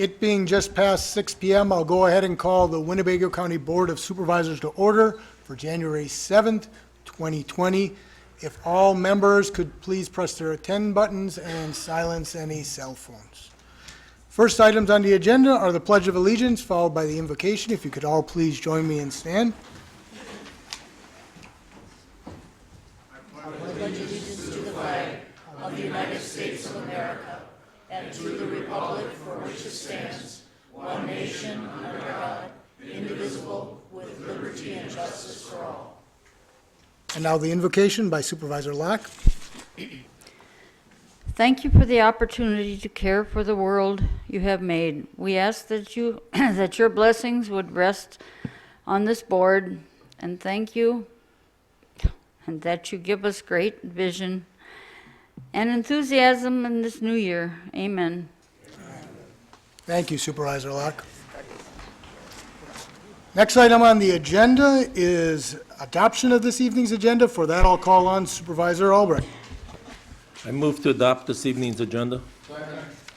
It being just past 6 p.m., I'll go ahead and call the Winnebago County Board of Supervisors to order for January 7th, 2020. If all members could please press their attend buttons and silence any cell phones. First items on the agenda are the Pledge of Allegiance, followed by the invocation. If you could all please join me and stand. I pledge allegiance to the flag of the United States of America and to the republic for which it stands, one nation, under God, indivisible, with liberty and justice for all. And now the invocation by Supervisor Locke. Thank you for the opportunity to care for the world you have made. We ask that that your blessings would rest on this board, and thank you, and that you give us great vision and enthusiasm in this new year. Amen. Thank you, Supervisor Locke. Next item on the agenda is adoption of this evening's agenda. For that, I'll call on Supervisor Albrecht. I move to adopt this evening's agenda.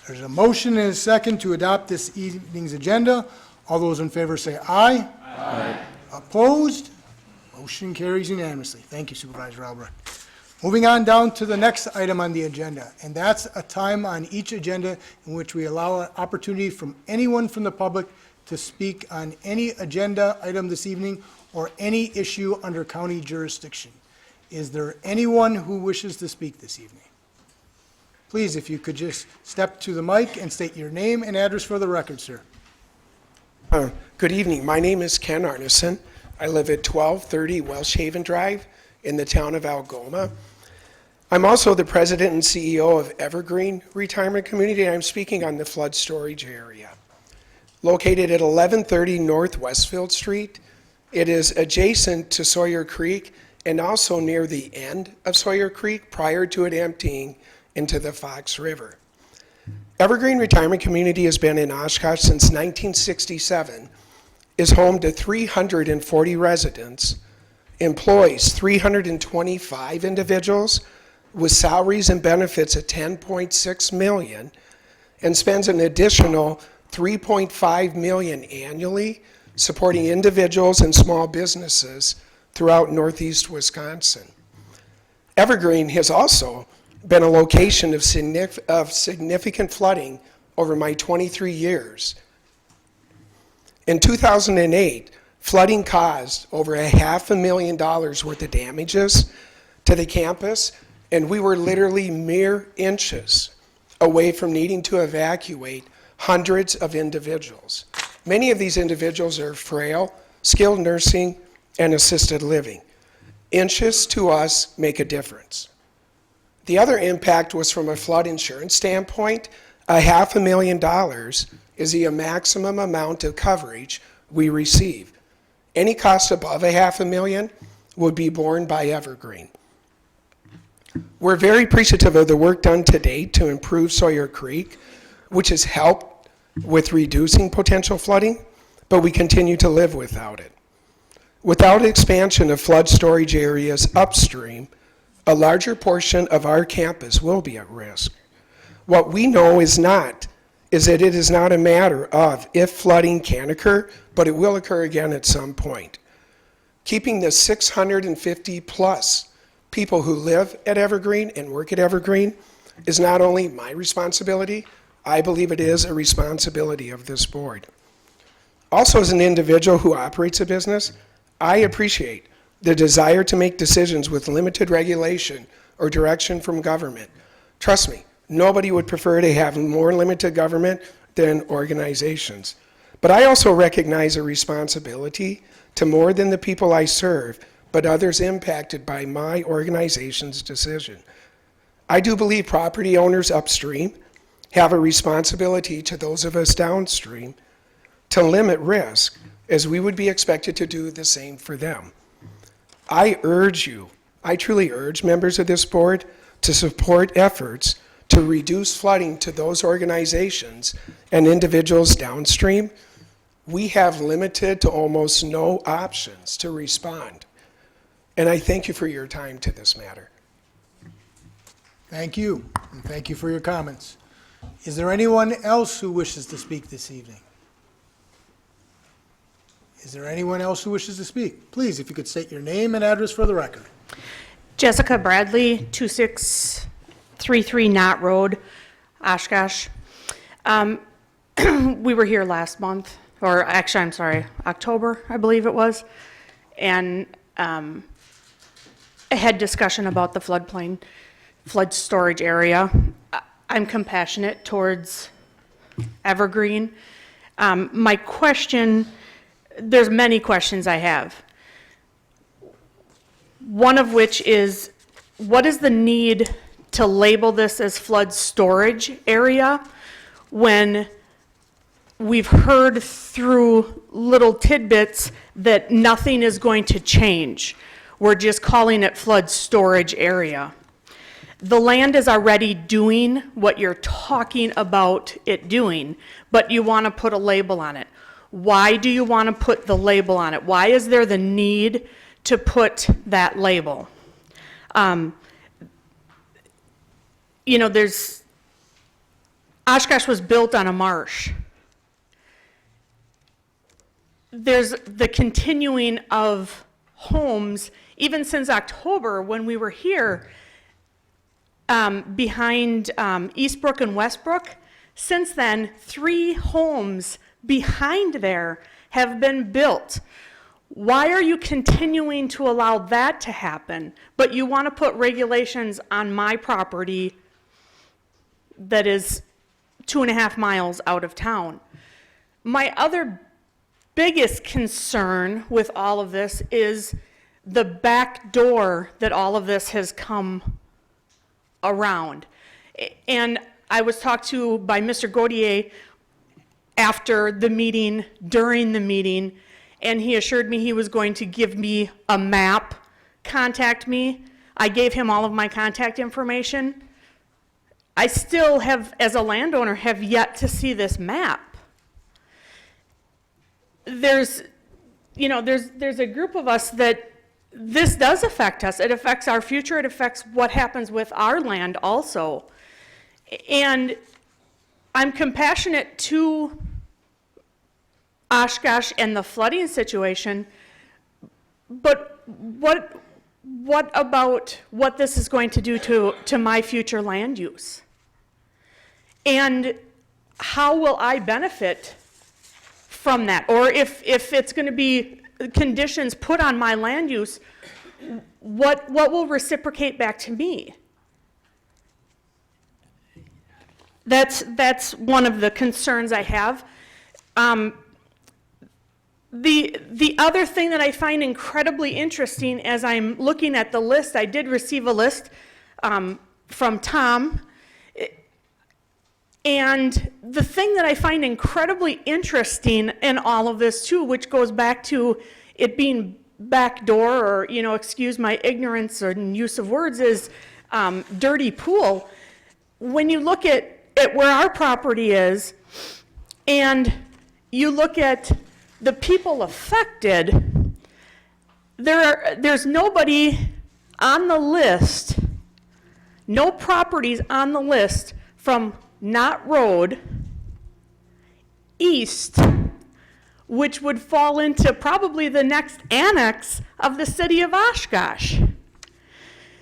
There's a motion and a second to adopt this evening's agenda. All those in favor say aye. Aye. Opposed? Motion carries unanimously. Thank you, Supervisor Albrecht. Moving on down to the next item on the agenda, and that's a time on each agenda in which we allow an opportunity from anyone from the public to speak on any agenda item this evening or any issue under county jurisdiction. Is there anyone who wishes to speak this evening? Please, if you could just step to the mic and state your name and address for the record, sir. Good evening. My name is Ken Arneson. I live at 1230 Welsh Drive in the town of Algoma. I'm also the president and CEO of Evergreen Retirement Community, and I'm speaking on the flood storage area. Located at 1130 North Westfield Street, it is adjacent to Sawyer Creek and also near the end of Sawyer Creek prior to it emptying into the Fox River. Evergreen Retirement Community has been in Oshkosh since 1967, is home to 340 residents, employs 325 individuals with salaries and benefits at $10.6 million, and spends an additional $3.5 million annually supporting individuals and small businesses throughout Northeast Wisconsin. Evergreen has also been a location of significant flooding over my 23 years. In 2008, flooding caused over $500,000 worth of damages to the campus, and we were literally mere inches away from needing to evacuate hundreds of individuals. Many of these individuals are frail, skilled nursing, and assisted living. Inches to us make a difference. The other impact was from a flood insurance standpoint. $500,000 is the maximum amount of coverage we receive. Any cost above $500,000 would be borne by Evergreen. We're very appreciative of the work done to date to improve Sawyer Creek, which has helped with reducing potential flooding, but we continue to live without it. Without expansion of flood storage areas upstream, a larger portion of our campus will be at risk. What we know is that it is not a matter of if flooding can occur, but it will occur again at some point. Keeping the 650 plus people who live at Evergreen and work at Evergreen is not only my responsibility, I believe it is a responsibility of this board. Also, as an individual who operates a business, I appreciate the desire to make decisions with limited regulation or direction from government. Trust me, nobody would prefer to have more limited government than organizations. But I also recognize a responsibility to more than the people I serve, but others impacted by my organization's decision. I do believe property owners upstream have a responsibility to those of us downstream to limit risk, as we would be expected to do the same for them. I truly urge members of this board to support efforts to reduce flooding to those organizations and individuals downstream. We have limited to almost no options to respond. And I thank you for your time to this matter. Thank you, and thank you for your comments. Is there anyone else who wishes to speak this evening? Is there anyone else who wishes to speak? Please, if you could state your name and address for the record. Jessica Bradley, 2633 Knott Road, Oshkosh. We were here last month, or actually, I'm sorry, October, I believe it was, and I had discussion about the flood storage area. I'm compassionate towards Evergreen. My question, there's many questions I have. One of which is, what is the need to label this as flood storage area when we've heard through little tidbits that nothing is going to change? We're just calling it flood storage area. The land is already doing what you're talking about it doing, but you want to put a label on it. Why do you want to put the label on it? Why is there the need to put that label? You know, Oshkosh was built on a marsh. There's the continuing of homes, even since October when we were here, behind Eastbrook and Westbrook. Since then, 3 homes behind there have been built. Why are you continuing to allow that to happen, but you want to put regulations on my property that is 2.5 miles out of town? My other biggest concern with all of this is the back door that all of this has come around. And I was talked to by Mr. Gaudier after the meeting, during the meeting, and he assured me he was going to give me a map, contact me. I gave him all of my contact information. I still have, as a landowner, have yet to see this map. There's a group of us that this does affect us. It affects our future. It affects what happens with our land also. And I'm compassionate to Oshkosh and the flooding situation, but what about what this is going to do to my future land use? And how will I benefit from that? Or if it's going to be conditions put on my land use, what will reciprocate back to me? That's one of the concerns I have. The other thing that I find incredibly interesting as I'm looking at the list, I did receive a list from Tom, and the thing that I find incredibly interesting in all of this too, which goes back to it being backdoor, or, excuse my ignorance or use of words, is dirty pool. When you look at where our property is, and you look at the people affected, there's nobody on the list, no properties on the list from Knott Road east, which would fall into probably the next annex of the city of Oshkosh.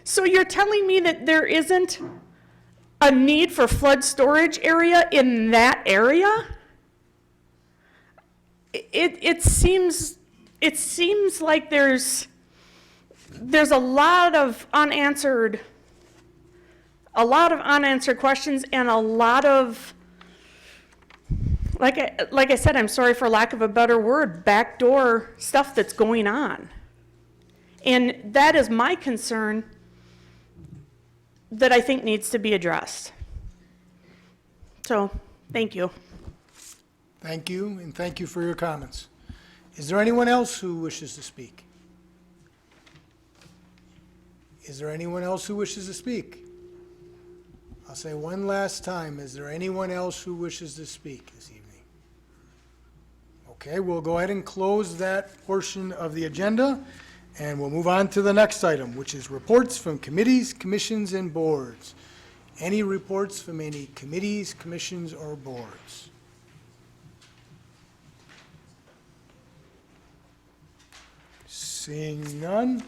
So you're telling me that there isn't a need for flood storage area in that area? It seems like there's a lot of unanswered questions, and a lot of, like I said, I'm sorry for lack of a better word, backdoor stuff that's going on. And that is my concern that I think needs to be addressed. So, thank you. Thank you, and thank you for your comments. Is there anyone else who wishes to speak? Is there anyone else who wishes to speak? I'll say one last time, is there anyone else who wishes to speak this evening? Okay, we'll go ahead and close that portion of the agenda, and we'll move on to the next item, which is reports from committees, commissions, and boards. Any reports from any committees, commissions, or boards? Seeing none,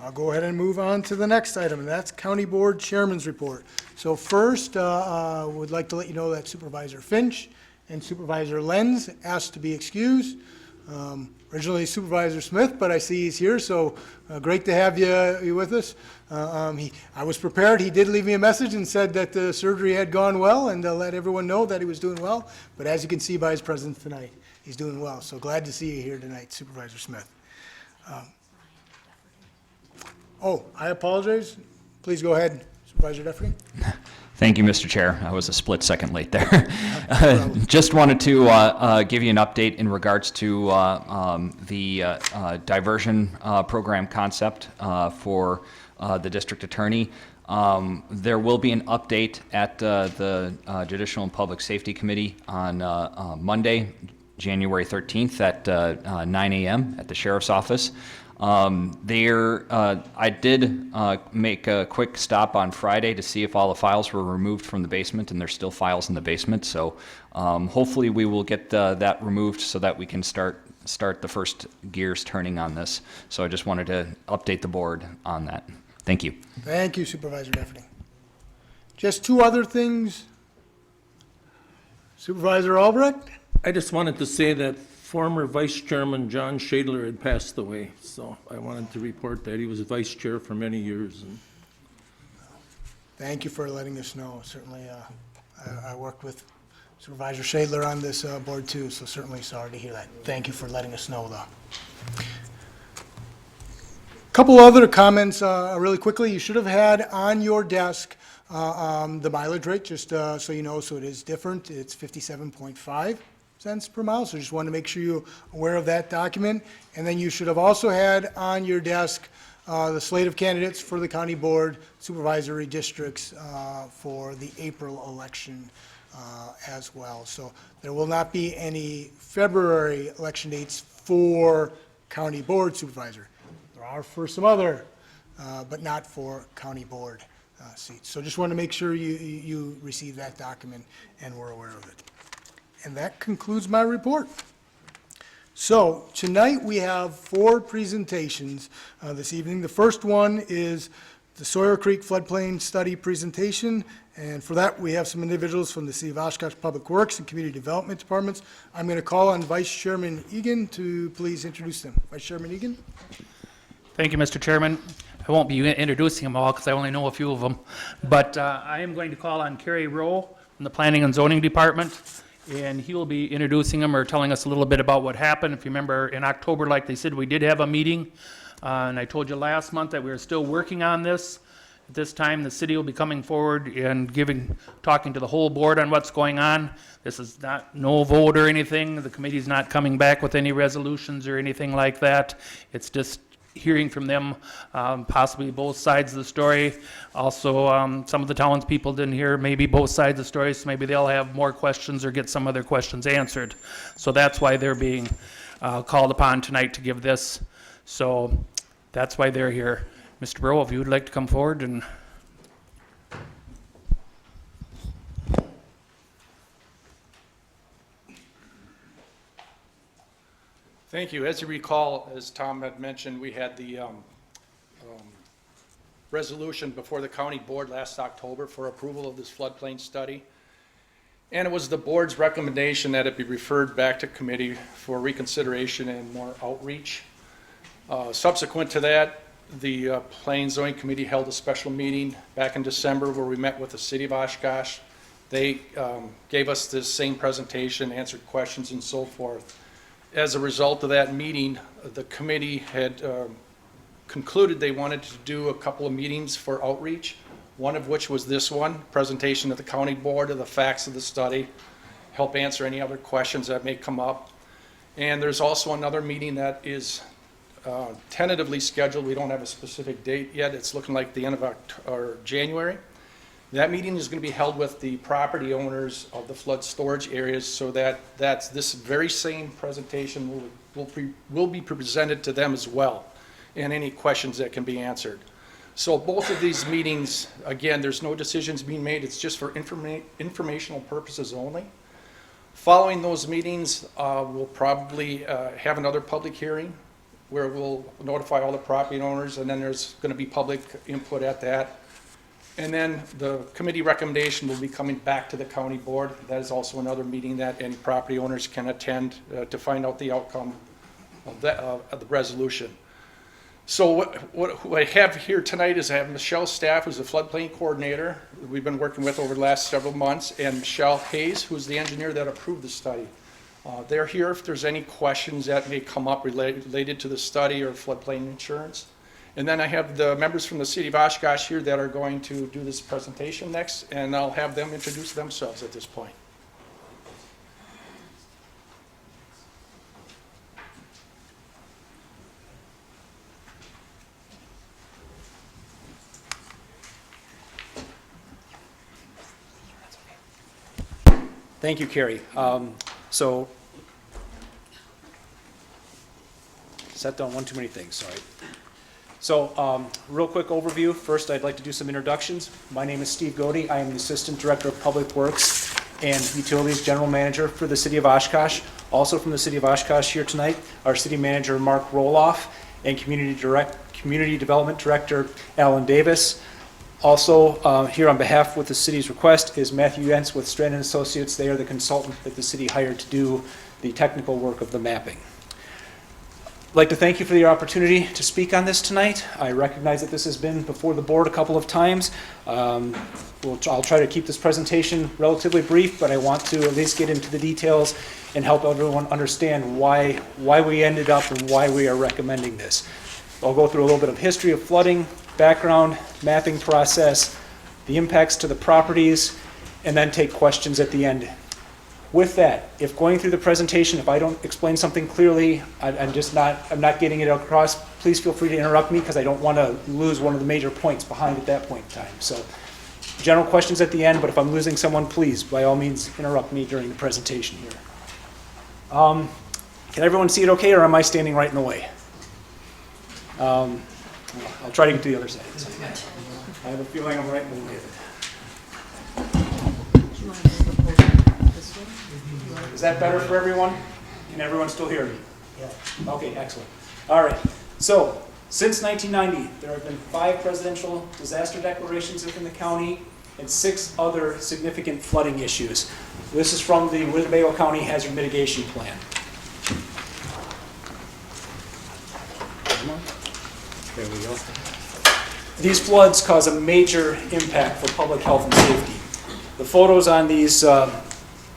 I'll go ahead and move on to the next item, and that's County Board Chairman's Report. So first, would like to let you know that Supervisor Finch and Supervisor Lenz asked to be excused. Originally Supervisor Smith, but I see he's here, so great to have you with us. I was prepared. He did leave me a message and said that the surgery had gone well and to let everyone know that he was doing well. But as you can see by his presence tonight, he's doing well. So glad to see you here tonight, Supervisor Smith. Oh, I apologize. Please go ahead, Supervisor Defferty. Thank you, Mr. Chair. I was a split second late there. Just wanted to give you an update in regards to the diversion program concept for the district attorney. There will be an update at the Judicial and Public Safety Committee on Monday, January 13th at 9 a.m. at the Sheriff's Office. I did make a quick stop on Friday to see if all the files were removed from the basement, and there's still files in the basement. So hopefully we will get that removed so that we can start the first gears turning on this. So I just wanted to update the board on that. Thank you. Thank you, Supervisor Defferty. Just two other things. Supervisor Albrecht? I just wanted to say that former Vice Chairman John Shadler had passed away, so I wanted to report that. He was Vice Chair for many years. And Thank you for letting us know. Certainly, I worked with Supervisor Shadler on this board too, so certainly sorry to hear that. Thank you for letting us know, though. Couple other comments really quickly. You should have had on your desk the mileage rate, just so you know, so it is different. It's 57.5 cents per mile, so just wanted to make sure you're aware of that document. And then you should have also had on your desk the slate of candidates for the county board supervisory districts for the April election as well. So there will not be any February election dates for county board supervisor. There are for some other, but not for county board seats. So just want to make sure you receive that document and we're aware of it. And that concludes my report. So tonight we have 4 presentations this evening. The first one is the Sawyer Creek Floodplain Study presentation. And for that, we have some individuals from the City of Oshkosh Public Works and Community Development Departments. I'm going to call on Vice Chairman Egan to please introduce them. Vice Chairman Egan? Thank you, Mr. Chairman. I won't be introducing them all because I only know a few of them. But I am going to call on Kerry Rowe from the Planning and Zoning Department. And he will be introducing them or telling us a little bit about what happened. If you remember, in October, like they said, we did have a meeting. And I told you last month that we were still working on this. At this time, the city will be coming forward and talking to the whole board on what's going on. This is not no vote or anything. The committee's not coming back with any resolutions or anything like that. It's just hearing from them, possibly both sides of the story. Also, some of the townspeople didn't hear maybe both sides of the story, so maybe they'll have more questions or get some other questions answered. So that's why they're being called upon tonight to give this. So that's why they're here. Mr. Burrow, if you would like to come forward and... Thank you. As you recall, as Tom had mentioned, we had the resolution before the county board last October for approval of this floodplain study. And it was the board's recommendation that it be referred back to committee for reconsideration and more outreach. Subsequent to that, the Planning and Zoning Committee held a special meeting back in December where we met with the City of Oshkosh. They gave us this same presentation, answered questions and so forth. As a result of that meeting, the committee had concluded they wanted to do a couple of meetings for outreach, one of which was this one, presentation to the county board of the facts of the study, help answer any other questions that may come up. And there's also another meeting that is tentatively scheduled. We don't have a specific date yet. It's looking like the end of January. That meeting is going to be held with the property owners of the flood storage areas so that this very same presentation will be presented to them as well and any questions that can be answered. So both of these meetings, again, there's no decisions being made, it's just for informational purposes only. Following those meetings, we'll probably have another public hearing where we'll notify all the property owners, and then there's going to be public input at that. And then the committee recommendation will be coming back to the county board. That is also another meeting that any property owners can attend to find out the outcome of the resolution. So what I have here tonight is I have Michelle Staff, who's the floodplain coordinator we've been working with over the last several months, and Michelle Hayes, who's the engineer that approved the study. They're here if there's any questions that may come up related to the study or floodplain insurance. And then I have the members from the city of Oshkosh here that are going to do this presentation next, and I'll have them introduce themselves at this point. Thank you, Carrie. Set down one too many things, sorry. So, real quick overview. First, I'd like to do some introductions. My name is Steve Godey. I am the Assistant Director of Public Works and Utilities General Manager for the City of Oshkosh. Also from the City of Oshkosh here tonight, our City Manager Mark Roloff and Community Development Director Alan Davis. Also, here on behalf with the city's request is Matthew Yentz with Strand & Associates. They are the consultant that the city hired to do the technical work of the mapping. I'd like to thank you for the opportunity to speak on this tonight. I recognize that this has been before the board a couple of times. I'll try to keep this presentation relatively brief, but I want to at least get into the details and help everyone understand why we ended up and why we are recommending this. I'll go through a little bit of history of flooding, background, mapping process, the impacts to the properties, and then take questions at the end. With that, if going through the presentation, if I don't explain something clearly, I'm not getting it across, please feel free to interrupt me because I don't want to lose one of the major points behind at that point in time. So, general questions at the end, but if I'm losing someone, please, by all means, interrupt me during the presentation here. Can everyone see it okay, or am I standing right in the way? I'll try to get to the other side. I have a feeling I'm right in the way of it. Is that better for everyone? Can everyone still hear me? Yeah. Okay, excellent. All right. So, since 1990, there have been 5 presidential disaster declarations within the county and 6 other significant flooding issues. This is from the Winnebago County Hazard Mitigation Plan. There we go. These floods cause a major impact for public health and safety. The photos on these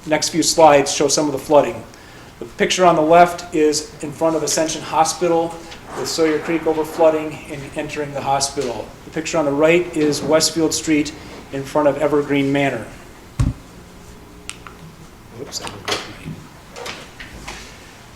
next few slides show some of the flooding. The picture on the left is in front of Ascension Hospital with Sawyer Creek overflooding and entering the hospital. The picture on the right is Westfield Street in front of Evergreen Manor. Oops, that didn't work right.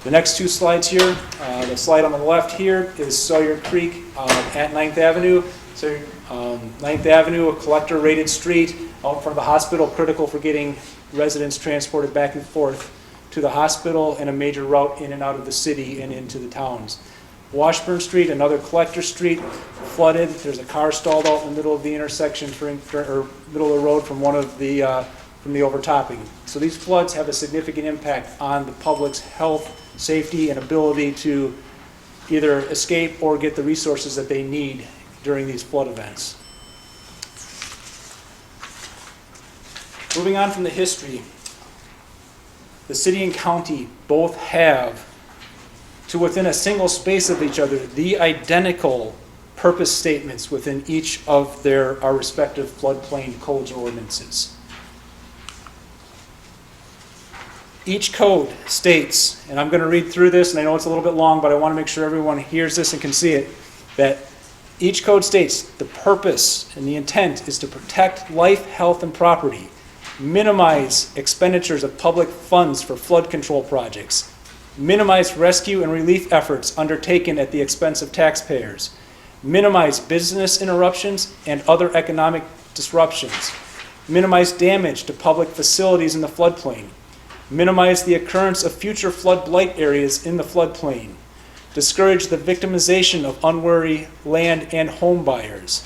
The next 2 slides here, the slide on the left here is Sawyer Creek at 9th Avenue. So 9th Avenue, a collector-rated street out in front of the hospital, critical for getting residents transported back and forth to the hospital, and a major route in and out of the city and into the towns. Washburn Street, another collector street, flooded. There's a car stalled out in the middle of the intersection, or middle of the road from from the overtopping. So these floods have a significant impact on the public's health, safety, and ability to either escape or get the resources that they need during these flood events. Moving on from the history, the city and county both have, to within a single space of each other, the identical purpose statements within each of our respective floodplain codes or ordinances. Each code states, and I'm going to read through this, and I know it's a little bit long, but I want to make sure everyone hears this and can see it, that each code states the purpose and the intent is to protect life, health, and property, minimize expenditures of public funds for flood control projects, minimize rescue and relief efforts undertaken at the expense of taxpayers, minimize business interruptions and other economic disruptions, minimize damage to public facilities in the floodplain, minimize the occurrence of future flood blight areas in the floodplain, discourage the victimization of unwary land and home buyers,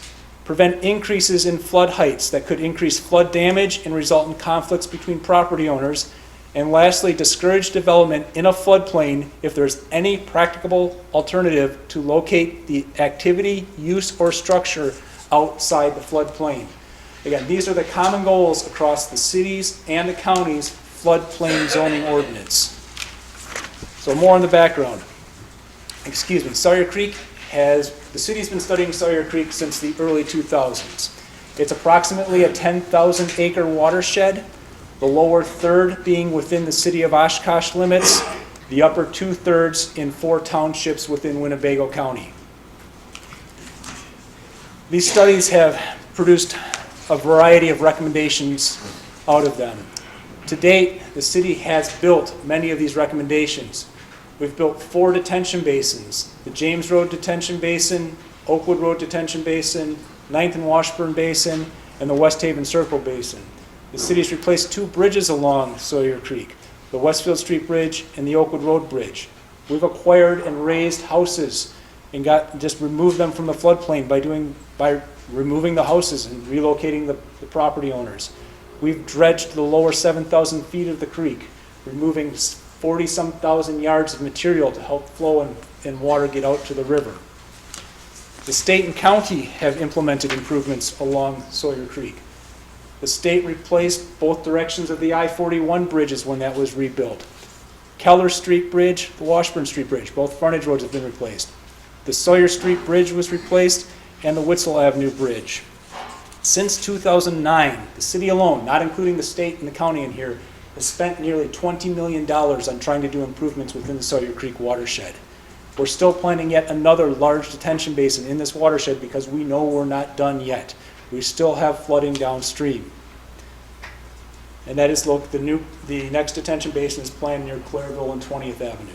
prevent increases in flood heights that could increase flood damage and result in conflicts between property owners. And lastly, discourage development in a floodplain if there's any practicable alternative to locate the activity, use, or structure outside the floodplain. Again, these are the common goals across the cities and the county's floodplain zoning ordinance. So more on the background. Excuse me, Sawyer Creek the city's been studying Sawyer Creek since the early 2000s. It's approximately a 10,000 acre watershed, the lower third being within the city of Oshkosh limits, the upper 2/3 in 4 townships within Winnebago County. These studies have produced a variety of recommendations out of them. To date, the city has built many of these recommendations. We've built 4 detention basins: the James Road Detention Basin, Oakwood Road Detention Basin, 9th and Washburn Basin, and the West Haven Circle Basin. The city's replaced 2 bridges along Sawyer Creek, the Westfield Street Bridge and the Oakwood Road Bridge. We've acquired and raised houses and just removed them from the floodplain by removing the houses and relocating the property owners. We've dredged the lower 7,000 feet of the creek, removing 40-some thousand yards of material to help flow and water get out to the river. The state and county have implemented improvements along Sawyer Creek. The state replaced both directions of the I-41 bridges when that was rebuilt. Keller Street Bridge, the Washburn Street Bridge, both frontage roads have been replaced. The Sawyer Street Bridge was replaced, and the Witzel Avenue Bridge. Since 2009, the city alone, not including the state and the county in here, has spent nearly $20 million on trying to do improvements within the Sawyer Creek watershed. We're still planning yet another large detention basin in this watershed because we know we're not done yet. We still have flooding downstream. And that is, look, the next detention basin is planned near Clairville and 20th Avenue.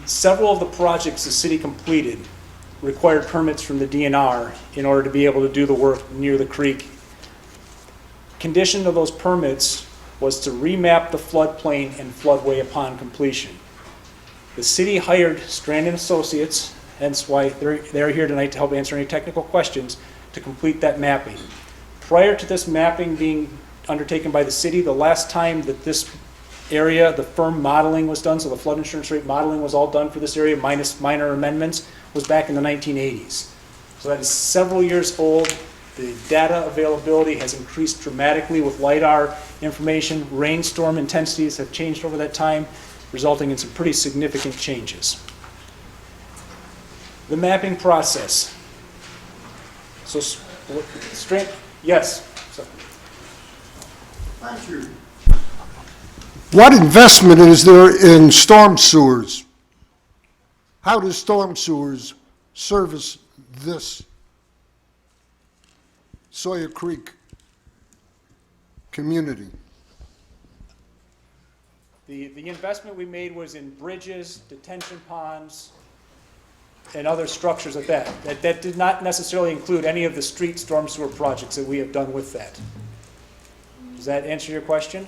Several of the projects the city completed required permits from the DNR in order to be able to do the work near the creek. Condition of those permits was to remap the floodplain and floodway upon completion. The city hired Strand & Associates, hence why they're here tonight to help answer any technical questions, to complete that mapping. Prior to this mapping being undertaken by the city, the last time that this area, the firm modeling was done, so the flood insurance rate modeling was all done for this area minus minor amendments, was back in the 1980s. So that is several years old. The data availability has increased dramatically with LIDAR information. Rainstorm intensities have changed over that time, resulting in some pretty significant changes. The mapping process. So, Strand, yes. So, Thank you. What investment is there in storm sewers? How does storm sewers service this Sawyer Creek community? the investment we made was in bridges, detention ponds, and other structures like that. That did not necessarily include any of the street storm sewer projects that we have done with that. Does that answer your question?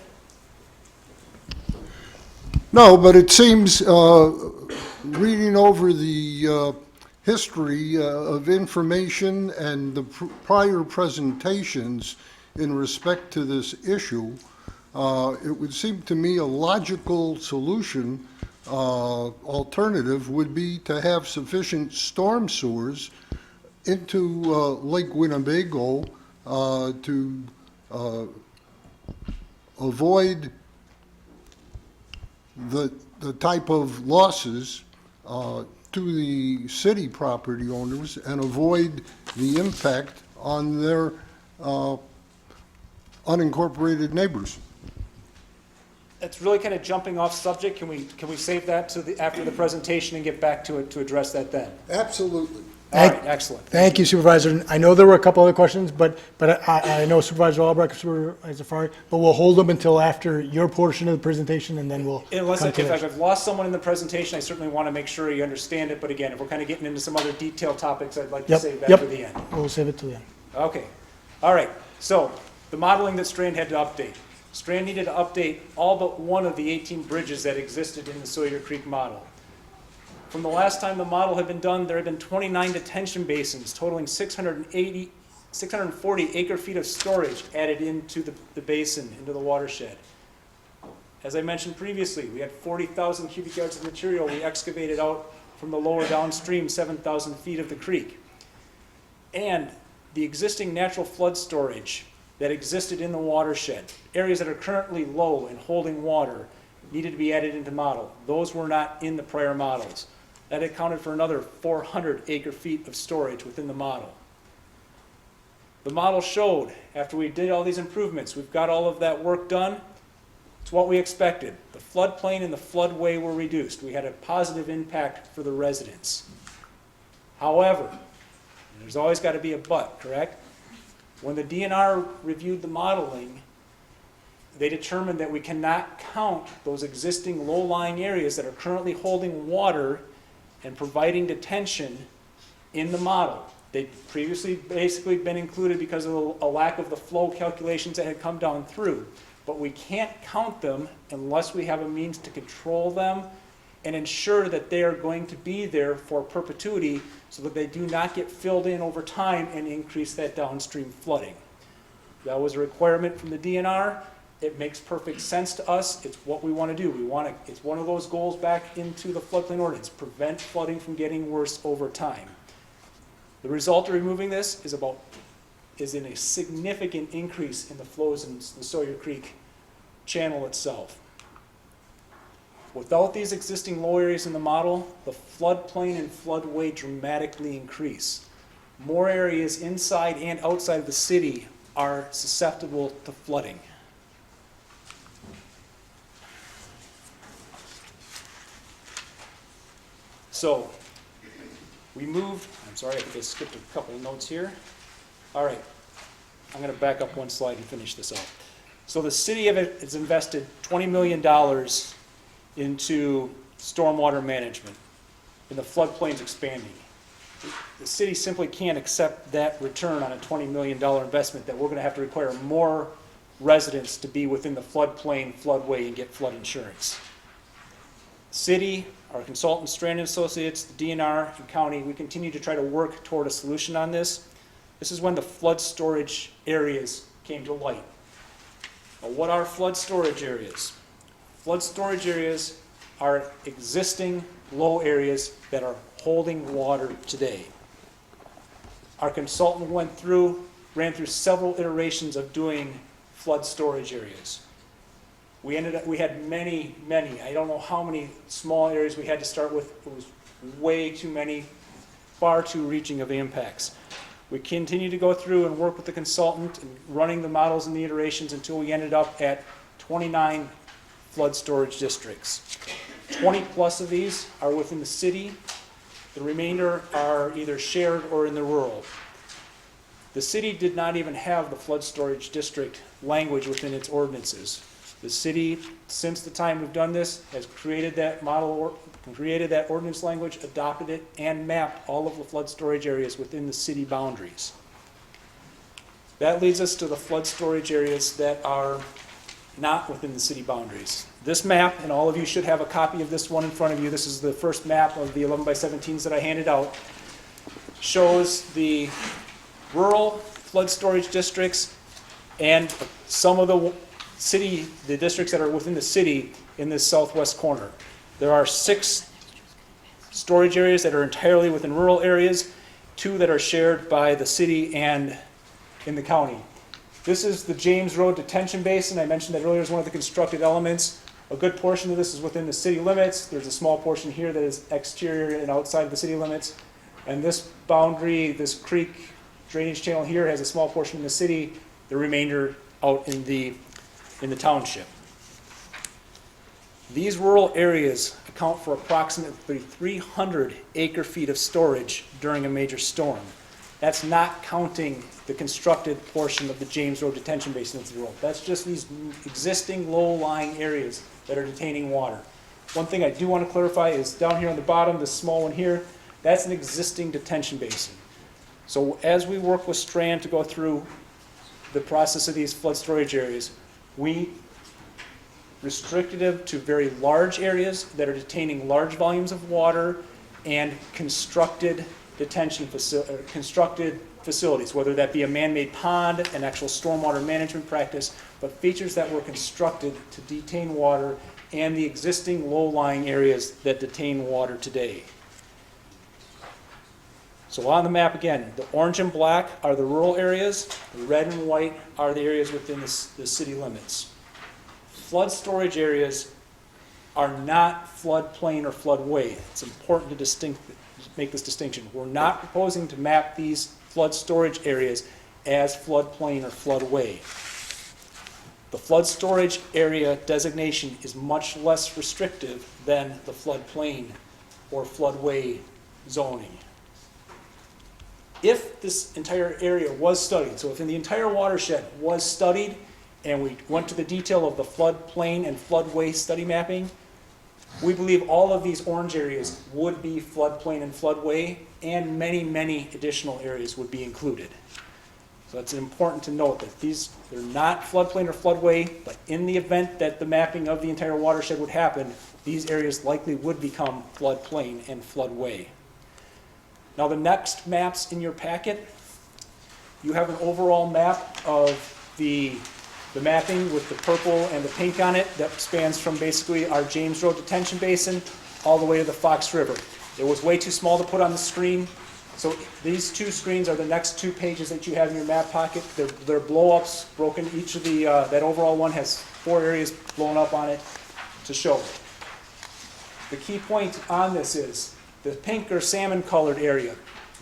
No, but it seems, reading over the history of information and the prior presentations in respect to this issue, it would seem to me a logical solution, alternative, would be to have sufficient storm sewers into Lake Winnebago to avoid the type of losses to the city property owners and avoid the impact on their unincorporated neighbors. That's really kind of jumping off subject. Can we save that to after the presentation and get back to it to address that then? Absolutely. All right, excellent. Thank you, Supervisor. I know there were a couple other questions, but I know Supervisor Albrecht, Supervisor Farr, but we'll hold them until after your portion of the presentation, and then we'll Unless come to if that. I've lost someone in the presentation, I certainly want to make sure you understand it. But again, if we're kind of getting into some other detailed topics, I'd like to Yep, save that yep. for the end. We'll save it till the end. Okay. All right. So the modeling that Strand had to update. Strand needed to update all but one of the 18 bridges that existed in the Sawyer Creek model. From the last time the model had been done, there had been 29 detention basins totaling 640 acre-feet of storage added into the basin, into the watershed. As I mentioned previously, we had 40,000 cubic yards of material we excavated out from the lower downstream 7,000 feet of the creek. And the existing natural flood storage that existed in the watershed, areas that are currently low and holding water, needed to be added into model. Those were not in the prior models. That accounted for another 400 acre-feet of storage within the model. The model showed, after we did all these improvements, we've got all of that work done. It's what we expected. The floodplain and the floodway were reduced. We had a positive impact for the residents. However, there's always got to be a but, correct? When the DNR reviewed the modeling, they determined that we cannot count those existing low-lying areas that are currently holding water and providing detention in the model. They'd previously basically been included because of a lack of the flow calculations that had come down through. But we can't count them unless we have a means to control them and ensure that they are going to be there for perpetuity so that they do not get filled in over time and increase that downstream flooding. That was a requirement from the DNR. It makes perfect sense to us. It's what we want to do. It's one of those goals back into the floodplain ordinance, prevent flooding from getting worse over time. The result of removing this is in a significant increase in the flows in the Sawyer Creek channel itself. Without these existing low areas in the model, the floodplain and floodway dramatically increase. More areas inside and outside of the city are susceptible to flooding. So, we moved, I'm sorry, I think I skipped a couple of notes here. All right, I'm going to back up one slide and finish this up. So the city has invested $20 million into stormwater management, and the floodplain's expanding. The city simply can't accept that return on a $20 million investment that we're going to have to require more residents to be within the floodplain, floodway, and get flood insurance. City, our consultant, Strand Associates, the DNR, and county, we continue to try to work toward a solution on this. This is when the flood storage areas came to light. Now, what are flood storage areas? Flood storage areas are existing low areas that are holding water today. Our consultant ran through several iterations of doing flood storage areas. We had many, I don't know how many small areas we had to start with. It was way too many, far too reaching of impacts. We continued to go through and work with the consultant and running the models and the iterations until we ended up at 29 flood storage districts. 20 plus of these are within the city. The remainder are either shared or in the rural. The city did not even have the flood storage district language within its ordinances. The city, since the time we've done this, has created that created that ordinance language, adopted it, and mapped all of the flood storage areas within the city boundaries. That leads us to the flood storage areas that are not within the city boundaries. This map, and all of you should have a copy of this one in front of you, this is the first map of the 11 by 17s that I handed out, shows the rural flood storage districts and some of the districts that are within the city in this southwest corner. There are 6 storage areas that are entirely within rural areas, 2 that are shared by the city and in the county. This is the James Road Detention Basin. I mentioned that earlier as one of the constructed elements. A good portion of this is within the city limits. There's a small portion here that is exterior and outside of the city limits. And this boundary, this creek drainage channel here has a small portion in the city, the remainder out in the township. These rural areas account for approximately 300 acre-feet of storage during a major storm. That's not counting the constructed portion of the James Road Detention Basin into the road. That's just these existing low-lying areas that are detaining water. One thing I do want to clarify is down here on the bottom, this small one here, that's an existing detention basin. So as we work with Strand to go through the process of these flood storage areas, we restricted them to very large areas that are detaining large volumes of water and constructed constructed facilities, whether that be a man-made pond, an actual stormwater management practice, but features that were constructed to detain water and the existing low-lying areas that detain water today. So on the map again, the orange and black are the rural areas, the red and white are the areas within the city limits. Flood storage areas are not floodplain or floodway. It's important to make this distinction. We're not proposing to map these flood storage areas as floodplain or floodway. The flood storage area designation is much less restrictive than the floodplain or floodway zoning. If this entire area was studied, so if the entire watershed was studied and we went to the detail of the floodplain and floodway study mapping, we believe all of these orange areas would be floodplain and floodway, and many, many additional areas would be included. So it's important to note that they're not floodplain or floodway, but in the event that the mapping of the entire watershed would happen, these areas likely would become floodplain and floodway. Now the next maps in your packet, you have an overall map of the mapping with the purple and the pink on it that spans from basically our James Road detention basin all the way to the Fox River. It was way too small to put on the screen, so these two screens are the next 2 pages that you have in your map pocket. They're blow-ups, broken. Each of the, that overall one has 4 areas blown up on it to show. The key point on this is the pink or salmon colored area.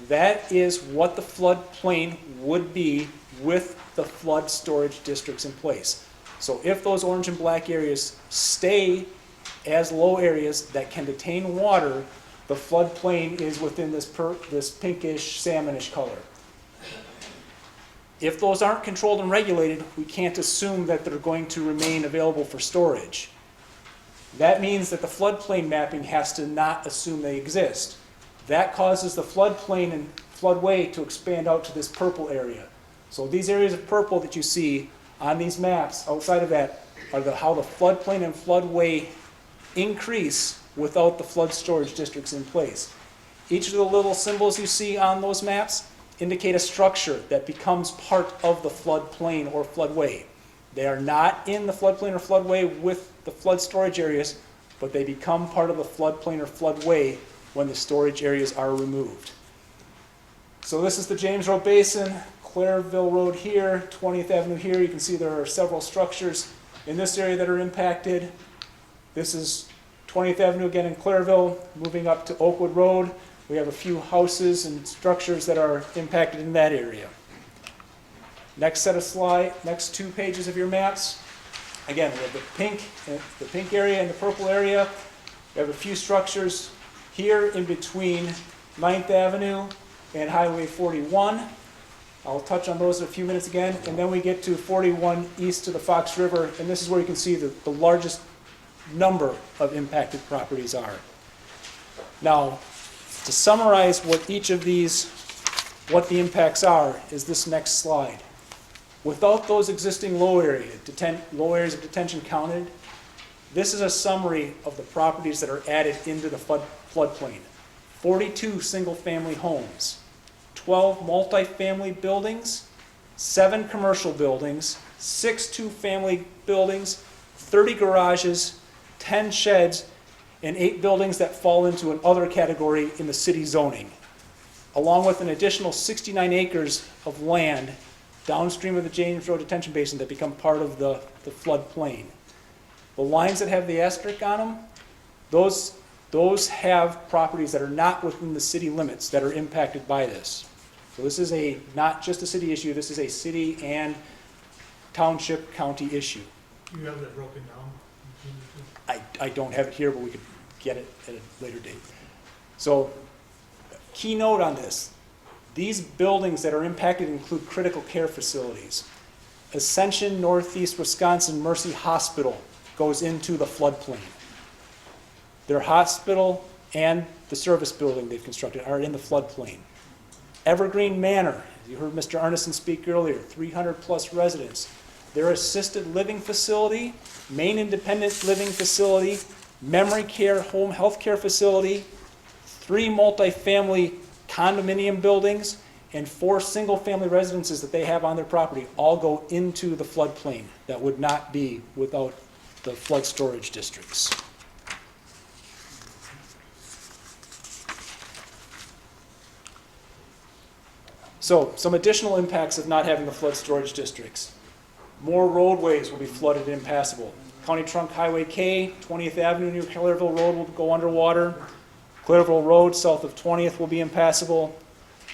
That is what the floodplain would be with the flood storage districts in place. So if those orange and black areas stay as low areas that can detain water, the floodplain is within this pinkish, salmonish color. If those aren't controlled and regulated, we can't assume that they're going to remain available for storage. That means that the floodplain mapping has to not assume they exist. That causes the floodplain and floodway to expand out to this purple area. So these areas of purple that you see on these maps outside of that are how the floodplain and floodway increase without the flood storage districts in place. Each of the little symbols you see on those maps indicate a structure that becomes part of the floodplain or floodway. They are not in the floodplain or floodway with the flood storage areas, but they become part of the floodplain or floodway when the storage areas are removed. So this is the James Road Basin, Clareville Road here, 20th Avenue here. You can see there are several structures in this area that are impacted. This is 20th Avenue again in Clareville, moving up to Oakwood Road. We have a few houses and structures that are impacted in that area. Next set of next 2 pages of your maps. Again, we have the pink area and the purple area. We have a few structures here in between 9th Avenue and Highway 41. I'll touch on those in a few minutes again. And then we get to 41 east to the Fox River, and this is where you can see the largest number of impacted properties are. Now, to summarize what each of these, what the impacts are, is this next slide. Without those existing low areas of detention counted, this is a summary of the properties that are added into the floodplain. 42 single-family homes, 12 multifamily buildings, 7 commercial buildings, 6 two-family buildings, 30 garages, 10 sheds, and 8 buildings that fall into an other category in the city zoning, along with an additional 69 acres of land downstream of the James Road detention basin that become part of the floodplain. The lines that have the asterisk on them, those have properties that are not within the city limits that are impacted by this. So this is not just a city issue, this is a city and township, county issue. Do you have that broken down? I don't have it here, but we could get it at a later date. So, key note on this. These buildings that are impacted include critical care facilities. Ascension Northeast Wisconsin Mercy Hospital goes into the floodplain. Their hospital and the service building they've constructed are in the floodplain. Evergreen Manor, you heard Mr. Arneson speak earlier, 300 plus residents. Their assisted living facility, main independent living facility, memory care home health care facility, 3 multifamily condominium buildings, and 4 single-family residences that they have on their property all go into the floodplain that would not be without the flood storage districts. So, some additional impacts of not having the flood storage districts. More roadways will be flooded and impassable. County Trunk Highway K, 20th Avenue near Clairville Road will go underwater. Clairville Road south of 20th will be impassable.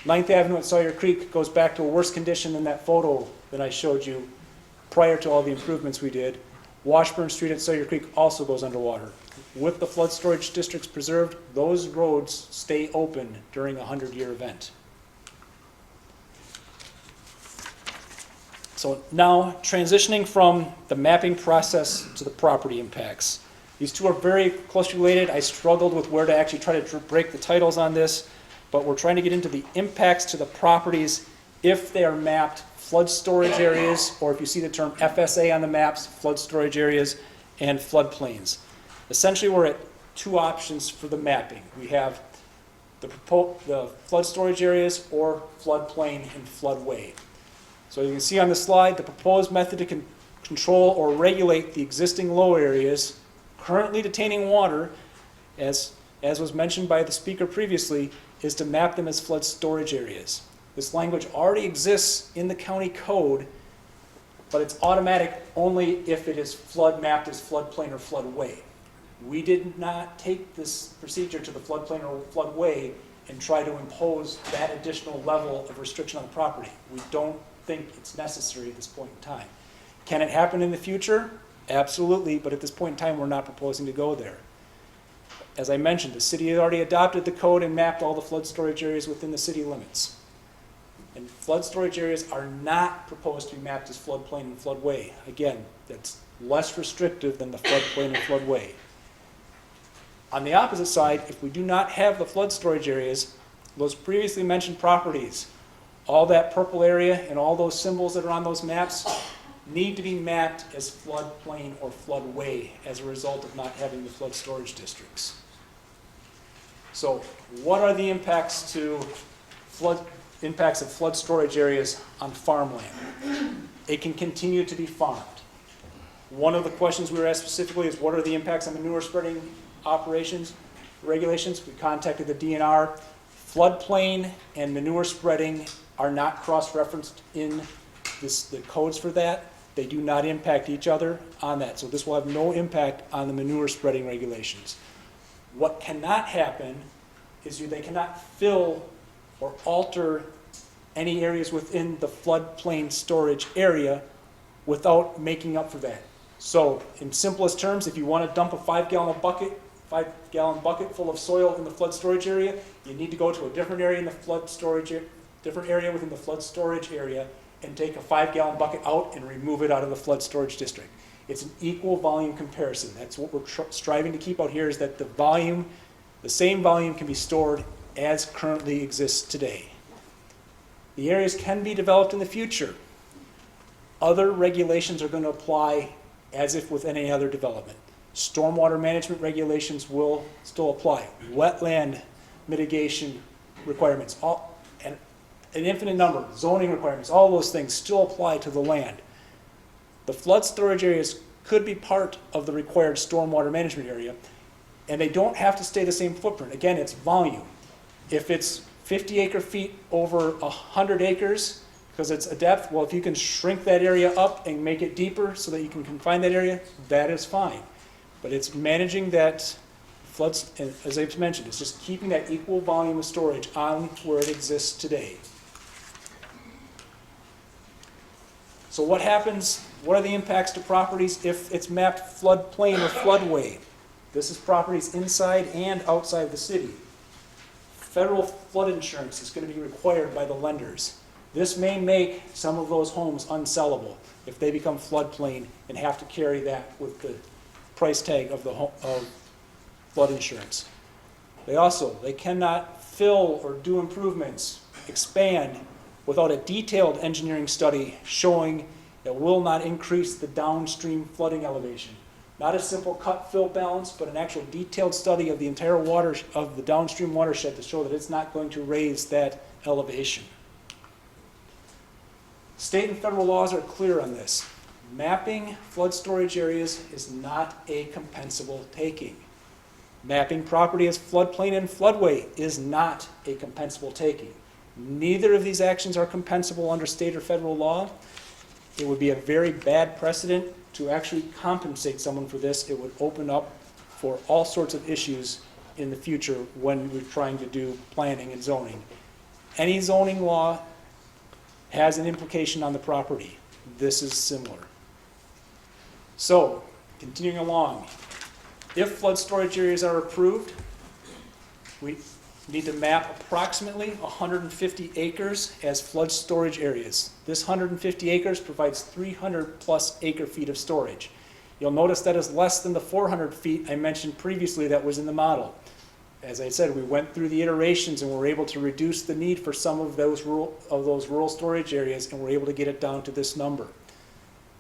9th Avenue at Sawyer Creek goes back to a worse condition than that photo that I showed you prior to all the improvements we did. Washburn Street at Sawyer Creek also goes underwater. With the flood storage districts preserved, those roads stay open during a 100-year event. So now, transitioning from the mapping process to the property impacts. These two are very closely related. I struggled with where to actually try to break the titles on this, but we're trying to get into the impacts to the properties if they are mapped flood storage areas, or if you see the term FSA on the maps, flood storage areas and floodplains. Essentially, we're at 2 options for the mapping. We have the flood storage areas or floodplain and floodway. So you can see on the slide, the proposed method to control or regulate the existing low areas currently detaining water, as was mentioned by the speaker previously, is to map them as flood storage areas. This language already exists in the county code, but it's automatic only if it is mapped as floodplain or floodway. We did not take this procedure to the floodplain or floodway and try to impose that additional level of restriction on the property. We don't think it's necessary at this point in time. Can it happen in the future? Absolutely, but at this point in time, we're not proposing to go there. As I mentioned, the city had already adopted the code and mapped all the flood storage areas within the city limits. And flood storage areas are not proposed to be mapped as floodplain and floodway. Again, that's less restrictive than the floodplain and floodway. On the opposite side, if we do not have the flood storage areas, those previously mentioned properties, all that purple area and all those symbols that are on those maps need to be mapped as floodplain or floodway as a result of not having the flood storage districts. So what are the impacts of flood storage areas on farmland? It can continue to be farmed. One of the questions we were asked specifically is what are the impacts on manure spreading regulations? We contacted the DNR. Floodplain and manure spreading are not cross-referenced in the codes for that. They do not impact each other on that. So this will have no impact on the manure spreading regulations. What cannot happen is they cannot fill or alter any areas within the floodplain storage area without making up for that. So in simplest terms, if you want to dump a 5-gallon bucket full of soil in the flood storage area, you need to go to a different area in the flood storage, different area within the flood storage area and take a 5-gallon bucket out and remove it out of the flood storage district. It's an equal volume comparison. That's what we're striving to keep out here, is that the same volume can be stored as currently exists today. The areas can be developed in the future. Other regulations are going to apply as if with any other development. Stormwater management regulations will still apply. Wetland mitigation requirements, an infinite number, zoning requirements, all those things still apply to the land. The flood storage areas could be part of the required stormwater management area, and they don't have to stay the same footprint. Again, it's volume. If it's 50 acre feet over 100 acres, because it's a depth, well, if you can shrink that area up and make it deeper so that you can confine that area, that is fine. But it's managing that floods, and as I've mentioned, it's just keeping that equal volume of storage on where it exists today. So what happens, what are the impacts to properties if it's mapped floodplain or floodway? This is properties inside and outside the city. Federal flood insurance is going to be required by the lenders. This may make some of those homes unsellable if they become floodplain and have to carry that with the price tag of flood insurance. They cannot fill or do improvements, expand, without a detailed engineering study showing it will not increase the downstream flooding elevation, Not a simple cut, fill, balance, but an actual detailed study of the entire water, of the downstream watershed to show that it's not going to raise that elevation. State and federal laws are clear on this. Mapping flood storage areas is not a compensable taking. Mapping property as floodplain and floodway is not a compensable taking. Neither of these actions are compensable under state or federal law. It would be a very bad precedent to actually compensate someone for this. It would open up for all sorts of issues in the future when we're trying to do planning and zoning. Any zoning law has an implication on the property. This is similar. So, continuing along, if flood storage areas are approved, we need to map approximately 150 acres as flood storage areas. This 150 acres provides 300 plus acre feet of storage. You'll notice that is less than the 400 feet I mentioned previously that was in the model. As I said, we went through the iterations and were able to reduce the need for some of those rural storage areas, and we're able to get it down to this number.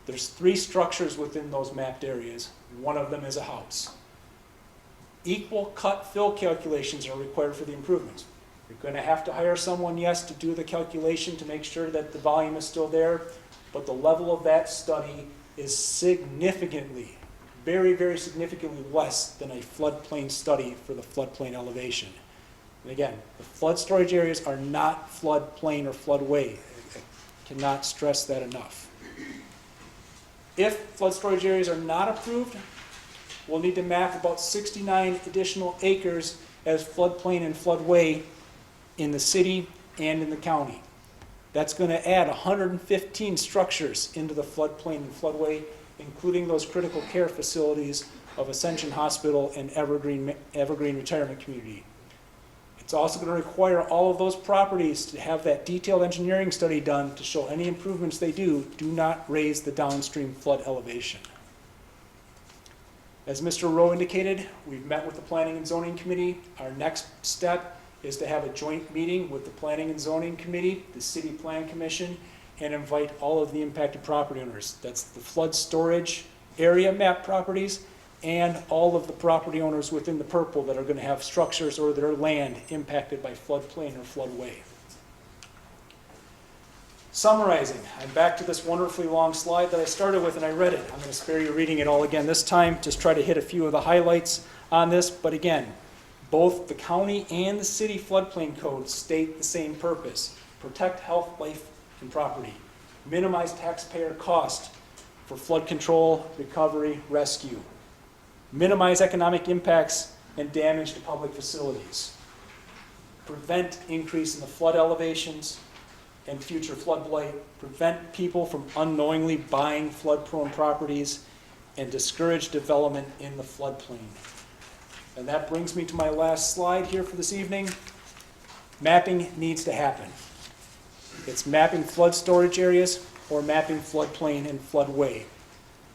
There's 3 structures within those mapped areas. One of them is a house. Equal cut fill calculations are required for the improvements. You're going to have to hire someone, yes, to do the calculation to make sure that the volume is still there, but the level of that study is significantly, very, very significantly less than a floodplain study for the floodplain elevation. And again, the flood storage areas are not floodplain or floodway. I cannot stress that enough. If flood storage areas are not approved, we'll need to map about 69 additional acres as floodplain and floodway in the city and in the county. That's going to add 115 structures into the floodplain and floodway, including those critical care facilities of Ascension Hospital and Evergreen Retirement Community. It's also going to require all of those properties to have that detailed engineering study done to show any improvements they do not raise the downstream flood elevation. As Mr. Rowe indicated, we've met with the Planning and Zoning Committee. Our next step is to have a joint meeting with the Planning and Zoning Committee, the City Plan Commission, and invite all of the impacted property owners. That's the flood storage area map properties and all of the property owners within the purple that are going to have structures or their land impacted by floodplain or floodway. Summarizing, I'm back to this wonderfully long slide that I started with and I read it. I'm going to spare you reading it all again this time, just try to hit a few of the highlights on this, but again, both the county and the city floodplain codes state the same purpose: protect health, life, and property, minimize taxpayer cost for flood control, recovery, rescue, minimize economic impacts and damage to public facilities, prevent increase in the flood elevations and future flood blight, prevent people from unknowingly buying flood-prone properties, and discourage development in the floodplain. And that brings me to my last slide here for this evening. Mapping needs to happen. It's mapping flood storage areas or mapping floodplain and floodway.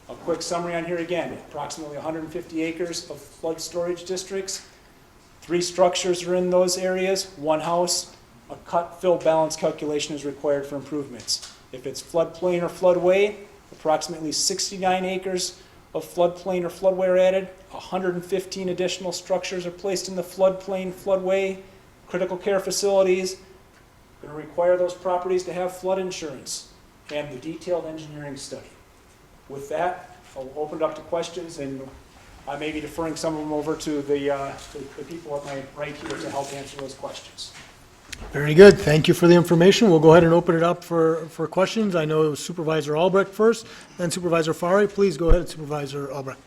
A quick summary on here again: approximately 150 acres of flood storage districts. 3 structures are in those areas, 1 house. A cut, fill, balance calculation is required for improvements. If it's floodplain or floodway, approximately 69 acres of floodplain or floodway are added. 115 additional structures are placed in the floodplain, floodway. Critical care facilities, going to require those properties to have flood insurance and the detailed engineering study. With that, I'll open it up to questions, and I may be deferring some of them over to the people at my right here to help answer those questions. Very good. Thank you for the information. We'll go ahead and open it up for questions. I know it was Supervisor Albrecht first, then Supervisor Fari. Please go ahead, Supervisor Albrecht.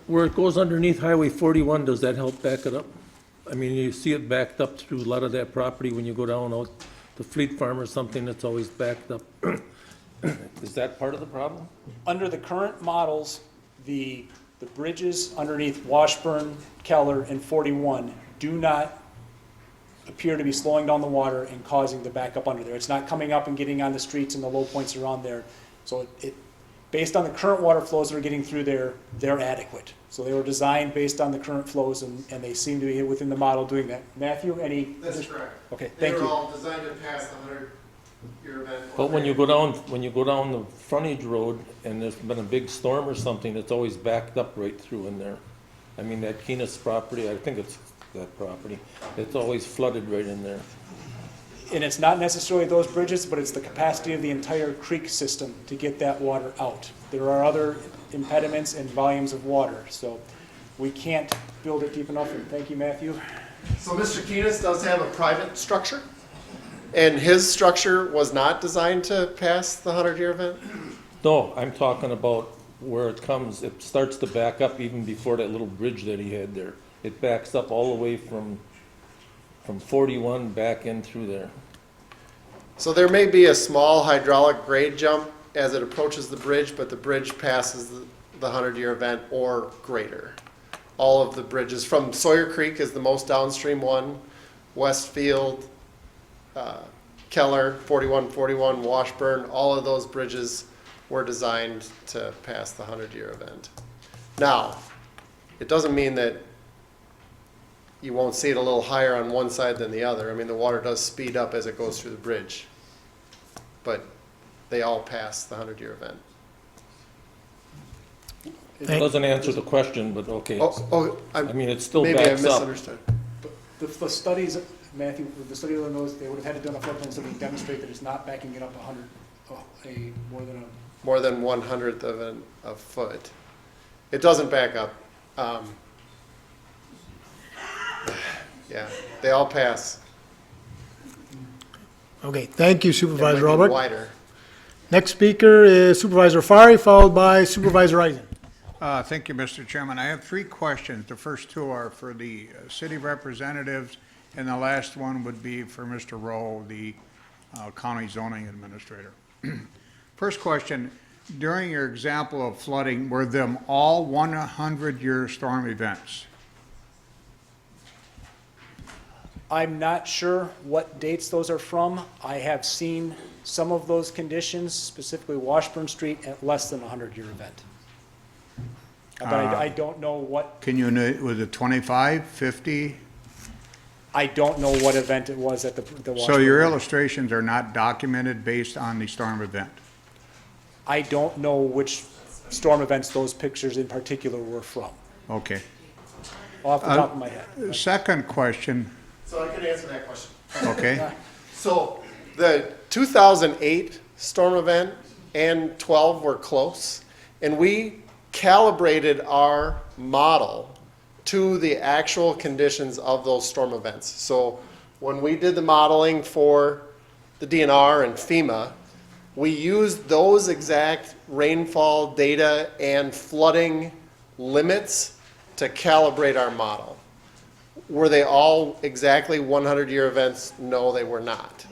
Where it goes underneath Highway 41, does that help back it up? I mean, you see it backed up through a lot of that property when you go down out to Fleet Farm or something, that's always backed up. Is that part of the problem? Under the current models, the bridges underneath Washburn, Keller, and 41 do not appear to be slowing down the water and causing the backup under there. It's not coming up and getting on the streets and the low points around there. So based on the current water flows that are getting through there, they're adequate. So they were designed based on the current flows, and they seem to be within the model doing that. Matthew, any? That's correct. Okay, thank you. They were all designed to pass the But when you go down the frontage road and there's been a big storm or something, it's always backed up right through in there. I mean, that Keenest property, I think it's that property, it's always flooded right in there. And it's not necessarily those bridges, but it's the capacity of the entire creek system to get that water out. There are other impediments and volumes of water, so we can't build it deep enough, and thank you, Matthew. So Mr. Keenest does have a private structure, and his structure was not designed to pass the 100-year event? No, I'm talking about where it comes, it starts to back up even before that little bridge that he had there. It backs up all the way from 41 back in through there. So there may be a small hydraulic grade jump as it approaches the bridge, but the bridge passes the 100-year event or greater. All of the bridges from Sawyer Creek is the most downstream one, Westfield, Keller, 4141, Washburn, all of those bridges were designed to pass the 100-year event. Now, it doesn't mean that you won't see it a little higher on one side than the other. I mean, the water does speed up as it goes through the bridge, but they all pass the 100-year event. It doesn't answer the question, but okay. I mean, it still maybe backs I up. misunderstood. The studies, Matthew, the study of Illinois, they would have had to done a floodplain study to demonstrate that it's not backing it up More than 1/100th of a foot. It doesn't back up. Yeah, they all pass. Okay, thank you It might Supervisor be Albrecht. wider. Next speaker is Supervisor Fari, followed by Supervisor Eisen. Thank you, Mr. Chairman. I have three questions. The first two are for the city representatives, and the last one would be for Mr. Rowe, the county zoning administrator. First question, during your example of flooding, were them all 100-year storm events? I'm not sure what dates those are from. I have seen some of those conditions, specifically Washburn Street, at less than a 100-year event. But I don't know what, Can you, was it 25, 50? I don't know what event it was at the Washburn. So your illustrations are not documented based on the storm event? I don't know which storm events those pictures in particular were from, Okay. off the top of my head. Second question, So I can answer that question. okay? So the 2008 storm event and 12 were close, and we calibrated our model to the actual conditions of those storm events. So when we did the modeling for the DNR and FEMA, we used those exact rainfall data and flooding limits to calibrate our model. Were they all exactly 100-year events? No, they were not.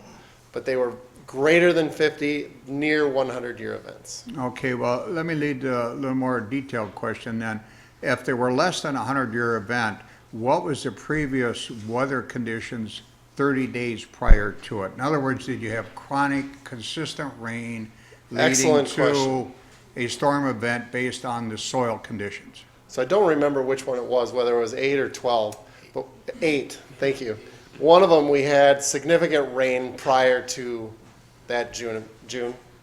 But they were greater than 50, near 100-year events. Okay, well, let me lead to a little more detailed question then. If they were less than a 100-year event, what was the previous weather conditions 30 days prior to it? In other words, did you have chronic, consistent rain leading Excellent to question. a storm event based on the soil conditions? So I don't remember which one it was, whether it was 8 or 12, but 8, thank you. One of them, we had significant rain prior to that June.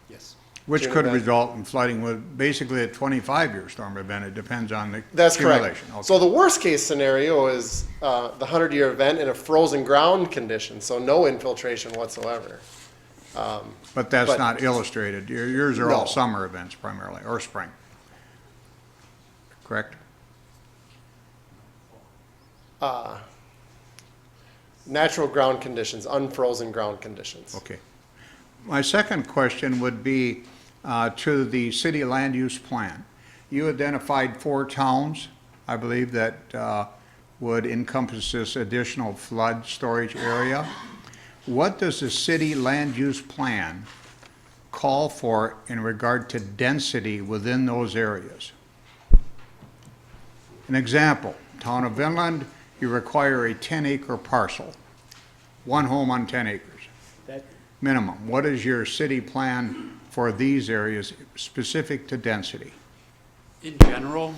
Yes. Which June could event. result in flooding with basically a 25-year storm event. It depends on the That's accumulation. correct. Okay. So the worst case scenario is the 100-year event in a frozen ground condition, so no infiltration whatsoever. But that's but- not illustrated. Yours are all No. summer events primarily, or spring. Correct? Natural ground conditions, unfrozen ground conditions. Okay. My second question would be to the city land use plan. You identified 4 towns, I believe, that would encompass this additional flood storage area. What does the city land use plan call for in regard to density within those areas? An example, town of Inland, you require a 10-acre parcel, 1 home on 10 acres. That, Minimum. What is your city plan for these areas specific to density? In general,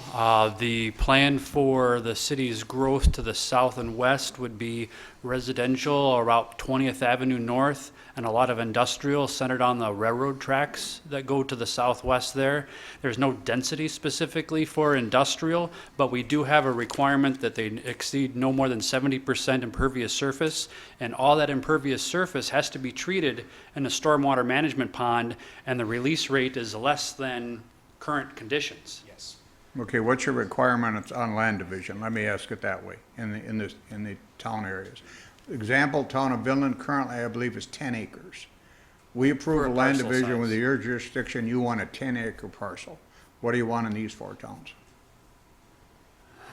the plan for the city's growth to the south and west would be residential around 20th Avenue North and a lot of industrial centered on the railroad tracks that go to the southwest there. There's no density specifically for industrial, but we do have a requirement that they exceed no more than 70% impervious surface, and all that impervious surface has to be treated in a stormwater management pond, and the release rate is less than current conditions. Yes. Okay, what's your requirement on land division? Let me ask it that way, in the town areas. Example, town of Vinland currently, I believe, is 10 acres. We approve For a a land parcel division with size. your jurisdiction, you want a 10-acre parcel. What do you want in these 4 towns?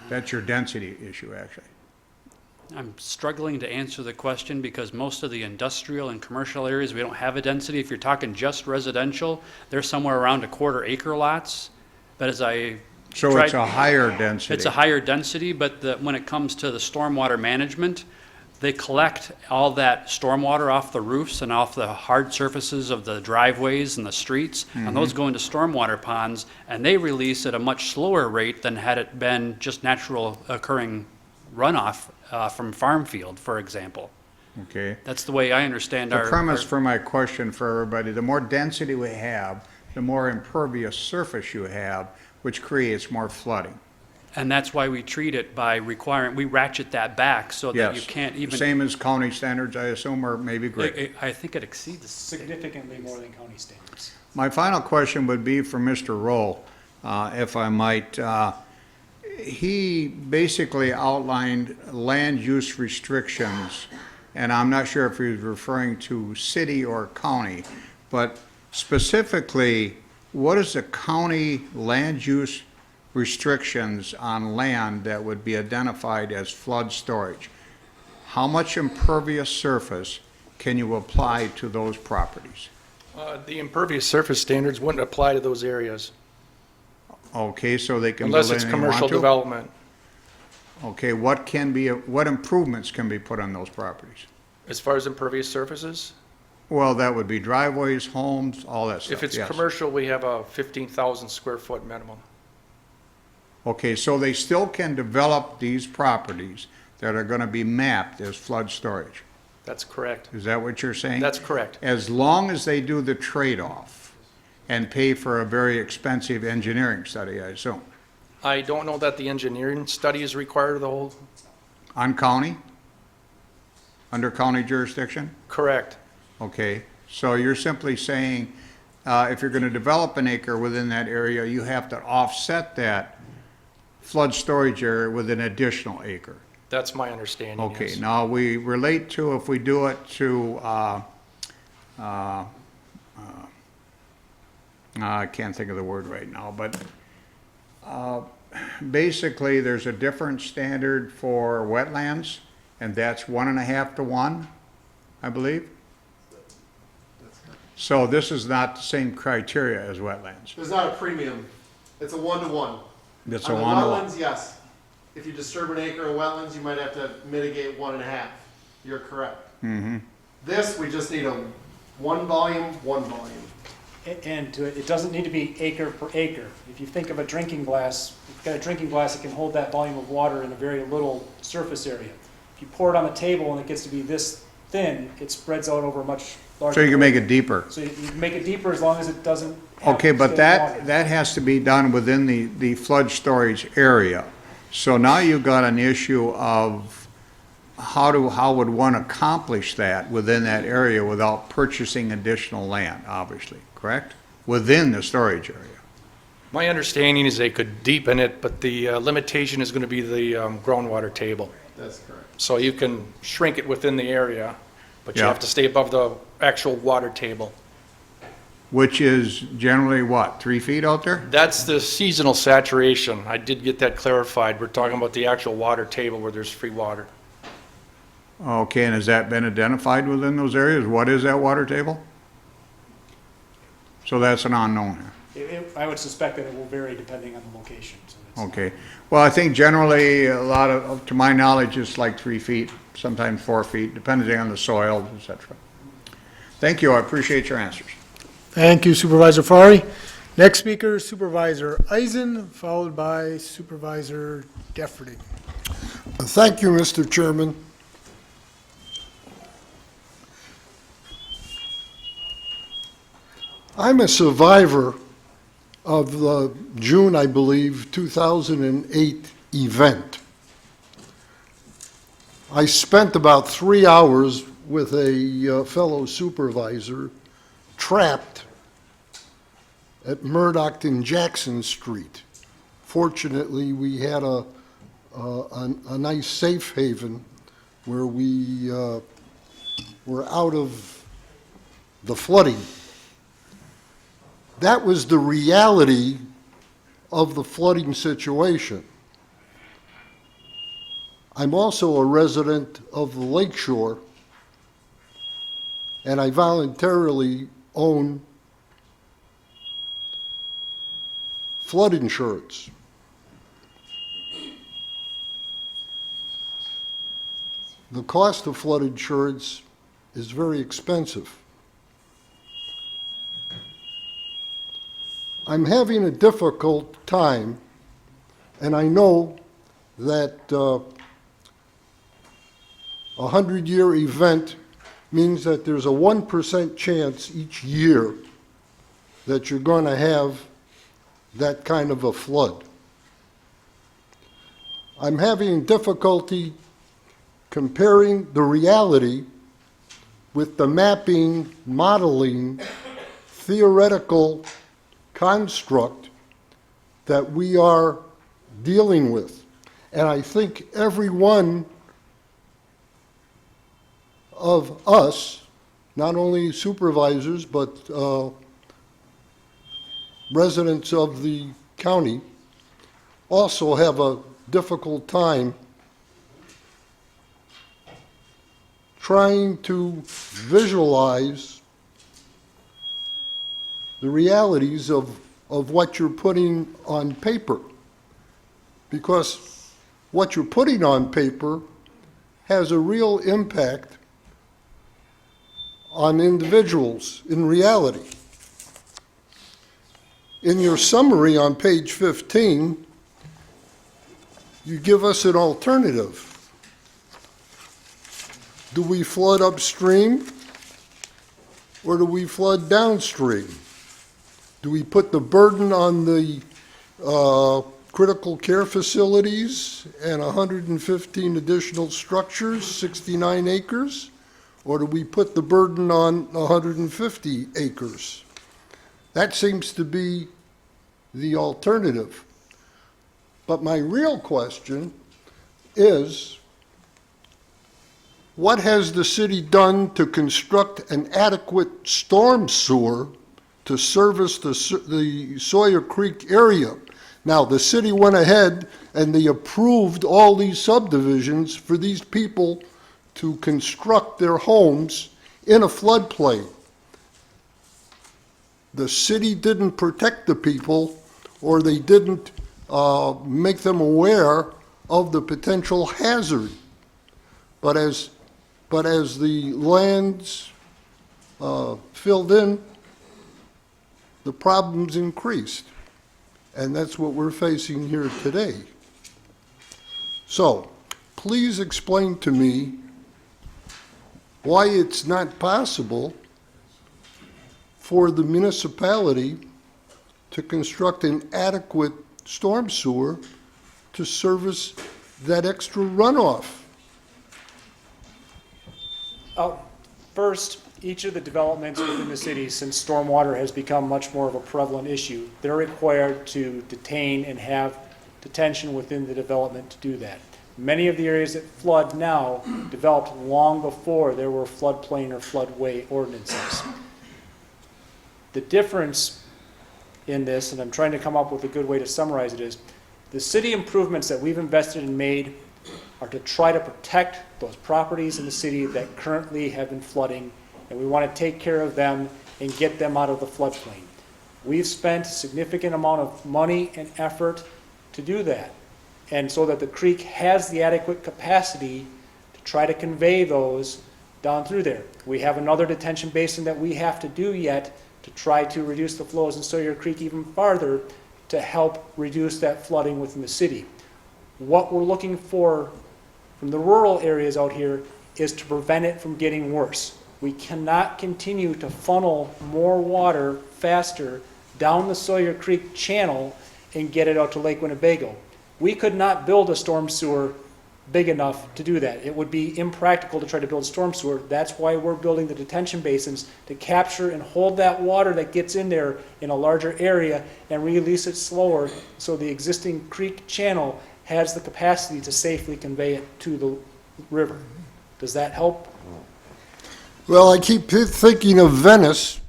That's your density issue, actually. I'm struggling to answer the question because most of the industrial and commercial areas, we don't have a density. If you're talking just residential, they're somewhere around 1/4 acre lots. But as I So tried- it's a higher density. It's a higher density, but when it comes to the stormwater management, they collect all that stormwater off the roofs and off the hard surfaces of the driveways and the streets, and those go into stormwater ponds, and they release at a much slower rate than had it been just natural occurring runoff from farm field, for example. Okay. That's the way I understand The our. premise for my question for everybody, the more density we have, the more impervious surface you have, which creates more flooding. And that's why we treat it by requiring, we ratchet that back so that you Yes. can't even. Same as county standards, I assume, or maybe greater. I think it exceeds. Significantly more than county standards. My final question would be for Mr. Roll, if I might. He basically outlined land use restrictions, and I'm not sure if he was referring to city or county, but specifically, what is the county land use restrictions on land that would be identified as flood storage? How much impervious surface can you apply to those properties? The impervious surface standards wouldn't apply to those areas Okay, so they can build unless it's anything they commercial want to? development. Okay, what improvements can be put on those properties? As far as impervious surfaces, Well, that would be driveways, homes, all that stuff, if it's yes. commercial, we have a 15,000 square foot minimum. Okay, so they still can develop these properties that are gonna be mapped as flood storage. That's correct. Is that what you're saying? That's correct. As long as they do the trade-off and pay for a very expensive engineering study, I assume. I don't know that the engineering study is required of the whole, On county? Under county jurisdiction? correct. Okay, so you're simply saying, if you're gonna develop an acre within that area, you have to offset that flood storage area with an additional acre. That's my understanding, Okay, yes. now we relate to, if we do it to, I can't think of the word right now, but, basically, there's a different standard for wetlands, and that's 1.5 to 1, I believe. So this is not the same criteria as wetlands. There's not a premium. It's a 1-to-1. It's a On the 1-to-1. wetlands, yes. If you disturb an acre of wetlands, you might have to mitigate 1.5. You're correct. This, we just need a one volume. And it doesn't need to be acre per acre. If you think of a drinking glass, you've got a drinking glass that can hold that volume of water in a very little surface area. If you pour it on the table and it gets to be this thin, it spreads out over a much larger. So you can make it deeper. So you can make it deeper as long as it doesn't have Okay, but standing water. that has to be done within the flood storage area. So now you've got an issue of how would one accomplish that within that area without purchasing additional land, obviously, correct? Within the storage area. My understanding is they could deepen it, but the limitation is going to be the groundwater table. That's correct. So you can shrink it within the area, but you Yeah. have to stay above the actual water table. Which is generally what, 3 feet out there? That's the seasonal saturation. I did get that clarified. We're talking about the actual water table where there's free water. Okay, and has that been identified within those areas? What is that water table? So that's an unknown here. I would suspect that it will vary depending on the location. So it's- Okay. Well, I think generally a lot of, to my knowledge, it's like 3 feet, sometimes 4 feet, depending on the soil, et cetera. Thank you. I appreciate your answers. Thank you Supervisor Farley. Next speaker is Supervisor Eisen, followed by Supervisor Defferty. Thank you, Mr. Chairman. I'm a survivor of the June, I believe, 2008 event. I spent about 3 hours with a fellow supervisor trapped at Murdoch and Jackson Street. Fortunately, we had a nice safe haven where we were out of the flooding. That was the reality of the flooding situation. I'm also a resident of the Lakeshore, and I voluntarily own flood insurance. The cost of flood insurance is very expensive. I'm having a difficult time, and I know that a 100-year event means that there's a 1% chance each year that you're going to have that kind of a flood. I'm having difficulty comparing the reality with the mapping, modeling, theoretical construct that we are dealing with. And I think every one of us, not only supervisors, but residents of the county, also have a difficult time trying to visualize the realities of what you're putting on paper. Because what you're putting on paper has a real impact on individuals in reality. In your summary on page 15, you give us an alternative. Do we flood upstream or do we flood downstream? Do we put the burden on the critical care facilities and 115 additional structures, 69 acres? Or do we put the burden on 150 acres? That seems to be the alternative. But my real question is, what has the city done to construct an adequate storm sewer to service the Sawyer Creek area? Now, the city went ahead and they approved all these subdivisions for these people to construct their homes in a floodplain. The city didn't protect the people, or they didn't make them aware of the potential hazard. But as the lands filled in, the problems increased. And that's what we're facing here today. So, please explain to me why it's not possible for the municipality to construct an adequate storm sewer to service that extra runoff. First, each of the developments within the city, since stormwater has become much more of a prevalent issue, they're required to detain and have detention within the development to do that. Many of the areas that flood now developed long before there were floodplain or floodway ordinances. The difference in this, and I'm trying to come up with a good way to summarize it, is the city improvements that we've invested and made are to try to protect those properties in the city that currently have been flooding, and we want to take care of them and get them out of the floodplain. We've spent a significant amount of money and effort to do that, and so that the creek has the adequate capacity to try to convey those down through there. We have another detention basin that we have to do yet to try to reduce the flows in Sawyer Creek even farther to help reduce that flooding within the city. What we're looking for from the rural areas out here is to prevent it from getting worse. We cannot continue to funnel more water faster down the Sawyer Creek channel and get it out to Lake Winnebago. We could not build a storm sewer big enough to do that. It would be impractical to try to build a storm sewer. That's why we're building the detention basins to capture and hold that water that gets in there in a larger area and release it slower so the existing creek channel has the capacity to safely convey it to the river. Does that help? Well, I keep thinking of Venice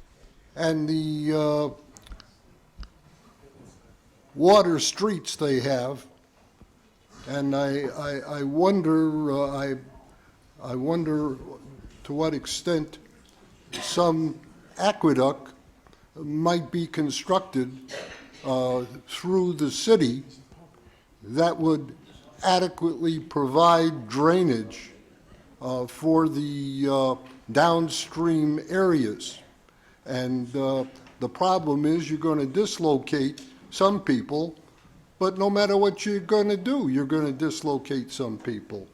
and the water streets they have, and I wonder I wonder to what extent some aqueduct might be constructed through the city that would adequately provide drainage for the downstream areas. And the problem is you're going to dislocate some people, but no matter what you're going to do, you're going to dislocate some people.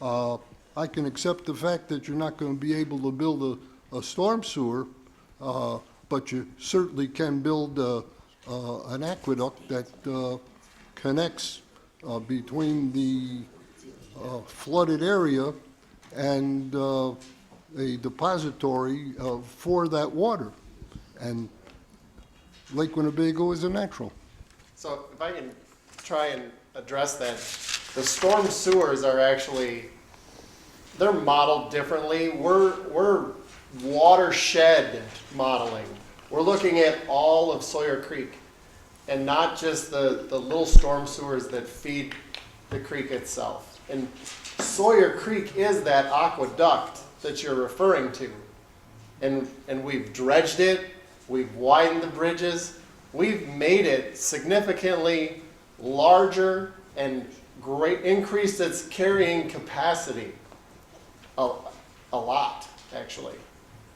I can accept the fact that you're not going to be able to build a storm sewer, but you certainly can build an aqueduct that connects between the flooded area and a depository for that water. And Lake Winnebago is a natural. So if I can try and address that, the storm sewers are actually, they're modeled differently. We're watershed modeling. We're looking at all of Sawyer Creek and not just the little storm sewers that feed the creek itself. And Sawyer Creek is that aqueduct that you're referring to. And we've dredged it, we've widened the bridges, we've made it significantly larger and increased its carrying capacity a lot, actually,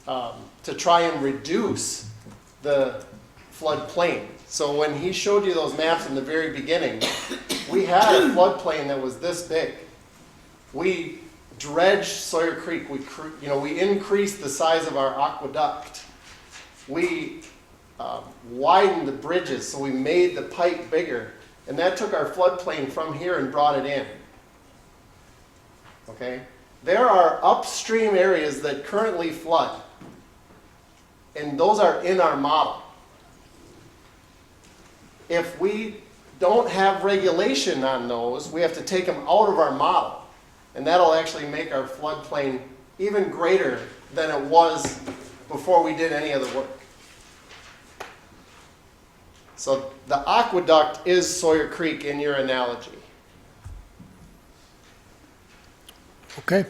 to try and reduce the floodplain. So when he showed you those maps in the very beginning, we had a floodplain that was this big. We dredged Sawyer Creek. We increased the size of our aqueduct. We widened the bridges, so we made the pipe bigger. And that took our floodplain from here and brought it in. Okay? There are upstream areas that currently flood. And those are in our model. If we don't have regulation on those, we have to take them out of our model. And that'll actually make our floodplain even greater than it was before we did any of the work. So the aqueduct is Sawyer Creek in your analogy. Okay,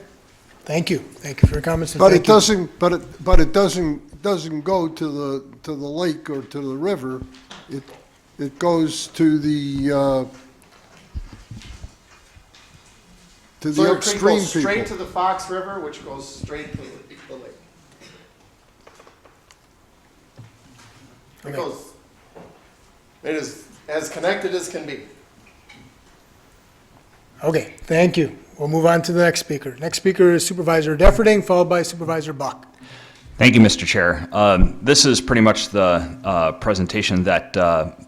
thank you. Thank you for your comments. and But thank it you. doesn't, but it doesn't go to the lake or to the river. It goes to the Sawyer Creek upstream goes straight to people. the Fox River, which goes straight to the lake. It is as connected as can be. Okay, thank you. We'll move on to the next speaker. Next speaker is Supervisor Defferding, followed by Supervisor Buck. Thank you, Mr. Chair. This is pretty much the presentation that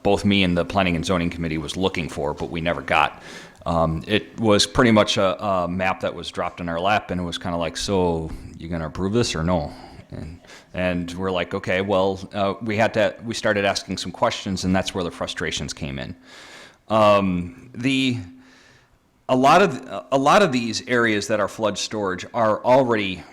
both me and the Planning and Zoning Committee was looking for, but we never got. It was pretty much a map that was dropped in our lap, and it was kind of like, so you going to approve this or no? And we're like, okay, well, we started asking some questions, and that's where the frustrations came in. A lot of these areas that are flood storage are already,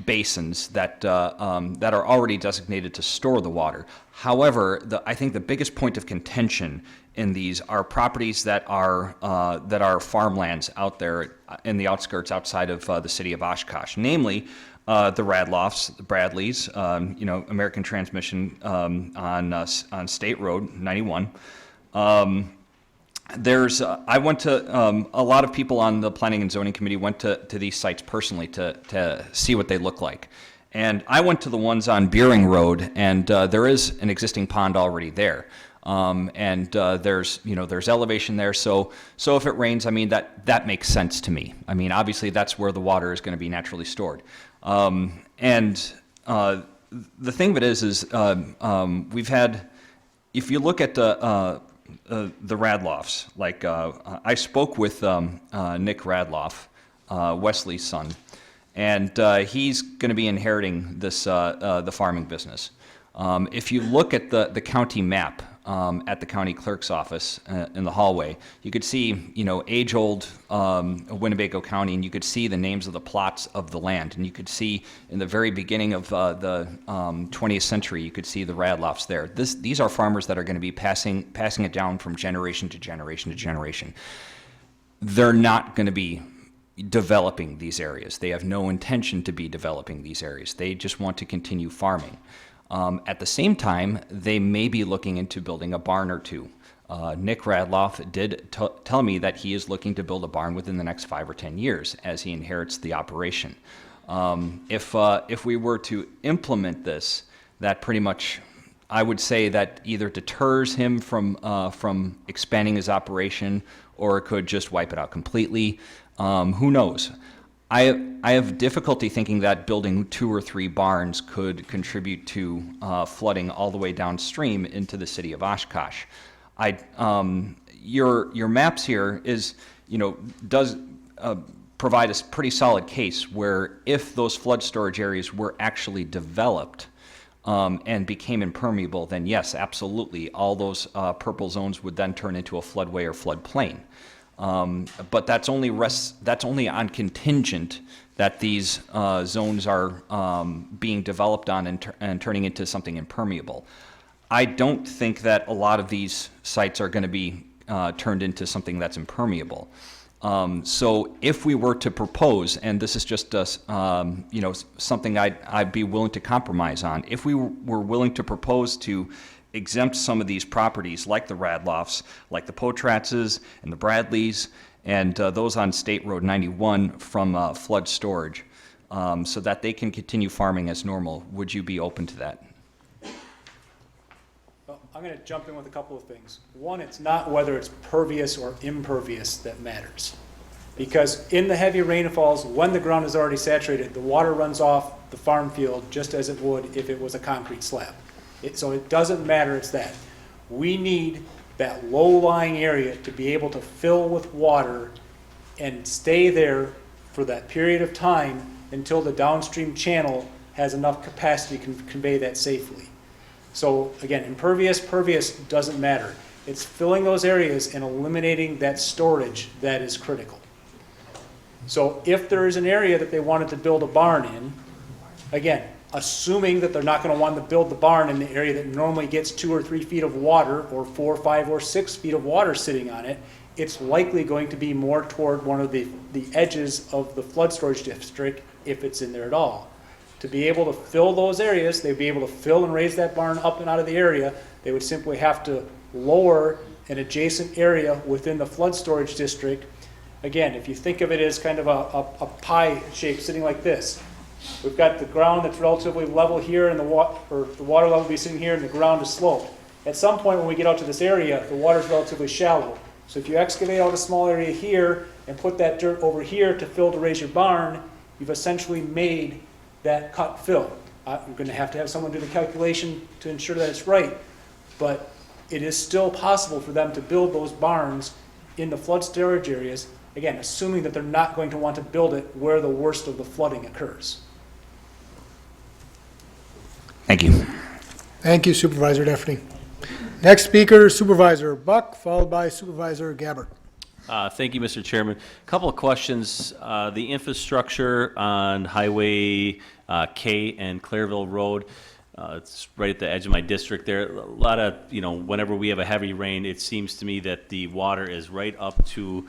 basins that are already designated to store the water. However, I think the biggest point of contention in these are properties that are farmlands out there in the outskirts outside of the city of Oshkosh, namely the Radlofts, the Bradleys, American Transmission on State Road 91. I went to, a lot of people on the Planning and Zoning Committee went to these sites personally to see what they look like. And I went to the ones on Beering Road, and there is an existing pond already there. There's elevation there, so if it rains, I mean, that makes sense to me. I mean, obviously, that's where the water is going to be naturally stored. The thing of it is we've had, if you look at the Radloffs, like I spoke with Nick Radloff, Wesley's son, and he's going to be inheriting this the farming business. If you look at the county map at the county clerk's office in the hallway, you could see, age-old Winnebago County, and you could see the names of the plots of the land. And you could see in the very beginning of the 20th century, you could see the Radloffs there. These are farmers that are going to be passing it down from generation to generation to generation. They're not going to be developing these areas. They have no intention to be developing these areas. They just want to continue farming. At the same time, they may be looking into building a barn or two. Nick Radloff did tell me that he is looking to build a barn within the next 5 or 10 years as he inherits the operation. If we were to implement this, that pretty much, I would say that either deters him from expanding his operation, or it could just wipe it out completely. Who knows? I have difficulty thinking that building 2 or 3 barns could contribute to flooding all the way downstream into the city of Oshkosh. Your maps here does provide a pretty solid case where if those flood storage areas were actually developed and became impermeable, then yes, absolutely, all those purple zones would then turn into a floodway or floodplain. But that's only on contingent that these zones are being developed on and turning into something impermeable. I don't think that a lot of these sites are going to be turned into something that's impermeable. So if we were to propose, and this is just something I'd be willing to compromise on, if we were willing to propose to exempt some of these properties, like the Radloffs, like the Potratzes and the Bradleys, and those on State Road 91 from flood storage, so that they can continue farming as normal. Would you be open to that? Well, I'm going to jump in with a couple of things. One, it's not whether it's pervious or impervious that matters. Because in the heavy rainfalls, when the ground is already saturated, the water runs off the farm field just as it would if it was a concrete slab. So it doesn't matter, it's that. We need that low-lying area to be able to fill with water and stay there for that period of time until the downstream channel has enough capacity to convey that safely. So again, impervious, pervious doesn't matter. It's filling those areas and eliminating that storage that is critical. So if there is an area that they wanted to build a barn in, again, assuming that they're not going to want to build the barn in the area that normally gets 2 or 3 feet of water, or 4, 5, or 6 feet of water sitting on it, it's likely going to be more toward one of the edges of the flood storage district, if it's in there at all. To be able to fill those areas, they'd be able to fill and raise that barn up and out of the area. They would simply have to lower an adjacent area within the flood storage district. Again, if you think of it as kind of a pie shape sitting like this, we've got the ground that's relatively level here, and the water level will be sitting here, and the ground is sloped. At some point when we get out to this area, the water is relatively shallow. So if you excavate out a small area here and put that dirt over here to fill to raise your barn, you've essentially made that cut fill. You're going to have someone do the calculation to ensure that it's right, but it is still possible for them to build those barns in the flood storage areas, again, assuming that they're not going to want to build it where the worst of the flooding occurs. Thank you. Thank you, Supervisor Defty. Next speaker, Supervisor Buck, followed by Supervisor Gabbard. Thank you, Mr. Chairman. A couple of questions. The infrastructure on Highway K and Clairville Road, it's right at the edge of my district there. A lot of, whenever we have a heavy rain, it seems to me that the water is right up to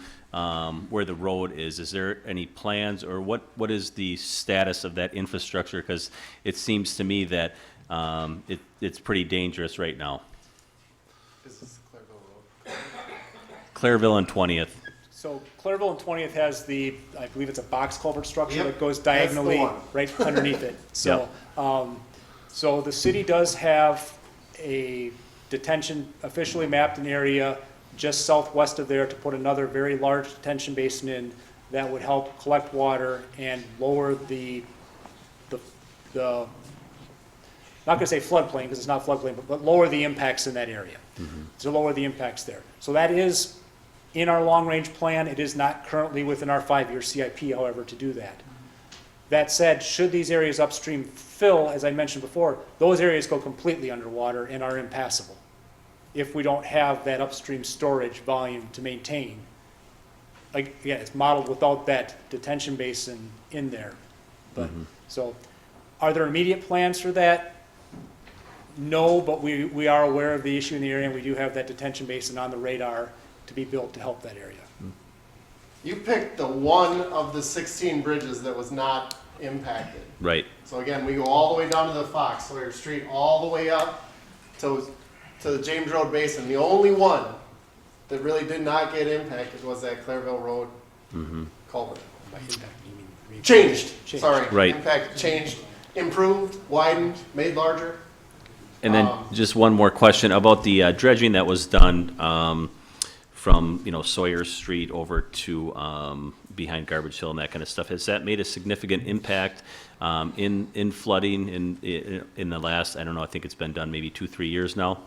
where the road is. Is there any plans, or what is the status of that infrastructure? Because it seems to me that it's pretty dangerous right now. This is Clairville Road. Clairville and 20th. So Clairville and 20th has the, I believe it's a box culvert structure Yep, that goes that's the diagonally one. right underneath it. So, so the city does have a detention, officially mapped an area just southwest of there to put another very large detention basin in that would help collect water and lower the not gonna say floodplain, because it's not floodplain, but lower the impacts in that area. To lower the impacts there. So that is in our long-range plan. It is not currently within our 5-year CIP, however, to do that. That said, should these areas upstream fill, as I mentioned before, those areas go completely underwater and are impassable if we don't have that upstream storage volume to maintain. Like, again, it's modeled without that detention basin in there. But, so, are there immediate plans for that? No, but we are aware of the issue in the area, and we do have that detention basin on the radar to be built to help that area. You picked the one of the 16 bridges that was not impacted. Right. So again, we go all the way down to the Fox Sawyer Street, all the way up to the James Road Basin. The only one that really did not get impacted was that Clairville Road culvert. By impact, you mean Changed, sorry. Right. Impact changed, improved, widened, made larger. And then just one more question about the dredging that was done from, Sawyer Street over to behind Garbage Hill and that kind of stuff. Has that made a significant impact in flooding in the last, I don't know, I think it's been done maybe 2-3 years now?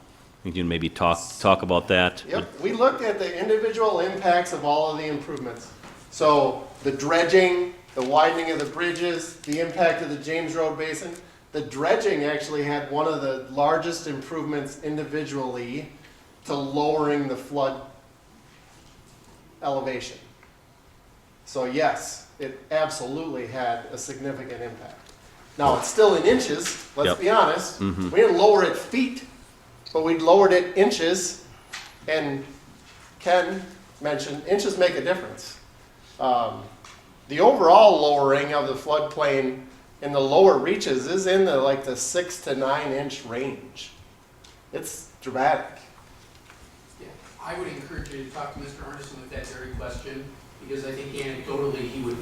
You can maybe talk about that. Yep, we looked at the individual impacts of all of the improvements. So the dredging, the widening of the bridges, the impact of the James Road Basin. The dredging actually had one of the largest improvements individually to lowering the flood elevation. So yes, it absolutely had a significant impact. Now, it's still in inches, let's be honest. We didn't lower it feet, but we lowered it inches. And Ken mentioned inches make a difference. The overall lowering of the floodplain in the lower reaches is in the 6 to 9 inch range. It's dramatic. Yeah, I would encourage you to talk to Mr. Arneson with that very question, because I think anecdotally he would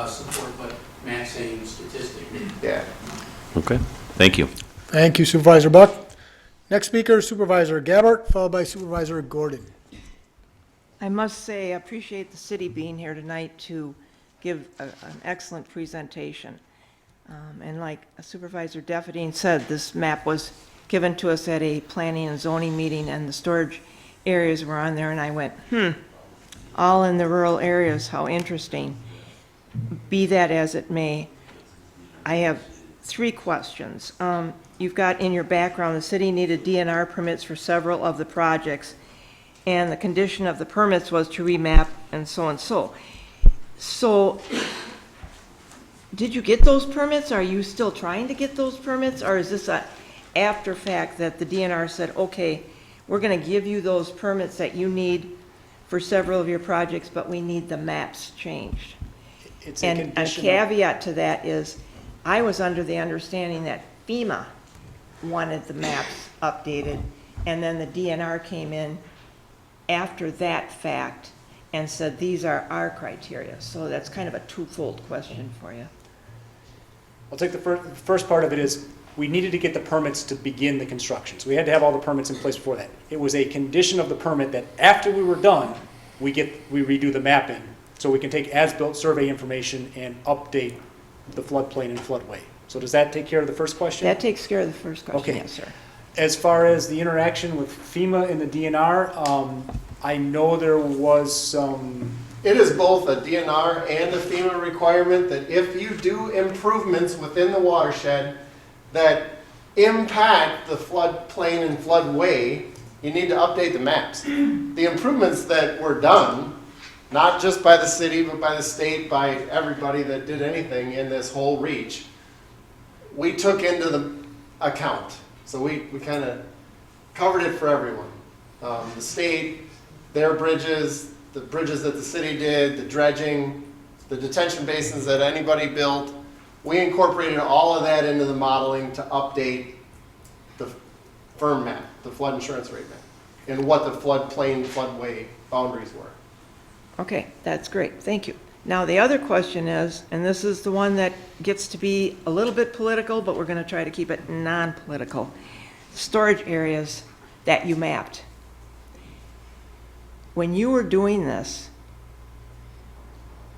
support what Matt's saying statistically. Yeah. Okay, thank you. Thank you, Supervisor Buck. Next speaker is Supervisor Gabbard, followed by Supervisor Gordon. I must say, I appreciate the city being here tonight to give an excellent presentation. And like Supervisor Defferine said, this map was given to us at a planning and zoning meeting, and the storage areas were on there, and I went, all in the rural areas, how interesting. Be that as it may, I have 3 questions. You've got in your background, the city needed DNR permits for several of the projects, and the condition of the permits was to remap and so and so. So, did you get those permits? Are you still trying to get those permits? Or is this a after fact that the DNR said, okay, we're going to give you those permits that you need for several of your projects, but we need the maps changed? It's a And a condition. caveat to that is, I was under the understanding that FEMA wanted the maps updated, and then the DNR came in after that fact and said, these are our criteria. So that's kind of a twofold question for you. I'll take the first part of it is, we needed to get the permits to begin the construction. So we had to have all the permits in place before that. It was a condition of the permit that after we were done, we redo the mapping, so we can take as-built survey information and update the floodplain and floodway. So does that take care of the first question? That takes care of the first question, Okay. yes, sir. As far as the interaction with FEMA and the DNR, I know there was some. It is both a DNR and a FEMA requirement that if you do improvements within the watershed that impact the floodplain and floodway, you need to update the maps. The improvements that were done, not just by the city, but by the state, by everybody that did anything in this whole reach, we took into the account. So we kind of covered it for everyone. The state, their bridges, the bridges that the city did, the dredging, the detention basins that anybody built, we incorporated all of that into the modeling to update the firm map, the flood insurance rate map, and what the floodplain, floodway boundaries were. Okay, that's great, thank you. Now, the other question is, and this is the one that gets to be a little bit political, but we're gonna try to keep it non-political. Storage areas that you mapped. When you were doing this,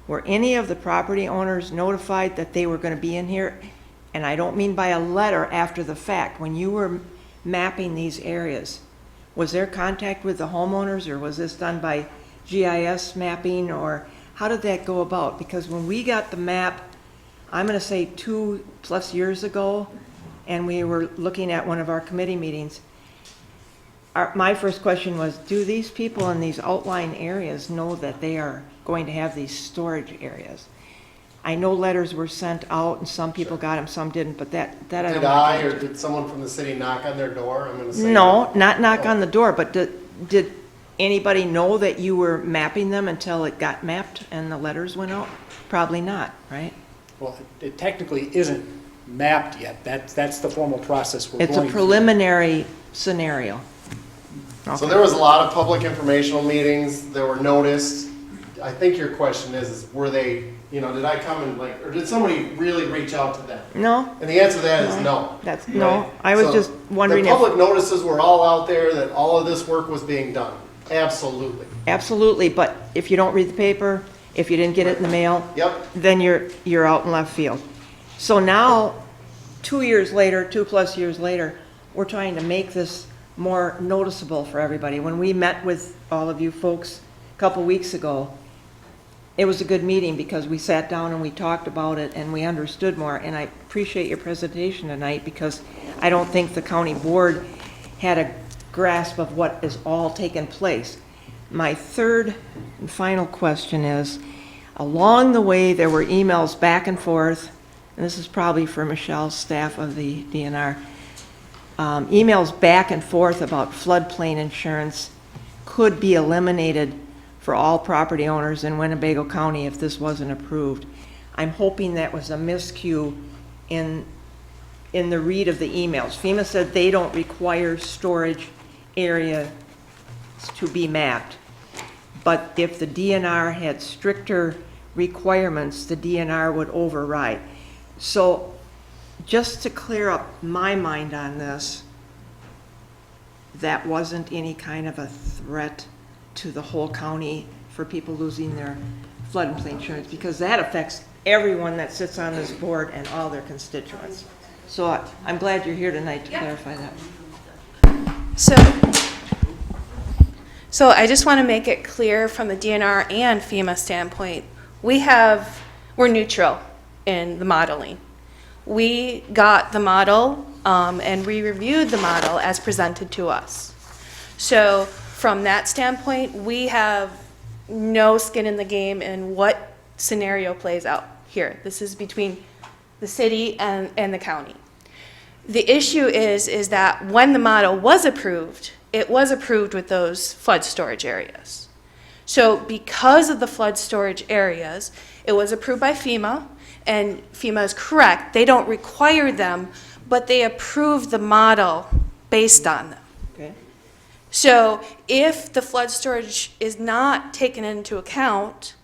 were any of the property owners notified that they were gonna be in here? And I don't mean by a letter after the fact. When you were mapping these areas, was there contact with the homeowners, or was this done by GIS mapping, or how did that go about? Because when we got the map, I'm gonna say 2+ years ago, and we were looking at one of our committee meetings, my first question was, do these people in these outlying areas know that they are going to have these storage areas? I know letters were sent out, and some people got them, some didn't, but that I don't. Did I or did someone from the city knock on their door? I'm gonna say. No, not knock on the door, but did anybody know that you were mapping them until it got mapped and the letters went out? Probably not, right? Well, it technically isn't mapped yet. That's the formal process we're going It's through. a preliminary scenario. So there was a lot of public informational meetings that were noticed. I think your question is were they, did I come and or did somebody really reach out to them? No. And the answer to that is no. No, I was just wondering the public notices were all out there that all of this work was being done. Absolutely. Absolutely, but if you don't read the paper, if you didn't get it in the mail, Yep. then you're out in left field. So now, 2 years later, 2+ years later, we're trying to make this more noticeable for everybody. When we met with all of you folks a couple weeks ago, it was a good meeting because we sat down and we talked about it and we understood more. And I appreciate your presentation tonight because I don't think the county board had a grasp of what is all taken place. My third and final question is, along the way there were emails back and forth, and this is probably for Michelle's staff of the DNR, emails back and forth about floodplain insurance could be eliminated for all property owners in Winnebago County if this wasn't approved. I'm hoping that was a miscue in the read of the emails. FEMA said they don't require storage area to be mapped. But if the DNR had stricter requirements, the DNR would override. So just to clear up my mind on this, that wasn't any kind of a threat to the whole county for people losing their flood and plain insurance, because that affects everyone that sits on this board and all their constituents. So I'm glad you're here tonight to clarify that. So I just want to make it clear from the DNR and FEMA standpoint, we're neutral in the modeling. We got the model and we reviewed the model as presented to us. So from that standpoint, we have no skin in the game in what scenario plays out here. This is between the city and the county. The issue is that when the model was approved, it was approved with those flood storage areas. So because of the flood storage areas, it was approved by FEMA, and FEMA is correct, they don't require them, but they approve the model based on them. Okay. So if the flood storage is not taken into account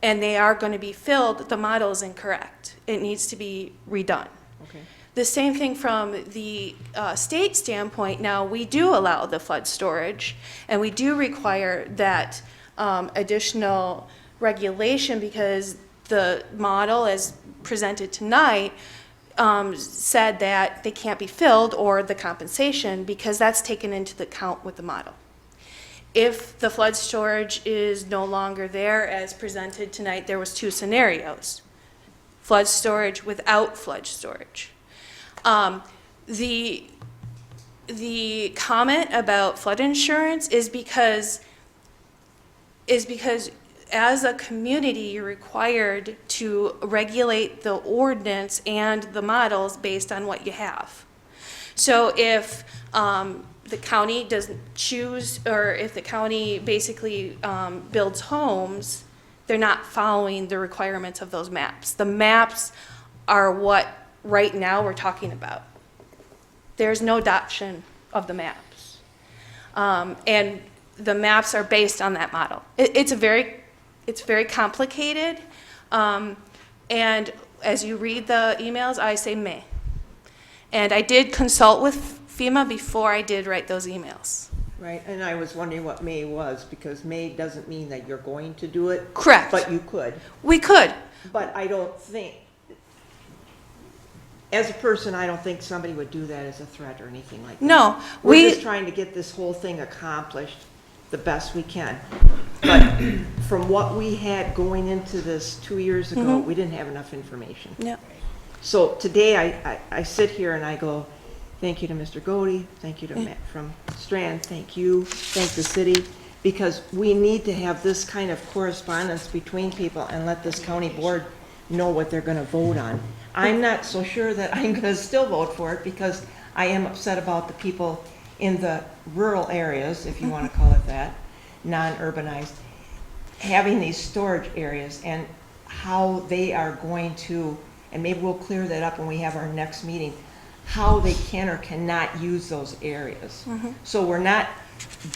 and they are going to be filled, the model is incorrect. It needs to be redone. Okay. The same thing from the state standpoint. Now, we do allow the flood storage, and we do require that additional regulation because the model as presented tonight said that they can't be filled or the compensation because that's taken into the account with the model. If the flood storage is no longer there as presented tonight, there was two scenarios. Flood storage without flood storage. The comment about flood insurance is because as a community, you're required to regulate the ordinance and the models based on what you have. So if the county doesn't choose, or if the county basically builds homes, they're not following the requirements of those maps. The maps are what right now we're talking about. There's no adoption of the maps. And the maps are based on that model. It's a very It's very complicated. And as you read the emails, I say may. And I did consult with FEMA before I did write those emails. Right, and I was wondering what may was, because may doesn't mean that you're going to do it. Correct. But you could. We could. But I don't think, as a person, I don't think somebody would do that as a threat or anything like that. No, We're just trying to get this whole thing accomplished the best we can. But from what we had going into this 2 years ago, we didn't have enough information. Yeah. So today I sit here and I go, thank you to Mr. Godey, thank you to Matt from Strand, thank you, thank the city, because we need to have this kind of correspondence between people and let this county board know what they're gonna vote on. I'm not so sure that I'm gonna still vote for it, because I am upset about the people in the rural areas, if you wanna call it that, non-urbanized, having these storage areas and how they are going to, and maybe we'll clear that up when we have our next meeting, how they can or cannot use those areas. So we're not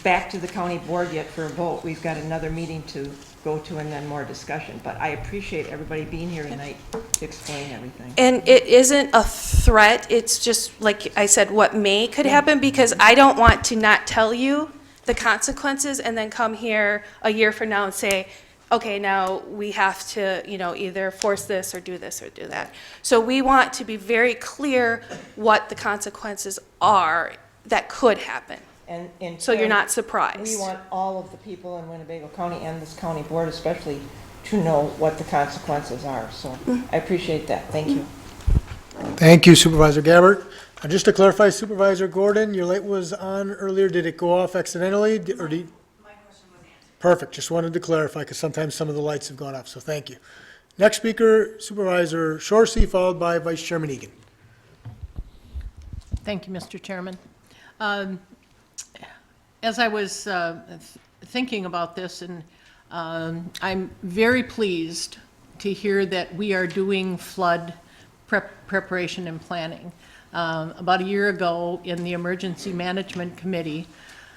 back to the county board yet for a vote. We've got another meeting to go to and then more discussion. But I appreciate everybody being here tonight to explain everything. And it isn't a threat, it's just, like I said, what may could happen, because I don't want to not tell you the consequences and then come here a year from now and say, okay, now we have to, either force this or do that. So we want to be very clear what the consequences are that could happen. And so you're not surprised. We want all of the people in Winnebago County and this county board especially to know what the consequences are. So I appreciate that. Thank you. Thank you, Supervisor Gabbard. Just to clarify, Supervisor Gordon, your light was on earlier. Did it go off accidentally, or did? My question was answered. Perfect. Just wanted to clarify, because sometimes some of the lights have gone off, so thank you. Next speaker, Supervisor Shorsey, followed by Vice Chairman Egan. Thank you, Mr. Chairman. As I was thinking about this, and I'm very pleased to hear that we are doing flood preparation and planning. About a year ago in the Emergency Management Committee,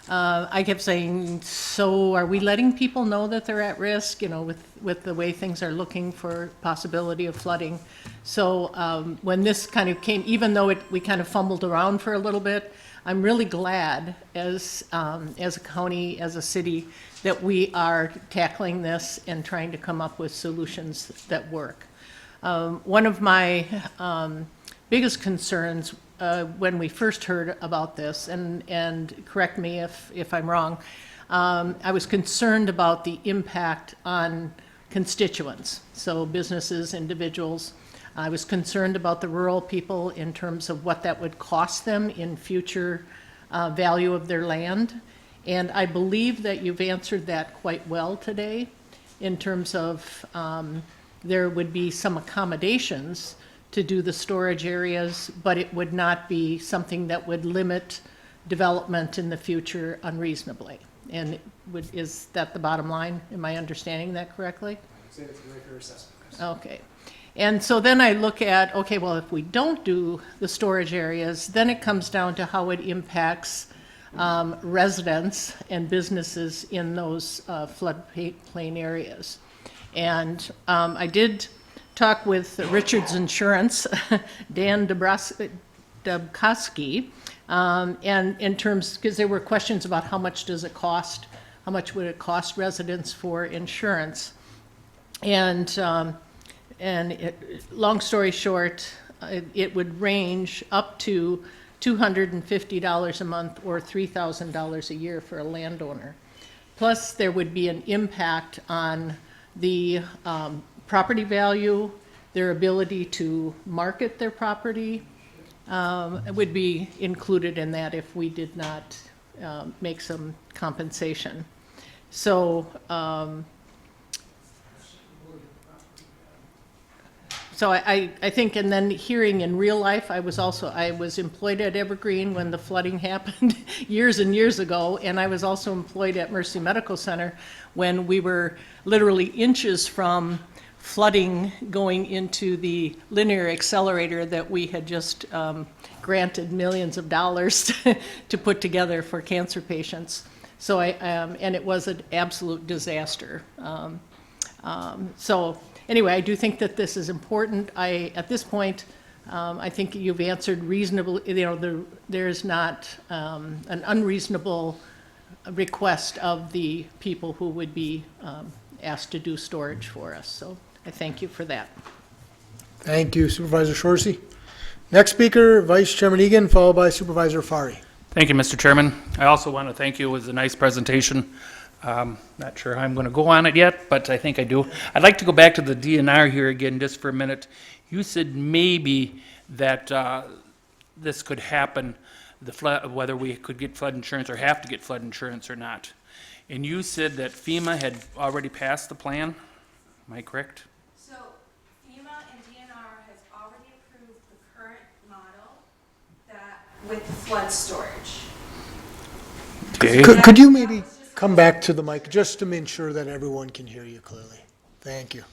I kept saying, so are we letting people know that they're at risk, with the way things are looking for possibility of flooding? So when this kind of came, even though we kind of fumbled around for a little bit, I'm really glad as a county, as a city, that we are tackling this and trying to come up with solutions that work. One of my biggest concerns when we first heard about this, and correct me if I'm wrong, I was concerned about the impact on constituents, so businesses, individuals. I was concerned about the rural people in terms of what that would cost them in future value of their land. And I believe that you've answered that quite well today in terms of there would be some accommodations to do the storage areas, but it would not be something that would limit development in the future unreasonably. And is that the bottom line? Am I understanding that correctly? I'd say it's a very fair assessment. Yes. Okay. And so then I look at, okay, well, if we don't do the storage areas, then it comes down to how it impacts residents and businesses in those floodplain areas. And I did talk with Richards Insurance, Dan Dubkowski, and in terms, because there were questions about how much does it cost, how much would it cost residents for insurance. And long story short, it would range up to $250 a month or $3,000 a year for a landowner. Plus, there would be an impact on the property value, their ability to market their property. It would be included in that if we did not make some compensation. So, So I think, and then hearing in real life, I was employed at Evergreen when the flooding happened years and years ago, and I was also employed at Mercy Medical Center when we were literally inches from flooding going into the linear accelerator that we had just granted millions of dollars to put together for cancer patients. So and it was an absolute disaster. So anyway, I do think that this is important. At this point, I think you've answered reasonably, there's not an unreasonable request of the people who would be asked to do storage for us. So I thank you for that. Thank you, Supervisor Shorsey. Next speaker, Vice Chairman Egan, followed by Supervisor Fari. Thank you, Mr. Chairman. I also want to thank you. It was a nice presentation. Not sure how I'm going to go on it yet, but I think I do. I'd like to go back to the DNR here again just for a minute. You said maybe that this could happen, the flood, whether we could get flood insurance or have to get flood insurance or not. And you said that FEMA had already passed the plan. Am I correct? So FEMA and DNR has already approved the current model that with the flood storage. Okay. Could you maybe come back to the mic just to ensure that everyone can hear you clearly? Thank you.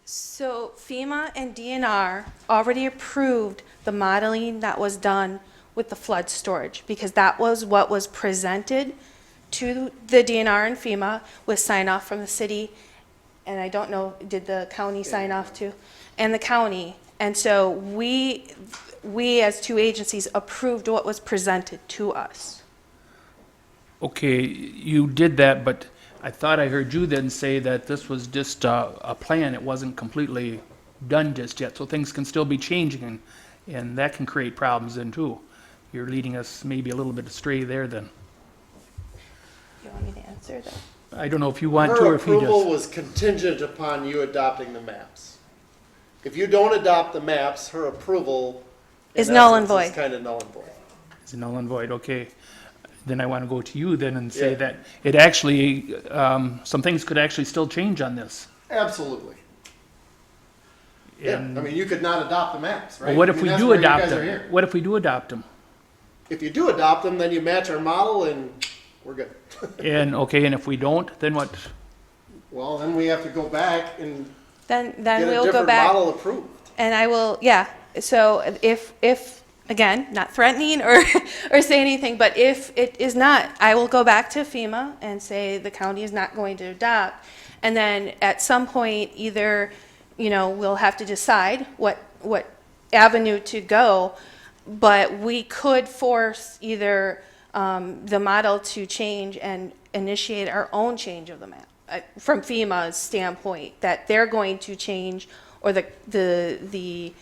So FEMA and DNR already approved the modeling that was done with the flood storage because that was what was presented to the DNR and FEMA with sign off from the city. And I don't know, did the county sign off too? And the county. And so we as two agencies approved what was presented to us. Okay, you did that, but I thought I heard you then say that this was just a plan. It wasn't completely done just yet, so things can still be changing, and that can create problems then too. You're leading us maybe a little bit astray there then. You want me to answer that? I don't know if you want to Her or if he approval does. was contingent upon you adopting the maps. If you don't adopt the maps, her approval Is null and void. Is kind of null and void. It's null and void, okay. Then I want to go to you then and say Yeah. that it actually, some things could actually still change on this. Absolutely. Yeah, And- I mean, you could not adopt the maps, right? Well, what I if mean, we that's do why you adopt guys are them? here. What if we do adopt them? If you do adopt them, then you match our model and we're good. And, okay, and if we don't, then what? Well, then we have to go back and Then get a we'll go different back. model approved. And I will, yeah, so if, again, not threatening or, or say anything, but if it is not, I will go back to FEMA and say the county is not going to adopt. And then at some point, either, we'll have to decide what avenue to go, but we could force either the model to change and initiate our own change of the map. From FEMA's standpoint, that they're going to change, or the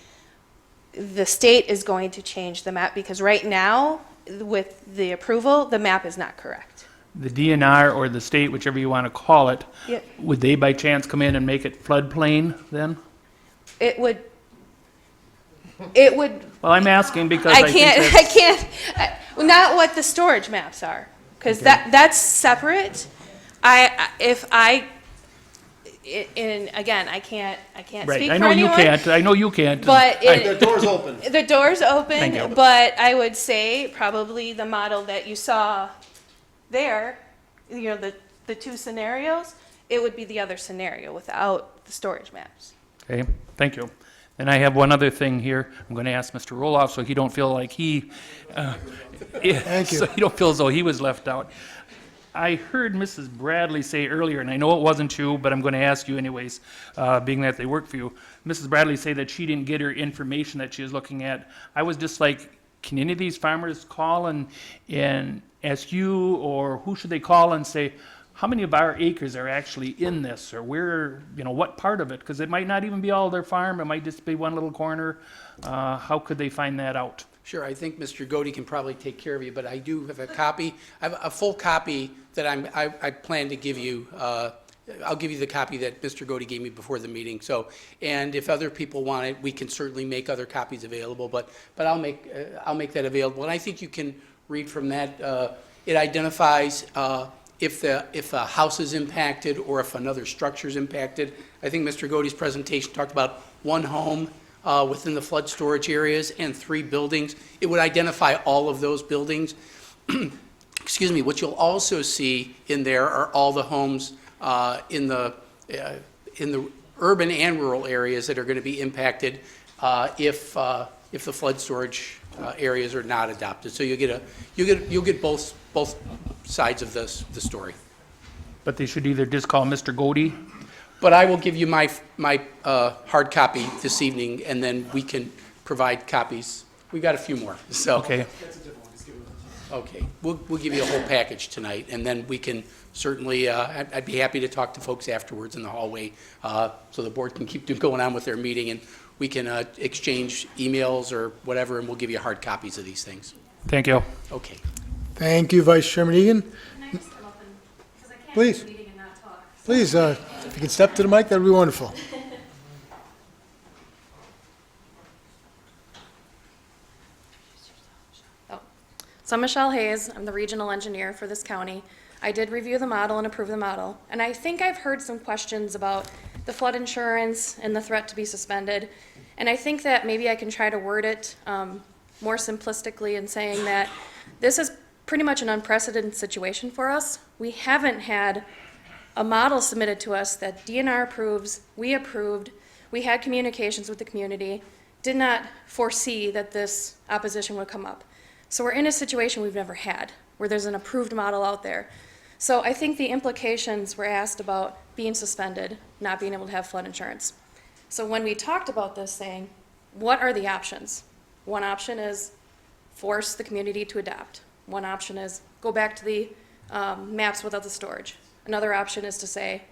state is going to change the map, because right now, with the approval, the map is not correct. The DNR or the state, whichever you want to call it, Yep. would they by chance come in and make it floodplain then? It would, Well, I'm asking because I I think can't, that's- not what the storage maps are, because that's separate. Again, I can't speak for Right, anyone. I know you can't, I know you can't. But The door's open. The door's Thank you. open, but I would say probably the model that you saw there, the two scenarios, it would be the other scenario without the storage maps. Okay, thank you. And I have one other thing here. I'm going to ask Mr. Roloff so he don't feel like Thank you. so he don't feel as though he was left out. I heard Mrs. Bradley say earlier, and I know it wasn't you, but I'm going to ask you anyways, being that they work for you. Mrs. Bradley say that she didn't get her information that she was looking at. I was just like, can any of these farmers call and ask you, or who should they call and say, how many of our acres are actually in this, or where, what part of it? Because it might not even be all their farm, it might just be one little corner. How could they find that out? Sure, I think Mr. Godey can probably take care of you, but I do have a copy, I have a full copy that I plan to give you. I'll give you the copy that Mr. Godey gave me before the meeting. So, and if other people want it, we can certainly make other copies available, but I'll make that available. And I think you can read from that. It identifies if a house is impacted or if another structure is impacted. I think Mr. Godey's presentation talked about one home within the flood storage areas and 3 buildings. It would identify all of those buildings. Excuse me. What you'll also see in there are all the homes in the urban and rural areas that are going to be impacted if the flood storage areas are not adopted. So you'll get both sides of the story. But they should either just call Mr. Godey. But I will give you my hard copy this evening, and then we can provide copies. We got a few more, so. Okay. Okay, we'll give you a whole package tonight, and then we can certainly, I'd be happy to talk to folks afterwards in the hallway, so the board can keep going on with their meeting, and we can exchange emails or whatever, and we'll give you hard copies of these things. Thank you. Okay. Thank you, Vice Chairman Egan. Please. Please, if you can step to the mic, that would be wonderful. So I'm Michelle Hayes. I'm the regional engineer for this county. I did review the model and approve the model. And I think I've heard some questions about the flood insurance and the threat to be suspended. And I think that maybe I can try to word it more simplistically in saying that this is pretty much an unprecedented situation for us. We haven't had a model submitted to us that DNR approves, we approved, we had communications with the community, did not foresee that this opposition would come up. So we're in a situation we've never had, where there's an approved model out there. So I think the implications were asked about being suspended, not being able to have flood insurance. So when we talked about this, saying, what are the options? One option is force the community to adopt. One option is go back to the maps without the storage. Another option is to say,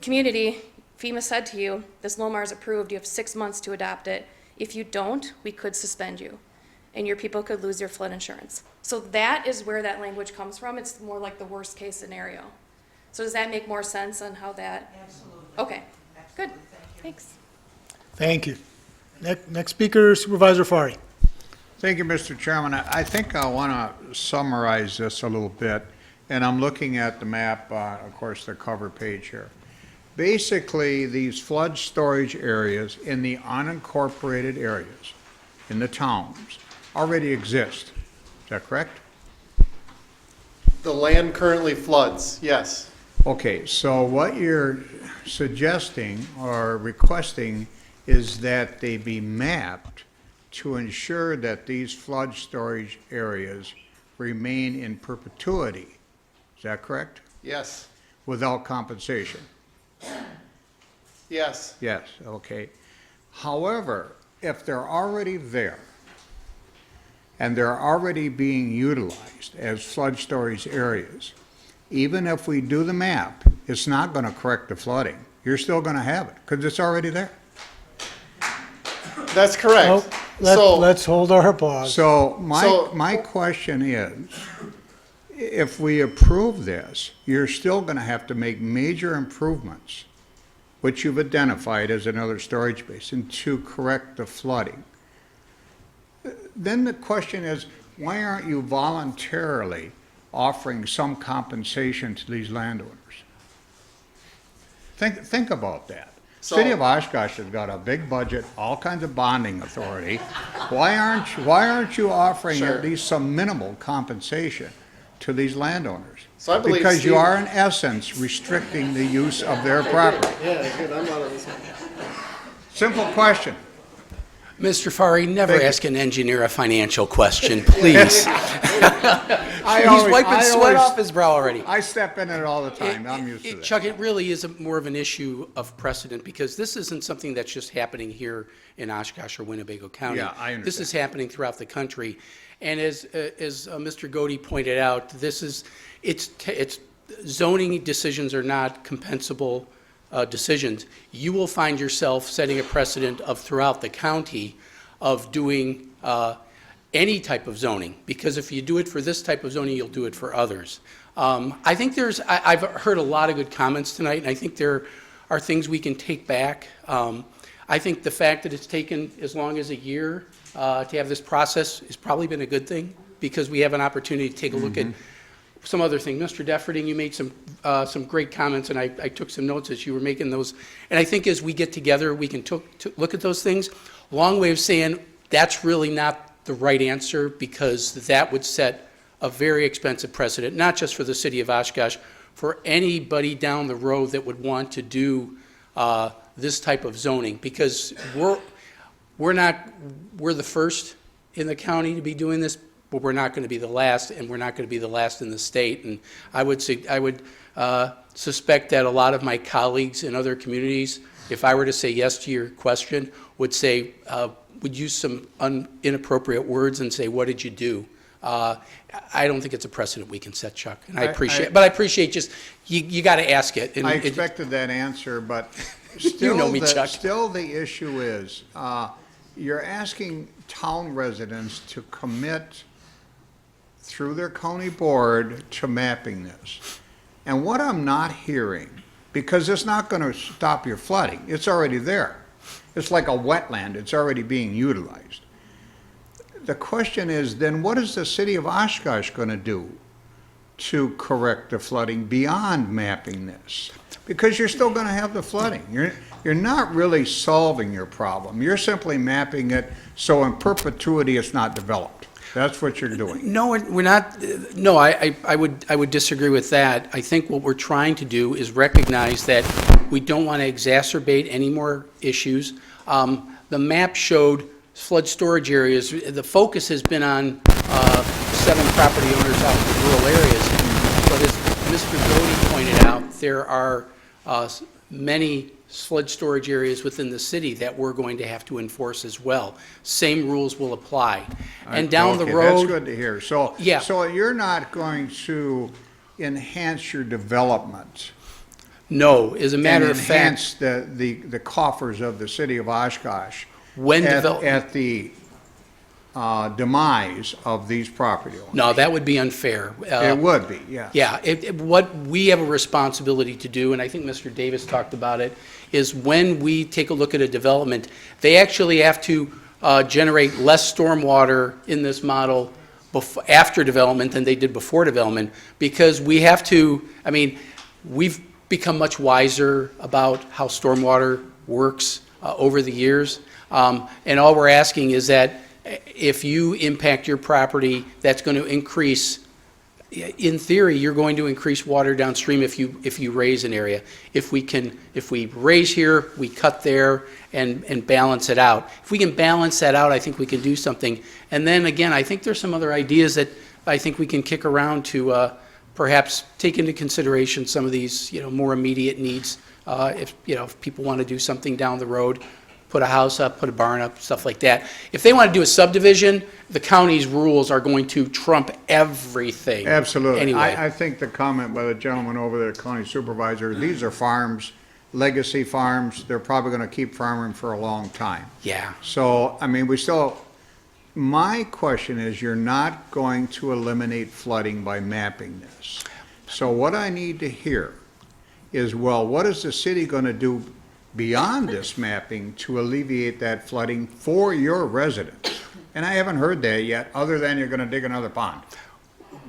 community, FEMA said to you, this LOMAR is approved, you have 6 months to adopt it. If you don't, we could suspend you, and your people could lose your flood insurance. So that is where that language comes from. It's more like the worst case scenario. So does that make more sense on how that? Absolutely. Okay, good, thanks. Thank you. Next speaker, Supervisor Fari. Thank you, Mr. Chairman. I think I want to summarize this a little bit, and I'm looking at the map, of course, the cover page here. Basically, these flood storage areas in the unincorporated areas, in the towns, already exist. Is that correct? The land currently floods, yes. Okay, so what you're suggesting or requesting is that they be mapped to ensure that these flood storage areas remain in perpetuity. Is that correct? Yes. Without compensation? Yes. Yes, okay. However, if they're already there and they're already being utilized as flood storage areas, even if we do the map, it's not going to correct the flooding. You're still going to have it because it's already there. That's correct. Let's hold our applause. So my question is, if we approve this, you're still going to have to make major improvements, which you've identified as another storage basin, to correct the flooding. Then the question is, why aren't you voluntarily offering some compensation to these landowners? Think about that. City of Oshkosh has got a big budget, all kinds of bonding authority. Why aren't you offering at least some minimal compensation to these landowners? So I believe because you Steve- are in essence restricting the use of their property. Yeah, good, I'm out of this one. Simple question. Mr. Fari, never Thank you. ask an engineer a financial question, please. He's wiping sweat off his brow already. I step in it all the time. I'm used to that. Chuck, it really is more of an issue of precedent, because this isn't something that's just happening here in Oshkosh or Winnebago County. Yeah, I understand. This is happening throughout the country. And as Mr. Godey pointed out, it's zoning decisions are not compensable decisions. You will find yourself setting a precedent of throughout the county of doing any type of zoning, because if you do it for this type of zoning, you'll do it for others. I think I've heard a lot of good comments tonight, and I think there are things we can take back. I think the fact that it's taken as long as a year to have this process has probably been a good thing, because we have an opportunity to take a look at some other thing. Mr. Defferding, you made some great comments, and I took some notes as you were making those. And I think as we get together, we can look at those things. Long way of saying that's really not the right answer, because that would set a very expensive precedent, not just for the city of Oshkosh, for anybody down the road that would want to do this type of zoning, because we're the first in the county to be doing this but we're not going to be the last, and we're not going to be the last in the state. And I would suspect that a lot of my colleagues in other communities, if I were to say yes to your question, would say, would use some inappropriate words and say, what did you do? I don't think it's a precedent we can set, Chuck, and I appreciate just, you got to ask it. And I expected that answer, but still, you know me, Chuck. Still the issue is, you're asking town residents to commit through their county board to mapping this. And what I'm not hearing, because it's not going to stop your flooding, it's already there. It's like a wetland, it's already being utilized. The question is, then what is the city of Oshkosh going to do to correct the flooding beyond mapping this? Because you're still going to have the flooding. You're not really solving your problem. You're simply mapping it so in perpetuity it's not developed. That's what you're doing. No, we're not. No, I would disagree with that. I think what we're trying to do is recognize that we don't want to exacerbate any more issues. The map showed flood storage areas. The focus has been on 7 property owners out in the rural areas. But as Mr. Doty pointed out, there are many flood storage areas within the city that we're going to have to enforce as well. Same rules will apply. And down the road. That's good to hear. So, yeah. So you're not going to enhance your development. No, as a matter of fact. Enhance the coffers of the city of Oshkosh. When at the demise of these property owners. No, that would be unfair. It would be, yeah. Yeah, what we have a responsibility to do, and I think Mr. Davis talked about it, is when we take a look at a development, they actually have to generate less stormwater in this model after development than they did before development, because we have to, I mean, we've become much wiser about how stormwater works over the years. And all we're asking is that if you impact your property, that's going to increase, in theory, you're going to increase water downstream if you raise an area. If we raise here, we cut there and balance it out. If we can balance that out, I think we can do something. And then again, I think there's some other ideas that I think we can kick around to perhaps take into consideration some of these, more immediate needs. If people want to do something down the road, put a house up, put a barn up, stuff like that. If they want to do a subdivision, the county's rules are going to trump everything. Absolutely. Anyway. I think the comment by the gentleman over there, county supervisor, these are farms, legacy farms. They're probably going to keep farming for a long time. Yeah. So, I mean, my question is, you're not going to eliminate flooding by mapping this. So what I need to hear is, well, what is the city going to do beyond this mapping to alleviate that flooding for your residents? And I haven't heard that yet, other than you're going to dig another pond.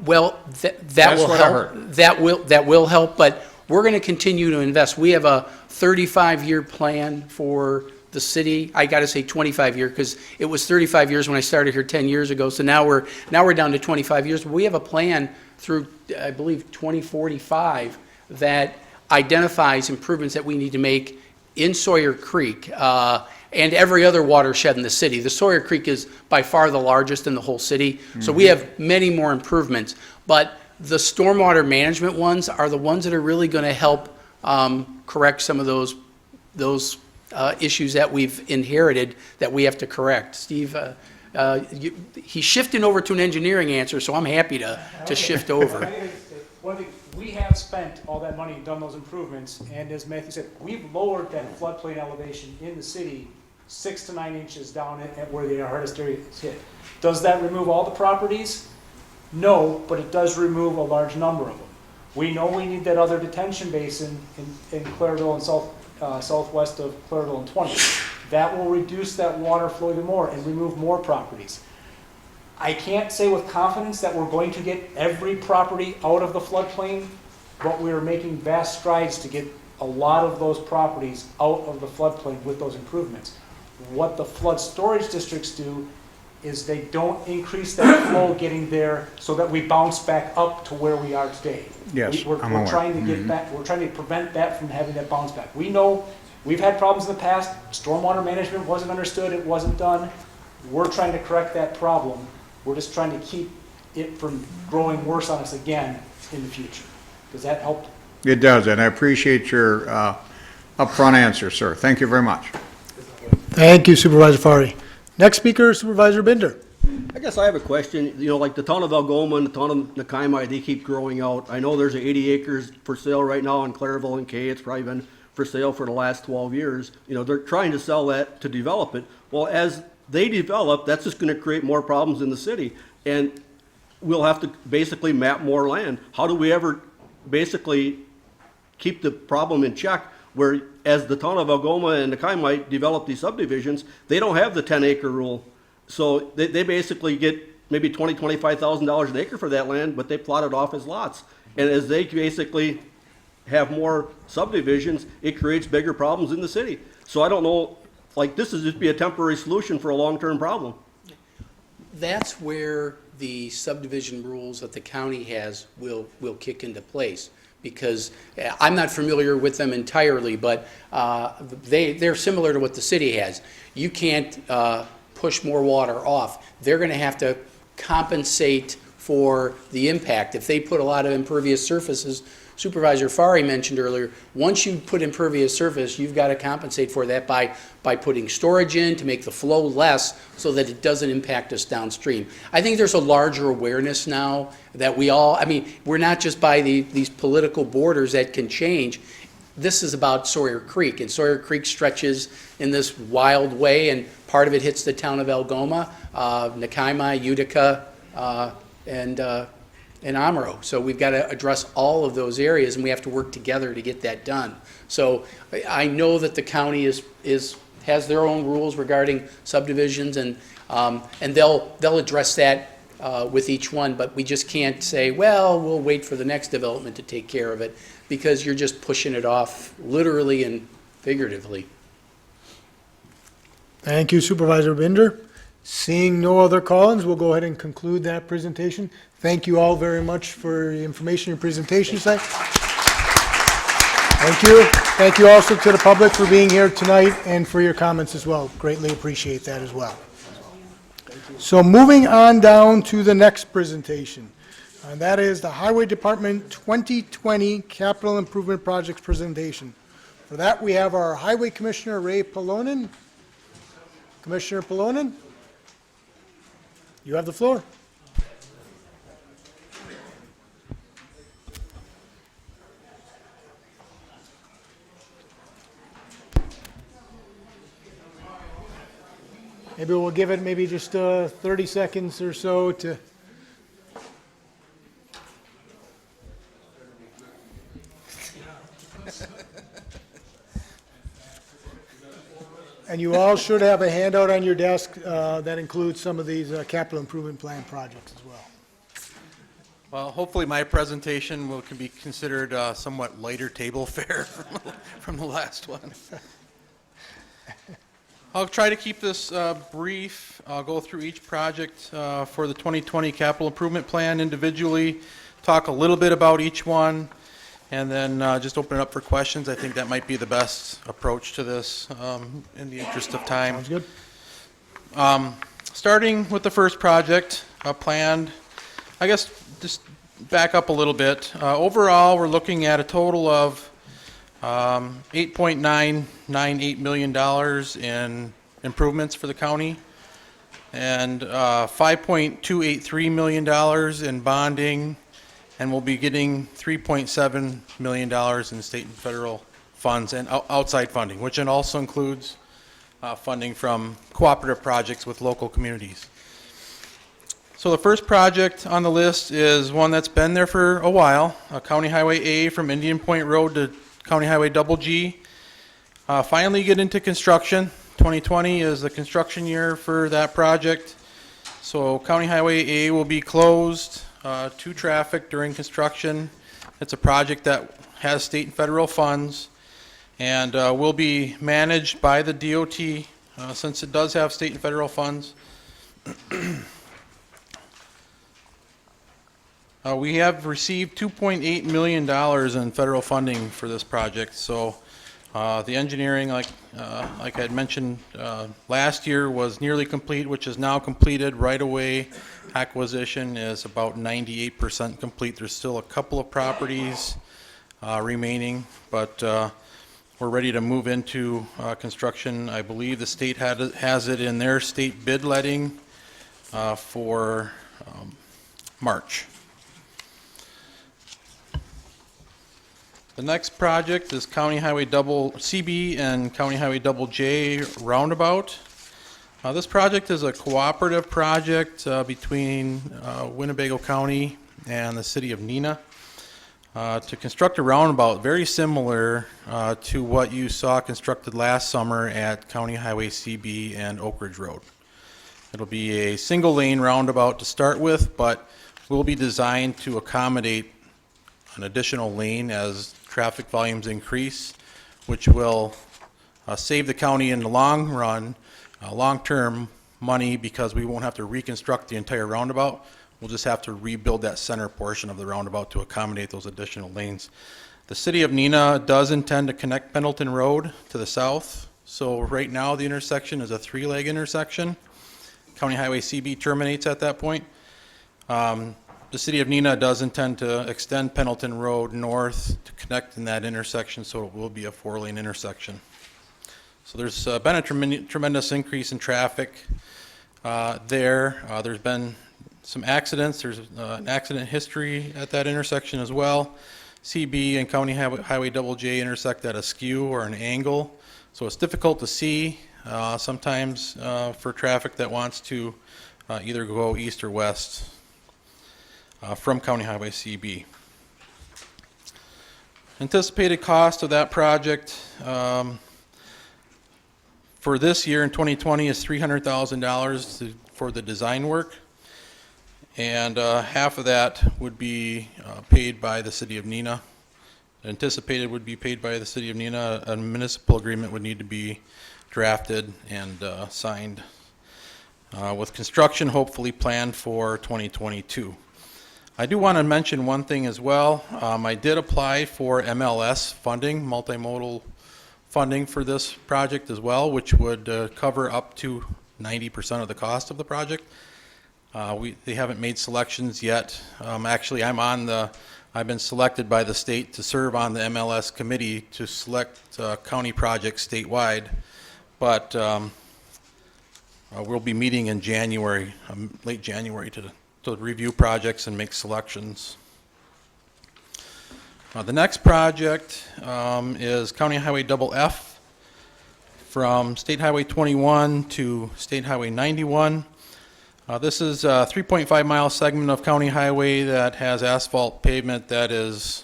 Well, that will help. That will help, but we're going to continue to invest. We have a 35-year plan for the city. I got to say 25-year because it was 35 years when I started here 10 years ago. So now we're down to 25 years. We have a plan through, I believe, 2045 that identifies improvements that we need to make in Sawyer Creek and every other watershed in the city. The Sawyer Creek is by far the largest in the whole city, so we have many more improvements. But the stormwater management ones are the ones that are really going to help correct some of those issues that we've inherited that we have to correct. Steve, he's shifting over to an engineering answer, so I'm happy to shift over. One thing, we have spent all that money and done those improvements, and as Matthew said, we've lowered that floodplain elevation in the city 6 to 9 inches down at where the hardest area is hit. Does that remove all the properties? No, but it does remove a large number of them. We know we need that other detention basin in Clairville and southwest of Clairville and 20. That will reduce that water flow even more and remove more properties. I can't say with confidence that we're going to get every property out of the floodplain, but we are making vast strides to get a lot of those properties out of the floodplain with those improvements. What the flood storage districts do is they don't increase that flow getting there so that we bounce back up to where we are today. Yes, we're trying to get back, we're trying to prevent that from having that bounce back. We know we've had problems in the past. Stormwater management wasn't understood, it wasn't done. We're trying to correct that problem. We're just trying to keep it from growing worse on us again in the future. Does that help? It does, and I appreciate your upfront answer, sir. Thank you very much. Thank you, Supervisor Fari. Next speaker, Supervisor Binder. I guess I have a question. You know, like the town of Algoma and the town of Nakaima, they keep growing out. I know there's 80 acres for sale right now in Clareville and Kay. It's probably been for sale for the last 12 years. You know, they're trying to sell that to develop it. Well, as they develop, that's just going to create more problems in the city. And we'll have to basically map more land. How do we ever basically keep the problem in check where as the town of Algoma and Nakaima develop these subdivisions, they don't have the 10-acre rule. So they basically get maybe $20,000, $25,000 an acre for that land, but they plot it off as lots. And as they basically have more subdivisions, it creates bigger problems in the city. So I don't know, like this is just be a temporary solution for a long-term problem. That's where the subdivision rules that the county has will kick into place. Because I'm not familiar with them entirely, but they're similar to what the city has. You can't push more water off. They're going to have to compensate for the impact. If they put a lot of impervious surfaces, Supervisor Fari mentioned earlier, once you put impervious surface, you've got to compensate for that by putting storage in to make the flow less so that it doesn't impact us downstream. I think there's a larger awareness now that we all, I mean, we're not just by these political borders that can change. This is about Sawyer Creek, and Sawyer Creek stretches in this wild way, and part of it hits the town of Algoma, Nakaima, Utica, and Amaro. So we've got to address all of those areas, and we have to work together to get that done. So I know that the county has their own rules regarding subdivisions, and they'll address that with each one, but we just can't say, well, we'll wait for the next development to take care of it, because you're just pushing it off literally and figuratively. Thank you, Supervisor Binder. Seeing no other call-ins, we'll go ahead and conclude that presentation. Thank you all very much for the information and presentation tonight. Thank you. Thank you also to the public for being here tonight and for your comments as well. Greatly appreciate that as well. So moving on down to the next presentation, and that is the Highway Department 2020 Capital Improvement Projects presentation. For that, we have our Highway Commissioner, Ray Polonen. Commissioner Polonen, you have the floor. Maybe we'll give it maybe just 30 seconds or so to... And you all should have a handout on your desk that includes some of these capital improvement plan projects as well. Well, hopefully my presentation can be considered somewhat lighter table fare from the last one. I'll try to keep this brief. I'll go through each project for the 2020 capital improvement plan individually, talk a little bit about each one, and then just open it up for questions. I think that might be the best approach to this in the interest of time. Sounds good. Starting with the first project, planned, I guess just back up a little bit. Overall, we're looking at a total of $8.998 million in improvements for the county, and $5.283 million in bonding, and we'll be getting $3.7 million in state and federal funds and outside funding, which also includes funding from cooperative projects with local communities. So the first project on the list is one that's been there for a while, County Highway A from Indian Point Road to County Highway Double G. Finally get into construction. 2020 is the construction year for that project. So County Highway A will be closed to traffic during construction. It's a project that has state and federal funds and will be managed by the DOT since it does have state and federal funds. We have received $2.8 million in federal funding for this project, so The engineering, like I had mentioned last year, was nearly complete, which is now completed. Right-of-way acquisition is about 98% complete. There's still a couple of properties remaining, but we're ready to move into construction. I believe the state has it in their state bid letting for March. The next project is County Highway Double CB and County Highway Double J roundabout. This project is a cooperative project between Winnebago County and the city of Neenah to construct a roundabout very similar to what you saw constructed last summer at County Highway CB and Oak Ridge Road. It'll be a single lane roundabout to start with, but will be designed to accommodate an additional lane as traffic volumes increase, which will save the county in the long run, long-term money, because we won't have to reconstruct the entire roundabout. We'll just have to rebuild that center portion of the roundabout to accommodate those additional lanes. The city of Neenah does intend to connect Pendleton Road to the south. So right now the intersection is a three-leg intersection. County Highway CB terminates at that point. The city of Neenah does intend to extend Pendleton Road north to connect in that intersection, so it will be a four-lane intersection. So there's been a tremendous increase in traffic there. There's been some accidents. There's an accident history at that intersection as well. CB and County Highway Double J intersect at a skew or an angle, so it's difficult to see sometimes for traffic that wants to either go east or west from County Highway CB. Anticipated cost of that project for this year in 2020 is $300,000 for the design work, and half of that would be paid by the city of Neenah. Anticipated would be paid by the city of Neenah. A municipal agreement would need to be drafted and signed, with construction hopefully planned for 2022. I do want to mention one thing as well. I did apply for MLS funding, multimodal funding for this project as well, which would cover up to 90% of the cost of the project. They haven't made selections yet. Actually, I've been selected by the state to serve on the MLS committee to select county projects statewide, but we'll be meeting in January, late January, to review projects and make selections. The next project is County Highway Double F from State Highway 21 to State Highway 91. This is a 3.5 mile segment of county highway that has asphalt pavement that is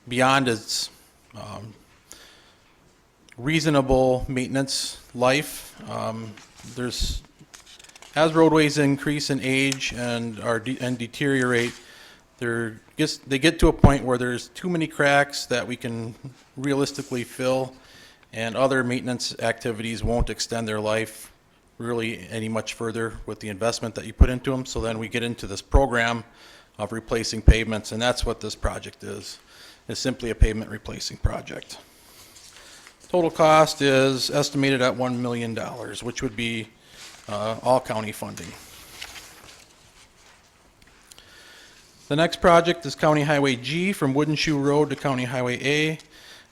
beyond its reasonable maintenance life. As roadways increase in age and deteriorate, they get to a point where there's too many cracks that we can realistically fill, and other maintenance activities won't extend their life really any much further with the investment that you put into them. So then we get into this program of replacing pavements, and that's what this project is. It's simply a pavement replacing project. Total cost is estimated at $1 million, which would be all county funding. The next project is County Highway G from Wooden Shoe Road to County Highway A.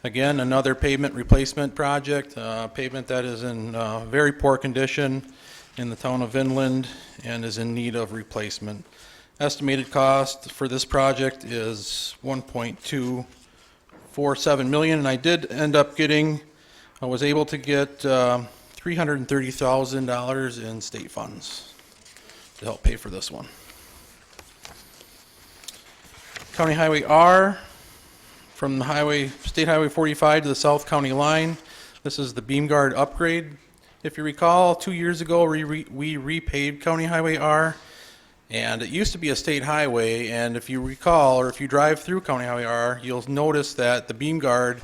Again, another pavement replacement project, pavement that is in very poor condition in the town of Inland and is in need of replacement. Estimated cost for this project is $1.247 million, and I did end up I was able to get $330,000 in state funds to help pay for this one. County Highway R from the State Highway 45 to the South County line. This is the beam guard upgrade. If you recall, 2 years ago we repaved County Highway R, and it used to be a state highway, and if you recall, or if you drive through County Highway R, you'll notice that the beam guard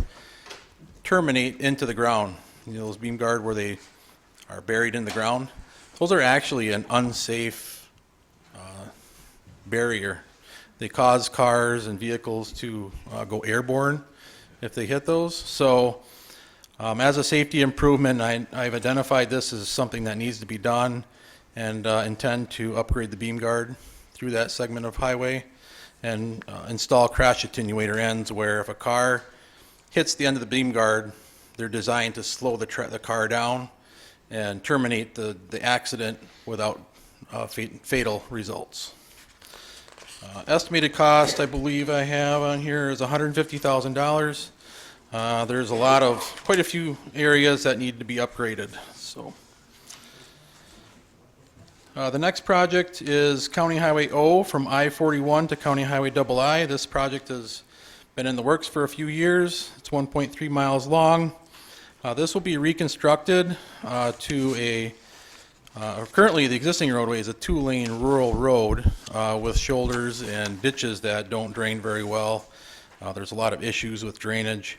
terminate into the ground. You know, those beam guard where they are buried in the ground. Those are actually an unsafe barrier. They cause cars and vehicles to go airborne, if they hit those. So as a safety improvement, I've identified this as something that needs to be done, and intend to upgrade the beam guard through that segment of highway and install crash attenuator ends where if a car hits the end of the beam guard, they're designed to slow the car down and terminate the accident without fatal results. Estimated cost, I believe I have on here, is $150,000. There's quite a few areas that need to be upgraded. So, the next project is County Highway O from I-41 to County Highway II. This project has been in the works for a few years. It's 1.3 miles long. This will be reconstructed to currently the existing roadway is a 2-lane rural road with shoulders and ditches that don't drain very well. There's a lot of issues with drainage.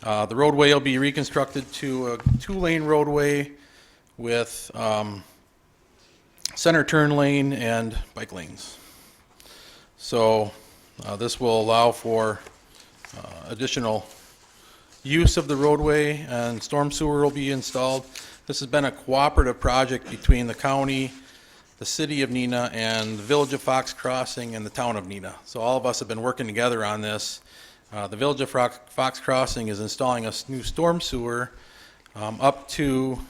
The roadway will be reconstructed to a 2-lane roadway with center turn lane and bike lanes. So this will allow for additional use of the roadway, and storm sewer will be installed. This has been a cooperative project between the county, the city of Neenah, and the village of Fox Crossing and the town of Neenah. So all of us have been working together on this. The village of Fox Crossing is installing a new storm sewer up to,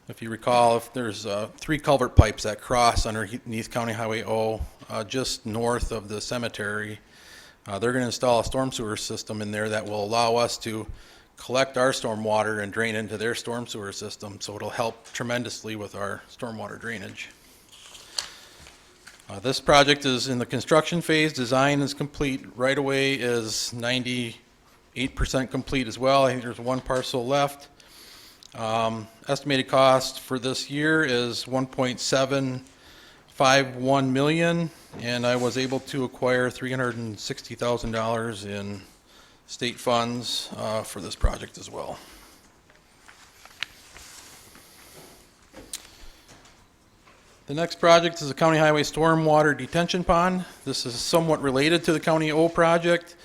if you recall, if there's 3 culvert pipes that cross underneath County Highway O just north of the cemetery. They're going to install a storm sewer system in there that will allow us to collect our storm water and drain into their storm sewer system, so it'll help tremendously with our stormwater drainage. This project is in the construction phase. Design is complete. Right of way is 98% complete as well. I think there's one parcel left. Estimated cost for this year is $1.751 million, and I was able to acquire $360,000 in state funds for this project as well. The next project is the County Highway Stormwater Detention Pond. This is somewhat related to the County O project.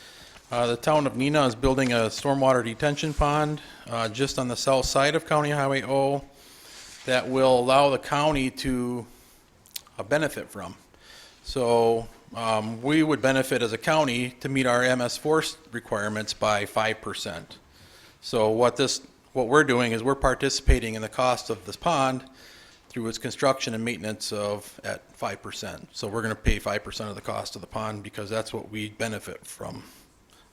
The town of Neenah is building a stormwater detention pond just on the south side of County Highway O that will allow the county to benefit from. So we would benefit as a county to meet our MS4 requirements by 5%. So what we're doing is we're participating in the cost of this pond through its construction and maintenance at 5%. So we're going to pay 5% of the cost of the pond because that's what we benefit from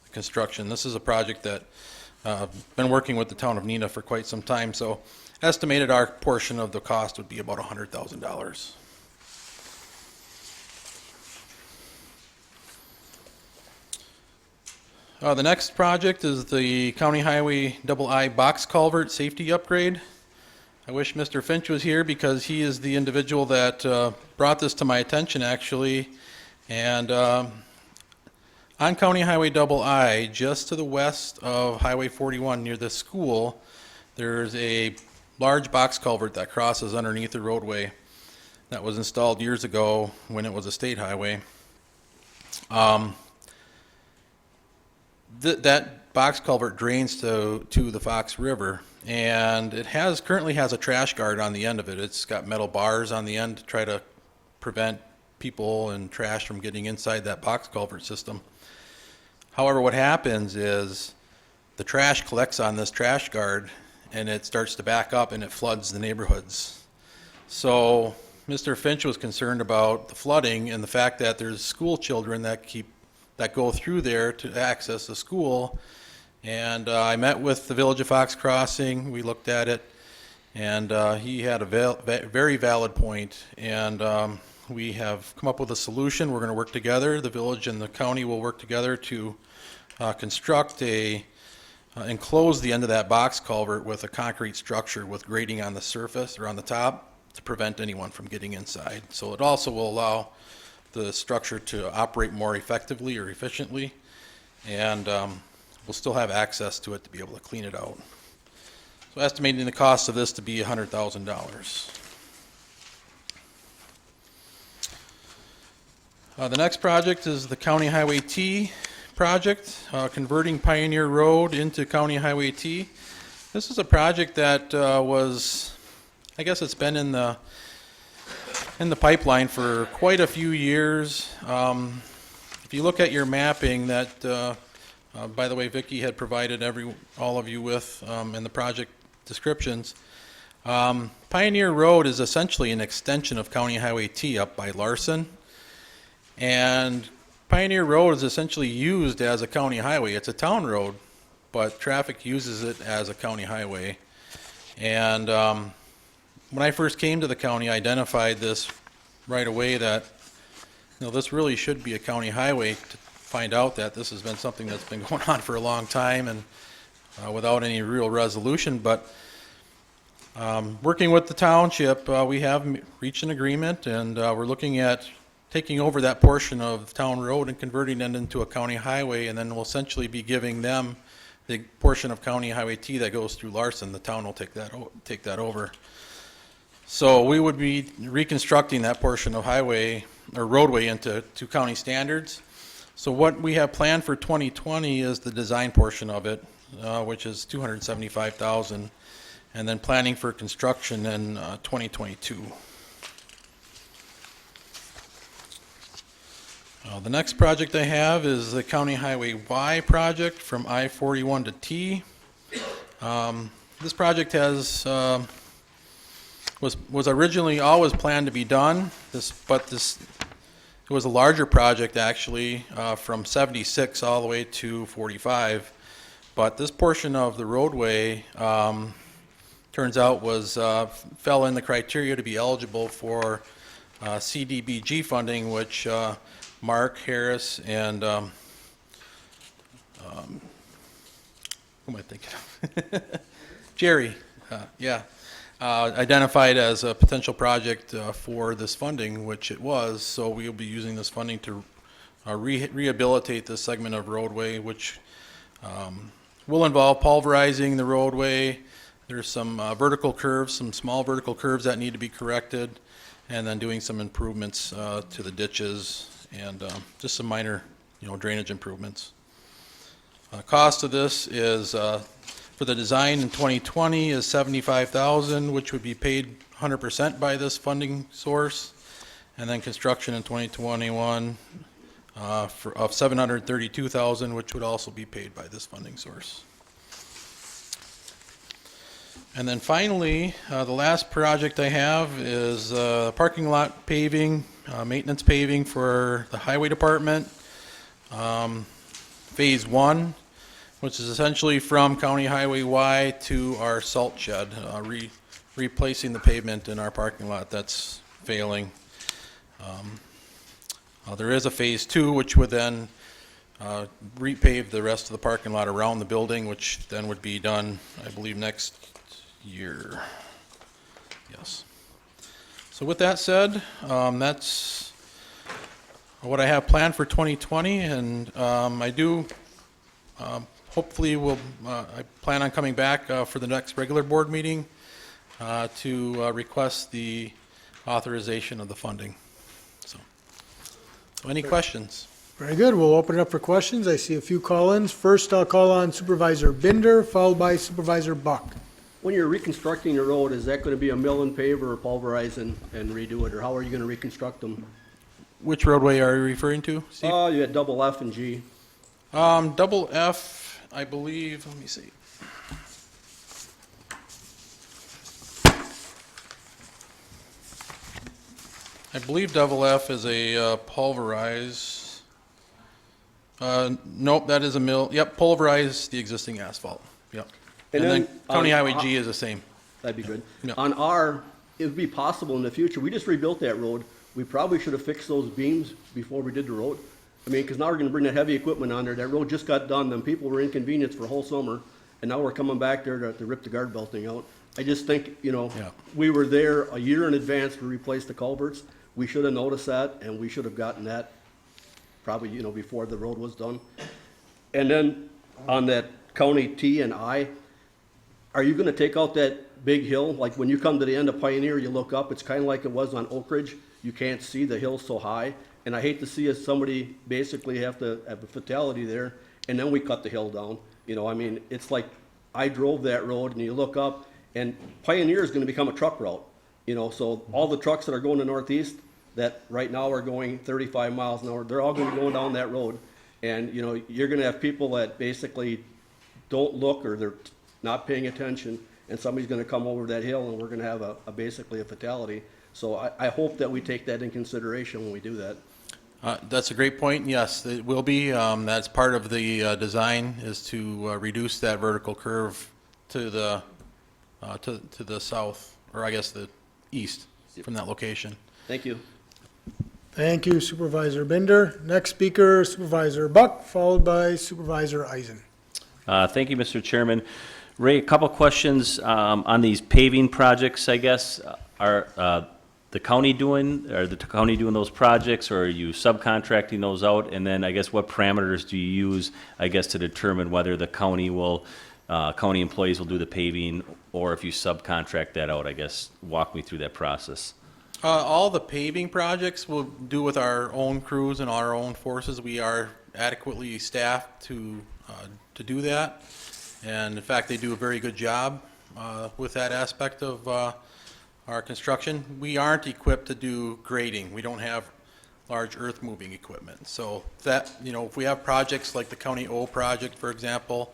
the construction. This is a project that been working with the town of Neenah for quite some time. So estimated our portion of the cost would be about $100,000. The next project is the County Highway II box culvert safety upgrade. I wish Mr. Finch was here because he is the individual that brought this to my attention actually. And on County Highway II, just to the west of Highway 41 near the school, there's a large box culvert that crosses underneath the roadway that was installed years ago when it was a state highway. That box culvert drains to the Fox River, and it currently has a trash guard on the end of it. It's got metal bars on the end to try to prevent people and trash from getting inside that box culvert system. However, what happens is the trash collects on this trash guard and it starts to back up and it floods the neighborhoods. So Mr. Finch was concerned about the flooding and the fact that there's school children that go through there to access the school. And I met with the village of Fox Crossing. We looked at it, and he had a very valid point. And we have come up with a solution. We're going to work together. The village and the county will work together to construct enclose the end of that box culvert with a concrete structure with grading on the surface or on the top to prevent anyone from getting inside. So it also will allow the structure to operate more effectively or efficiently, and we'll still have access to it to be able to clean it out. So estimating the cost of this to be $100,000. The next project is the County Highway T project, converting Pioneer Road into County Highway T. This is a project that I guess it's been in the pipeline for quite a few years. If you look at your mapping that, by the way, Vicki had provided all of you with in the project descriptions, Pioneer Road is essentially an extension of County Highway T up by Larson. And Pioneer Road is essentially used as a county highway. It's a town road, but traffic uses it as a county highway. And when I first came to the county, I identified this right away that, this really should be a county highway, to find out that this has been something that's been going on for a long time and without any real resolution. But working with the township, we have reached an agreement, and we're looking at taking over that portion of town road and converting it into a county highway, and then we'll essentially be giving them the portion of County Highway T that goes through Larson. The town will take that over. So we would be reconstructing that portion of highway or roadway into county standards. So what we have planned for 2020 is the design portion of it, which is $275,000, and then planning for construction in 2022. The next project I have is the County Highway Y project from I-41 to T. This project was originally always planned to be done. It was a larger project actually, from 76 all the way to 45. But this portion of the roadway turns out fell in the criteria to be eligible for CDBG funding, which Mark Harris and who am I thinking of? Jerry, identified as a potential project for this funding, which it was. So we'll be using this funding to rehabilitate this segment of roadway, which will involve pulverizing the roadway. There's some vertical curves, some small vertical curves that need to be corrected, and then doing some improvements to the ditches and just some minor, drainage improvements. Cost of this is for the design in 2020 is $75,000, which would be paid 100% by this funding source, and then construction in 2021 of $732,000, which would also be paid by this funding source. And then finally, the last project I have is parking lot paving, maintenance paving for the highway department, phase 1, which is essentially from County Highway Y to our salt shed, replacing the pavement in our parking lot that's failing. There is a phase 2, which would then repave the rest of the parking lot around the building, which then would be done, I believe, next year. Yes. So with that said, that's what I have planned for 2020, and I do hopefully I plan on coming back for the next regular board meeting to request the authorization of the funding. So any questions? Very good. We'll open it up for questions. I see a few call-ins. First, I'll call on Supervisor Binder, followed by Supervisor Buck. When you're reconstructing a road, is that going to be a mill and pave or pulverize and redo it, or how are you going to reconstruct them? Which roadway are you referring to, Steve? You had double F and G. Double F, I believe, let me see. I believe double F is a pulverize. Nope, that is a mill. Yep, pulverize the existing asphalt. Yep. And then County Highway G is the same. That'd be good. Yeah. On R, it would be possible in the future, we just rebuilt that road. We probably should have fixed those beams before we did the road. I mean, because now we're going to bring that heavy equipment on there. That road just got done. Them people were inconvenienced for a whole summer, and now we're coming back there to rip the guard belting out. I just think, we were there a year in advance to replace the culverts. We should have noticed that, and we should have gotten that probably, before the road was done. And then on that County T and I, are you going to take out that big hill? Like when you come to the end of Pioneer, you look up, it's kind of like it was on Oak Ridge. You can't see the hill so high. and I hate to see somebody basically have to have a fatality there, and then we cut the hill down. You know, I mean, it's like, I drove that road, and you look up, and Pioneer is gonna become a truck route. You know, so all the trucks that are going to Northeast, that right now are going 35 miles an hour, they're all gonna be going down that road. And, you know, you're gonna have people that basically don't look, or they're not paying attention, and somebody's gonna come over that hill, and we're gonna have basically a fatality. So I hope that we take that in consideration when we do that. That's a great point. Yes, it will be. That's part of the design, is to reduce that vertical curve to the south, or I guess the east from that location. Thank you. Thank you, Supervisor Binder. Next speaker, Supervisor Buck, followed by Supervisor Eisen. Thank you, Mr. Chairman. Ray, a couple questions on these paving projects, I guess. Are the county doing those projects, or are you subcontracting those out? And then I guess what parameters do you use, I guess, to determine whether the county employees will do the paving, or if you subcontract that out? I guess walk me through that process. All the paving projects we'll do with our own crews and our own forces. We are adequately staffed to do that. And in fact, they do a very good job with that aspect of our construction. We aren't equipped to do grading. We don't have large earth moving equipment. So that, you know, if we have projects like the County O project, for example,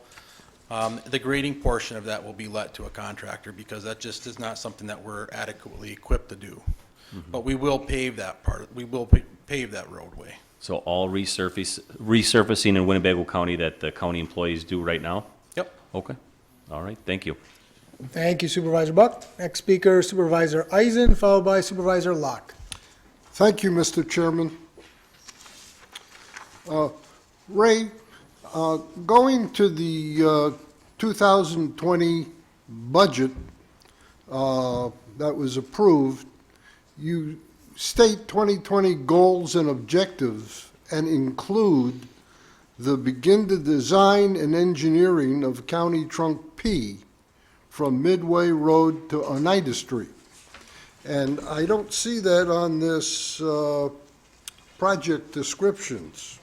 the grading portion of that will be let to a contractor, because that just is not something that we're adequately equipped to do. Mm-hmm. But we will pave that part. We will pave that roadway. So all resurfacing in Winnebago County that the county employees do right now? Yep. Okay. All right. Thank you. Thank you, Supervisor Buck. Next speaker, Supervisor Eisen, followed by Supervisor Locke. Thank you, Mr. Chairman. Ray, going to the 2020 budget that was approved, you state 2020 goals and objectives and include the begin the design and engineering of County Trunk P from Midway Road to Oneida Street. And I don't see that on this project descriptions.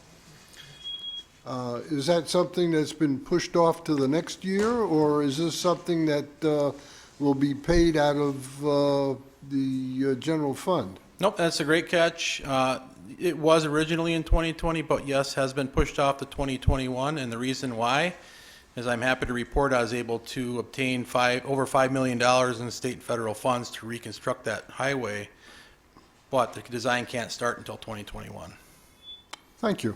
Is that something that's been pushed off to the next year, or is this something that will be paid out of the general fund? Nope, that's a great catch. It was originally in 2020, but yes, has been pushed off to 2021, and the reason why is I'm happy to report I was able to obtain over $5 million in state and federal funds to reconstruct that highway, but the design can't start until 2021. Thank you.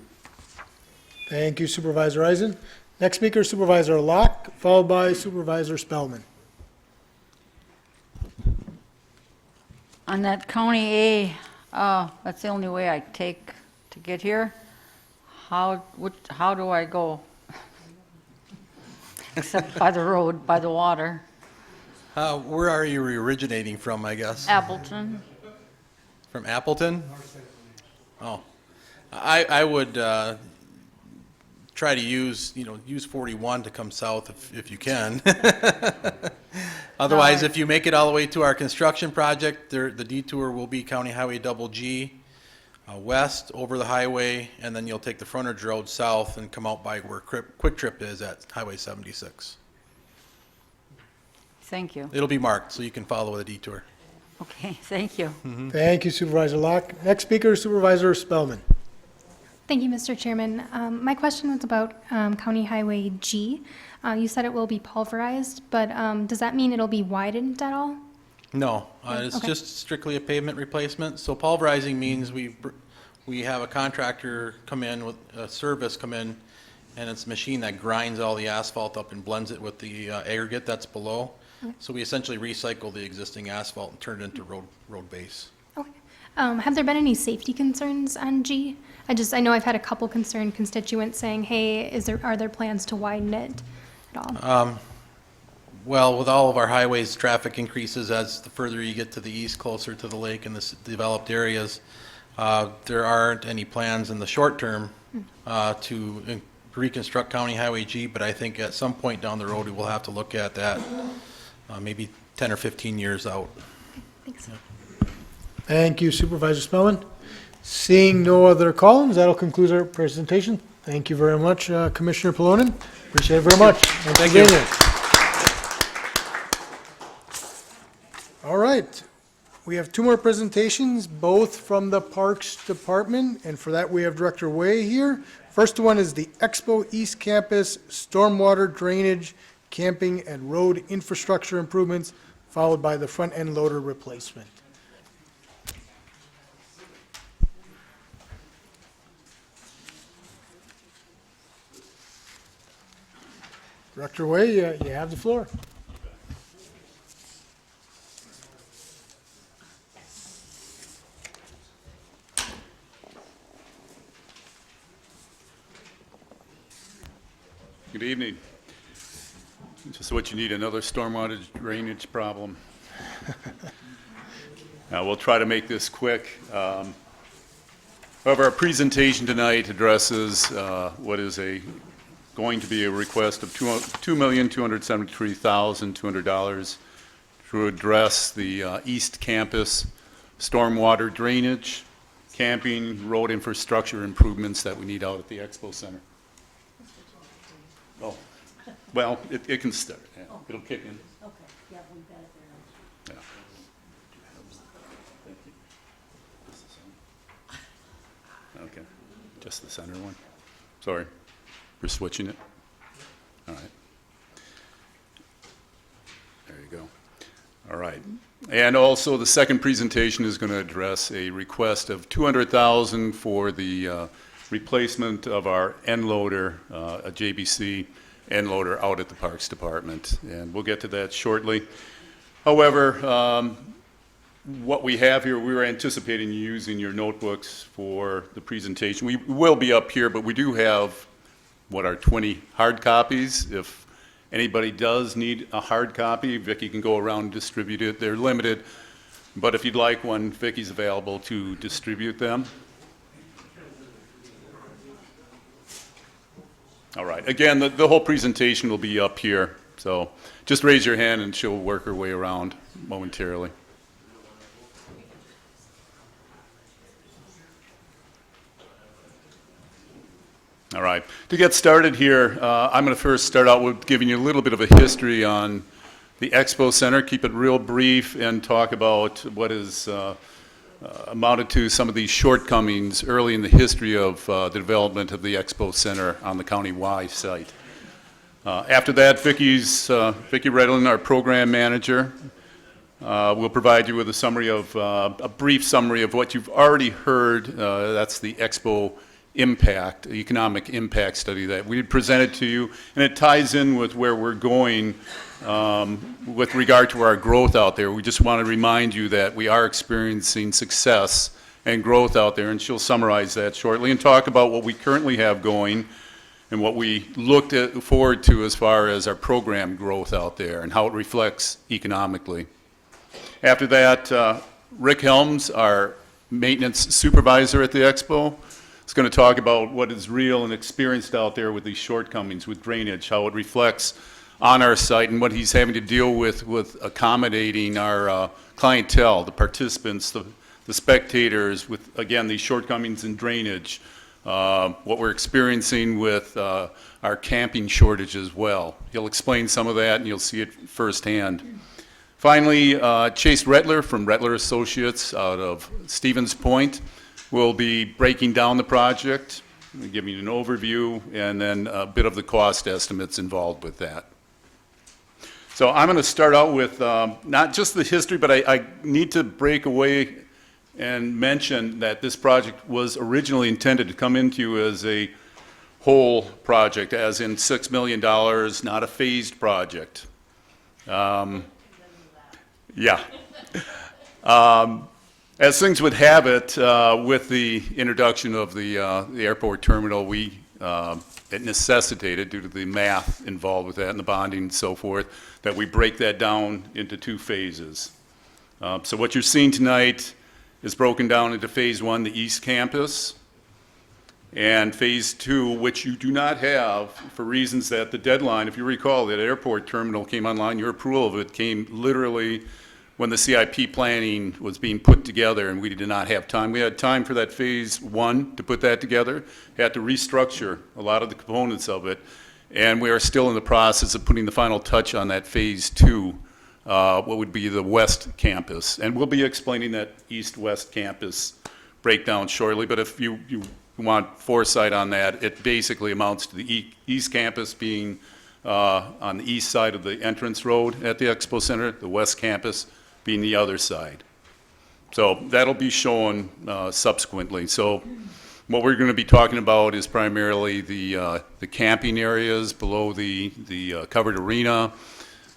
Thank you, Supervisor Eisen. Next speaker, Supervisor Locke, followed by Supervisor Spellman. On that County A, that's the only way I take to get here. How do I go? Except by the road, by the water. Where are you originating from, I guess? Appleton. From Appleton? Oh, I would try to use 41 to come south if you can. Otherwise, if you make it all the way to our construction project, the detour will be County Highway Double G west over the highway, and then you'll take the frontage road south and come out by where Quick Trip is at Highway 76. Thank you. It'll be marked so you can follow the detour. Okay, thank you. Mm-hmm. Thank you, Supervisor Locke. Next speaker, Supervisor Spellman. Thank you, Mr. Chairman. My question was about County Highway G. You said it will be pulverized, but does that mean it'll be widened at all? No, it's Okay. just strictly a pavement replacement. So pulverizing means we have a contractor come in with a service come in, and it's a machine that grinds all the asphalt up and blends it with the aggregate that's below. Okay. So we essentially recycle the existing asphalt and turn it into road base. Okay. Have there been any safety concerns on G? I know I've had a couple concerned constituents saying, hey, are there plans to widen it at all? Well, with all of our highways, traffic increases as the further you get to the east, closer to the lake and the developed areas. There aren't any plans in the short term to reconstruct County Highway G, but I think at some point down the road, we will have to look at that, maybe 10 or 15 years out. Thanks. Thank you, Supervisor Spellman. Seeing no other call-ins, that'll conclude our presentation. Thank you very much, Commissioner Polonin. Appreciate it very much. Thanks for being here. All right. We have two more presentations, both from the Parks Department, and for that we have Director Way here. First one is the Expo East Campus Stormwater Drainage, Camping, and Road Infrastructure Improvements, followed by the front-end loader replacement. Director Way, you have the floor. Good evening. Just what you need, another stormwater drainage problem. Now, we'll try to make this quick. However, our presentation tonight addresses what is going to be a request of $2,273,200 to address the East Campus stormwater drainage, camping, road infrastructure improvements that we need out at the Expo Center. Oh, well, it can start. Yeah. It'll kick in. Okay, yeah, we've got it there. Yeah. Thank you. Okay, just the center one. Sorry, we're switching it. All right. There you go. All right. And also, the second presentation is going to address a request of $200,000 for the replacement of our end loader, a JBC end loader out at the Parks Department. And we'll get to that shortly. However, what we have here, we were anticipating using your notebooks for the presentation. We will be up here, but we do have, what are 20 hard copies. If anybody does need a hard copy, Vicki can go around and distribute it. They're limited, but if you'd like one, Vicki's available to distribute them. All right. Again, the whole presentation will be up here, so just raise your hand and she'll work her way around momentarily. All right. To get started here, I'm going to first start out with giving you a little bit of a history on the Expo Center, keep it real brief, and talk about what is amounted to some of these shortcomings early in the history of the development of the Expo Center on the county-wide site. After that, Vicki Redlin, our program manager, will provide you with a brief summary of what you've already heard. That's the Expo economic impact study that we presented to you, and it ties in with where we're going with regard to our growth out there. We just want to remind you that we are experiencing success and growth out there, and she'll summarize that shortly and talk about what we currently have going and what we looked forward to as far as our program growth out there and how it reflects economically. After that, Rick Helms, our maintenance supervisor at the Expo, is going to talk about what is real and experienced out there with these shortcomings with drainage, how it reflects on our site, and what he's having to deal with accommodating our clientele, the participants, the spectators, with, again, these shortcomings in drainage, what we're experiencing with our camping shortage as well. He'll explain some of that, and you'll see it firsthand. Finally, Chase Rettler from Rettler Associates out of Stevens Point will be breaking down the project, giving you an overview, and then a bit of the cost estimates involved with that. So I'm going to start out with not just the history, but I need to break away and mention that this project was originally intended to come into you as a whole project, as in $6 million, not a phased project. Yeah. As things would have it, with the introduction of the airport terminal, it necessitated, due to the math involved with that and the bonding and so forth, that we break that down into two phases. So what you're seeing tonight is broken down into phase one, the East Campus, and phase two, which you do not have for reasons that the deadline, if you recall, that airport terminal came online, your approval of it came literally when the CIP planning was being put together, and we did not have time. We had time for that phase 1 to put that together, had to restructure a lot of the components of it, and we are still in the process of putting the final touch on that phase 2, what would be the west campus. And we'll be explaining that east-west campus breakdown shortly, but if you want foresight on that, it basically amounts to the east campus being on the east side of the entrance road at the Expo Center, the west campus being the other side. So that'll be shown subsequently. So what we're going to be talking about is primarily the camping areas below the covered arena,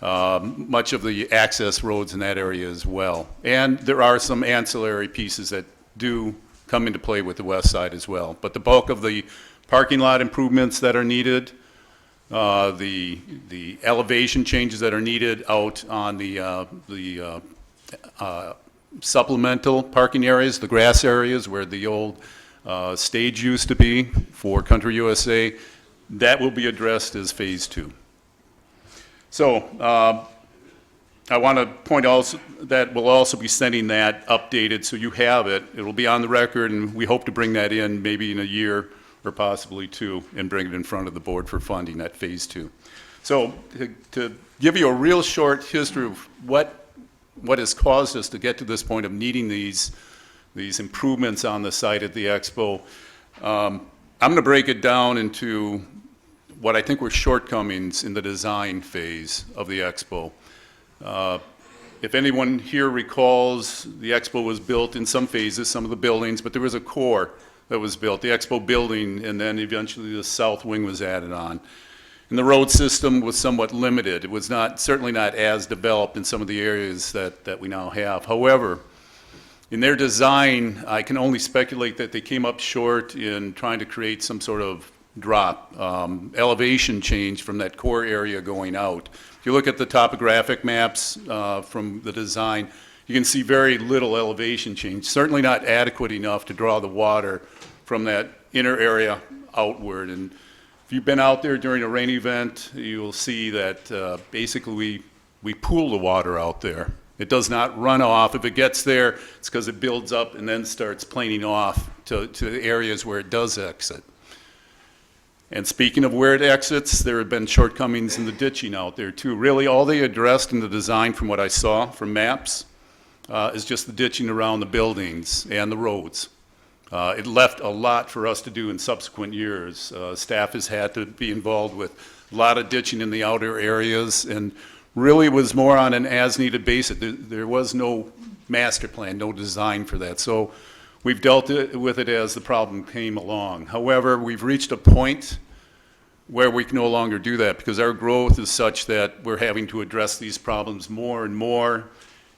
much of the access roads in that area as well. And there are some ancillary pieces that do come into play with the west side as well. But the bulk of the parking lot improvements that are needed, the elevation changes that are needed out on the supplemental parking areas, the grass areas where the old stage used to be for Country USA, that will be addressed as phase 2. So I want to point also that we'll also be sending that updated so you have it. It will be on the record, and we hope to bring that in maybe in a year or possibly 2 and bring it in front of the board for funding at phase 2. So to give you a real short history of what has caused us to get to this point of needing these improvements on the site at the Expo, I'm going to break it down into what I think were shortcomings in the design phase of the Expo. If anyone here recalls, the Expo was built in some phases, some of the buildings, but there was a core that was built, the Expo building, and then eventually the south wing was added on. And the road system was somewhat limited. It was certainly not as developed in some of the areas that we now have. However, in their design, I can only speculate that they came up short in trying to create some sort of drop, elevation change from that core area going out. If you look at the topographic maps from the design, you can see very little elevation change, certainly not adequate enough to draw the water from that inner area outward. And if you've been out there during a rain event, you'll see that basically we pool the water out there. It does not run off. If it gets there, it's because it builds up and then starts planing off to the areas where it does exit. And speaking of where it exits, there have been shortcomings in the ditching out there too. Really, all they addressed in the design from what I saw from maps is just the ditching around the buildings and the roads. It left a lot for us to do in subsequent years. Staff has had to be involved with a lot of ditching in the outer areas, and really was more on an as-needed basis. There was no master plan, no design for that. So we've dealt with it as the problem came along. However, we've reached a point where we can no longer do that because our growth is such that we're having to address these problems more and more,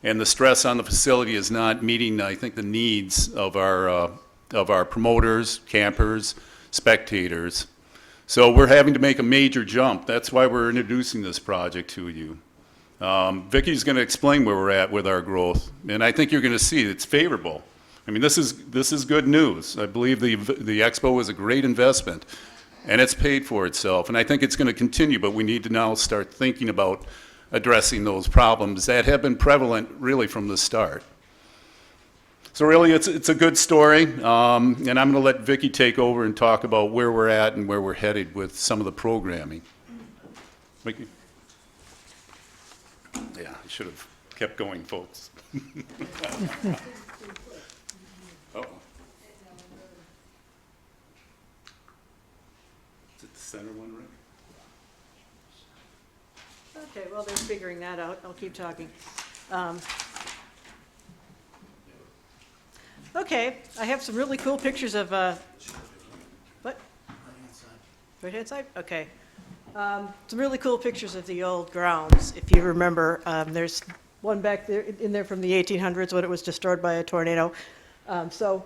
and the stress on the facility is not meeting, I think, the needs of our promoters, campers, spectators. So we're having to make a major jump. That's why we're introducing this project to you. Vicky's going to explain where we're at with our growth, and I think you're going to see it's favorable. I mean, this is good news. I believe the Expo was a great investment, and it's paid for itself. And I think it's going to continue, but we need to now start thinking about addressing those problems that have been prevalent really from the start. So really, it's a good story, and I'm going to let Vicky take over and talk about where we're at and where we're headed with some of the programming. Vicky? Yeah, I should have kept going, folks. Uh-oh. Is it the center one, right? Okay, well, they're figuring that out. I'll keep talking. Okay, I have some really cool pictures of, what? Right-hand side? Okay. Some really cool pictures of the old grounds. If you remember, there's one back there in there from the 1800s when it was destroyed by a tornado. So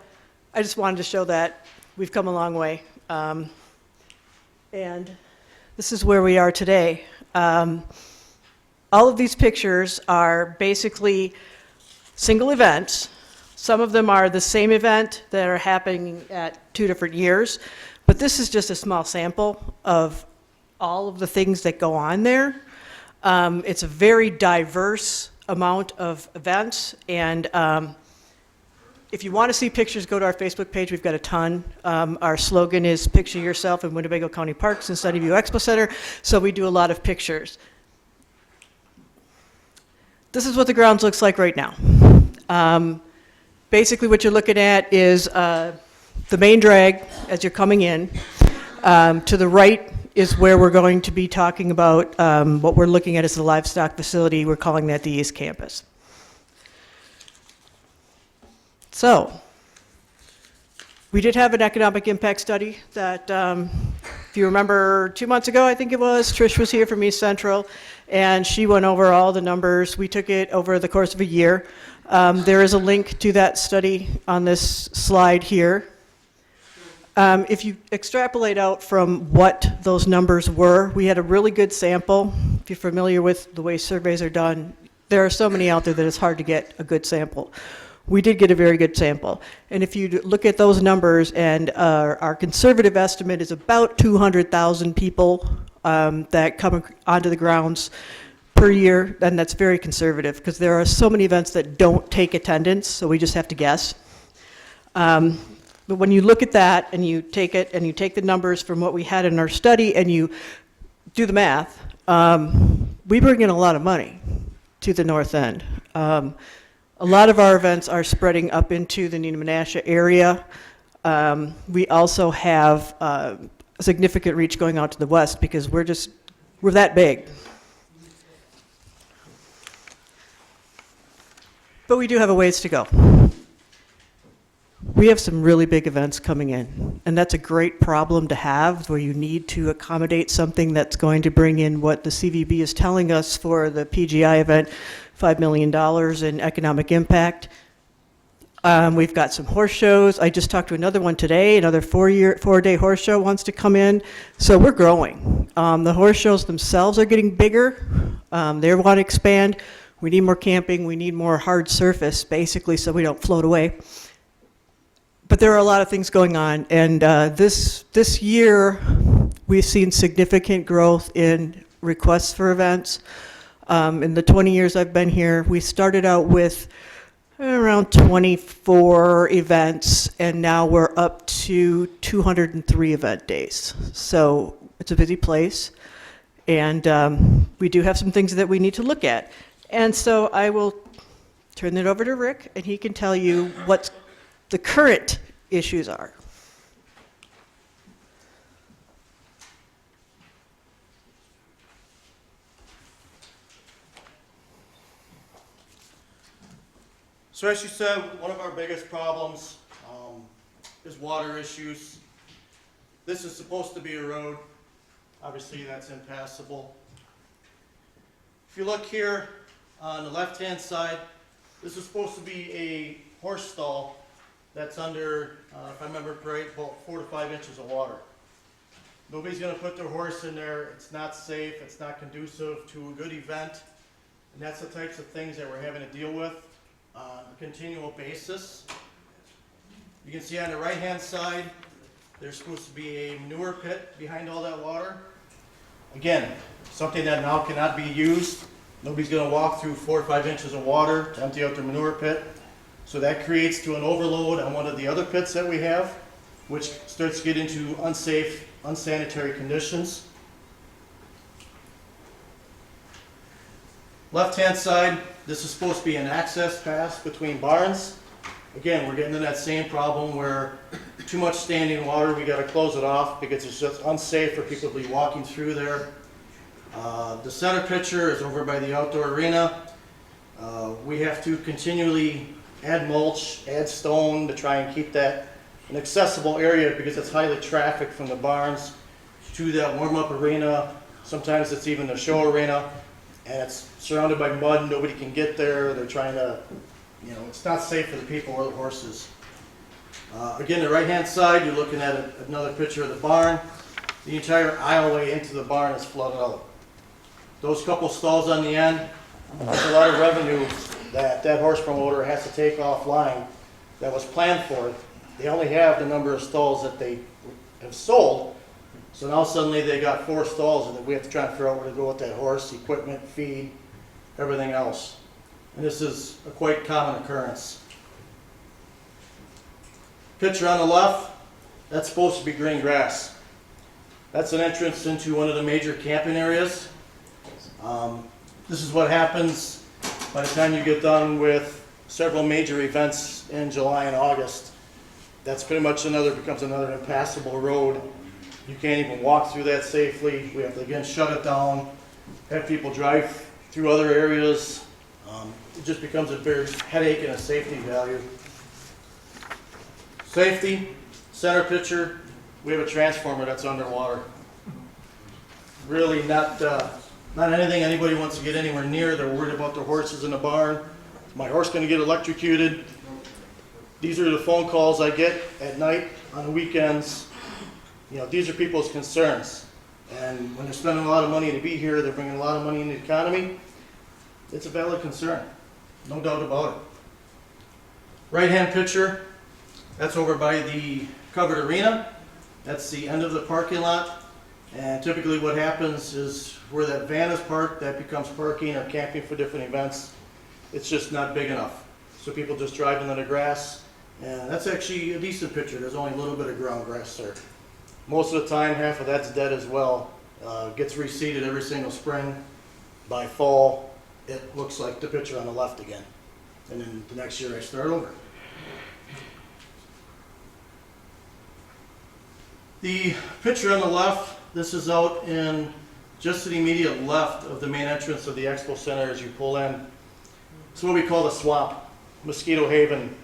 I just wanted to show that we've come a long way. And this is where we are today. All of these pictures are basically single events. Some of them are the same event that are happening at 2 different years, but this is just a small sample of all of the things that go on there. It's a very diverse amount of events, and if you want to see pictures, go to our Facebook page. We've got a ton. Our slogan is "Picture Yourself in Winnebago County Parks and Sunnyview Expo Center," so we do a lot of pictures. This is what the grounds looks like right now. Basically, what you're looking at is the main drag as you're coming in. To the right is where we're going to be talking about what we're looking at as the livestock facility. We're calling that the East Campus. So, we did have an economic impact study that, if you remember 2 months ago, I think it was, Trish was here from East Central, and she went over all the numbers. We took it over the course of a year. There is a link to that study on this slide here. If you extrapolate out from what those numbers were, we had a really good sample. If you're familiar with the way surveys are done, there are so many out there that it's hard to get a good sample. We did get a very good sample. And if you look at those numbers, and our conservative estimate is about 200,000 people that come onto the grounds per year, then that's very conservative, because there are so many events that don't take attendance, so we just have to guess. But when you look at that and you take it and you take the numbers from what we had in our study and you do the math, we bring in a lot of money to the north end. A lot of our events are spreading up into the Neenah-Menasha area. We also have a significant reach going out to the west because we're that big. But we do have a ways to go. We have some really big events coming in, and that's a great problem to have, where you need to accommodate something that's going to bring in what the CVB is telling us for the PGI event, $5 million in economic impact. We've got some horse shows. I just talked to another one today, another four-day horse show wants to come in. So we're growing. The horse shows themselves are getting bigger. They want to expand. We need more camping. We need more hard surface, basically, so we don't float away. But there are a lot of things going on, and this year we've seen significant growth in requests for events. In the 20 years I've been here, we started out with around 24 events, and now we're up to 203 event days. So it's a busy place, and we do have some things that we need to look at. And so I will turn it over to Rick, and he can tell you what's the current issues are. So as you said, one of our biggest problems is water issues. This is supposed to be a road. Obviously, that's impassable. If you look here on the left-hand side, this is supposed to be a horse stall that's under, if I remember right, about 4 to 5 inches of water. Nobody's going to put their horse in there. It's not safe. It's not conducive to a good event. And that's the types of things that we're having to deal with on a continual basis. You can see on the right-hand side, there's supposed to be a manure pit behind all that water. Again, something that now cannot be used. Nobody's going to walk through 4 or 5 inches of water to empty out their manure pit. So that creates to an overload on one of the other pits that we have, which starts to get into unsafe, unsanitary conditions. Left-hand side, this is supposed to be an access pass between barns. Again, we're getting to that same problem where too much standing water, we got to close it off because it's just unsafe for people to be walking through there. The center picture is over by the outdoor arena. We have to continually add mulch, add stone to try and keep that an accessible area because it's highly trafficked from the barns to that warm-up arena. Sometimes it's even the show arena, and it's surrounded by mud. Nobody can get there. They're trying to, it's not safe for the people or the horses. Again, the right-hand side, you're looking at another picture of the barn. The entire aisleway into the barn is flooded out. Those couple stalls on the end, there's a lot of revenue that horse promoter has to take offline that was planned for it. They only have the number of stalls that they have sold. So now suddenly they got 4 stalls and we have to try and figure out where to go with that horse, equipment, feed, everything else. and this is a quite common occurrence. Picture on the left, that's supposed to be green grass. That's an entrance into one of the major camping areas. This is what happens by the time you get done with several major events in July and August. That's pretty much becomes another impassable road. You can't even walk through that safely. We have to again shut it down, have people drive through other areas. It just becomes a big headache and a safety value. Safety, center picture, we have a transformer that's underwater. Really not anything anybody wants to get anywhere near. They're worried about their horses in the barn. Is my horse going to get electrocuted? These are the phone calls I get at night, on the weekends. You know, these are people's concerns. And when they're spending a lot of money to be here, they're bringing a lot of money in the economy. It's a valid concern, no doubt about it. Right-hand picture, that's over by the covered arena. That's the end of the parking lot. And typically what happens is where that van is parked, that becomes parking or camping for different events. It's just not big enough. So people just drive into the grass. And that's actually a decent picture. There's only a little bit of ground grass there. Most of the time, half of that's dead as well. Gets reseeded every single spring. By fall, it looks like the picture on the left again. And then the next year I start over. The picture on the left, this is out in just to the immediate left of the main entrance of the Expo Center as you pull in. It's what we call the swamp, Mosquito Haven.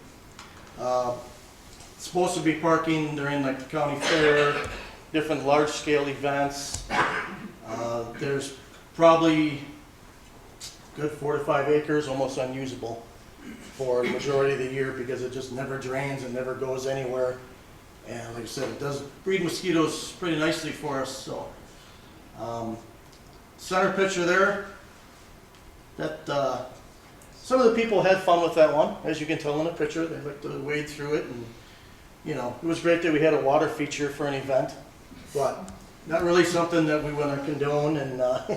It's supposed to be parking during like the county fair, different large-scale events. There's probably good 4 to 5 acres, almost unusable for the majority of the year because it just never drains and never goes anywhere. And like I said, it does breed mosquitoes pretty nicely for us. So, center picture there. That some of the people had fun with that one, as you can tell in the picture. They like to wade through it, and you know, it was great that we had a water feature for an event, but not really something that we want to condone, and not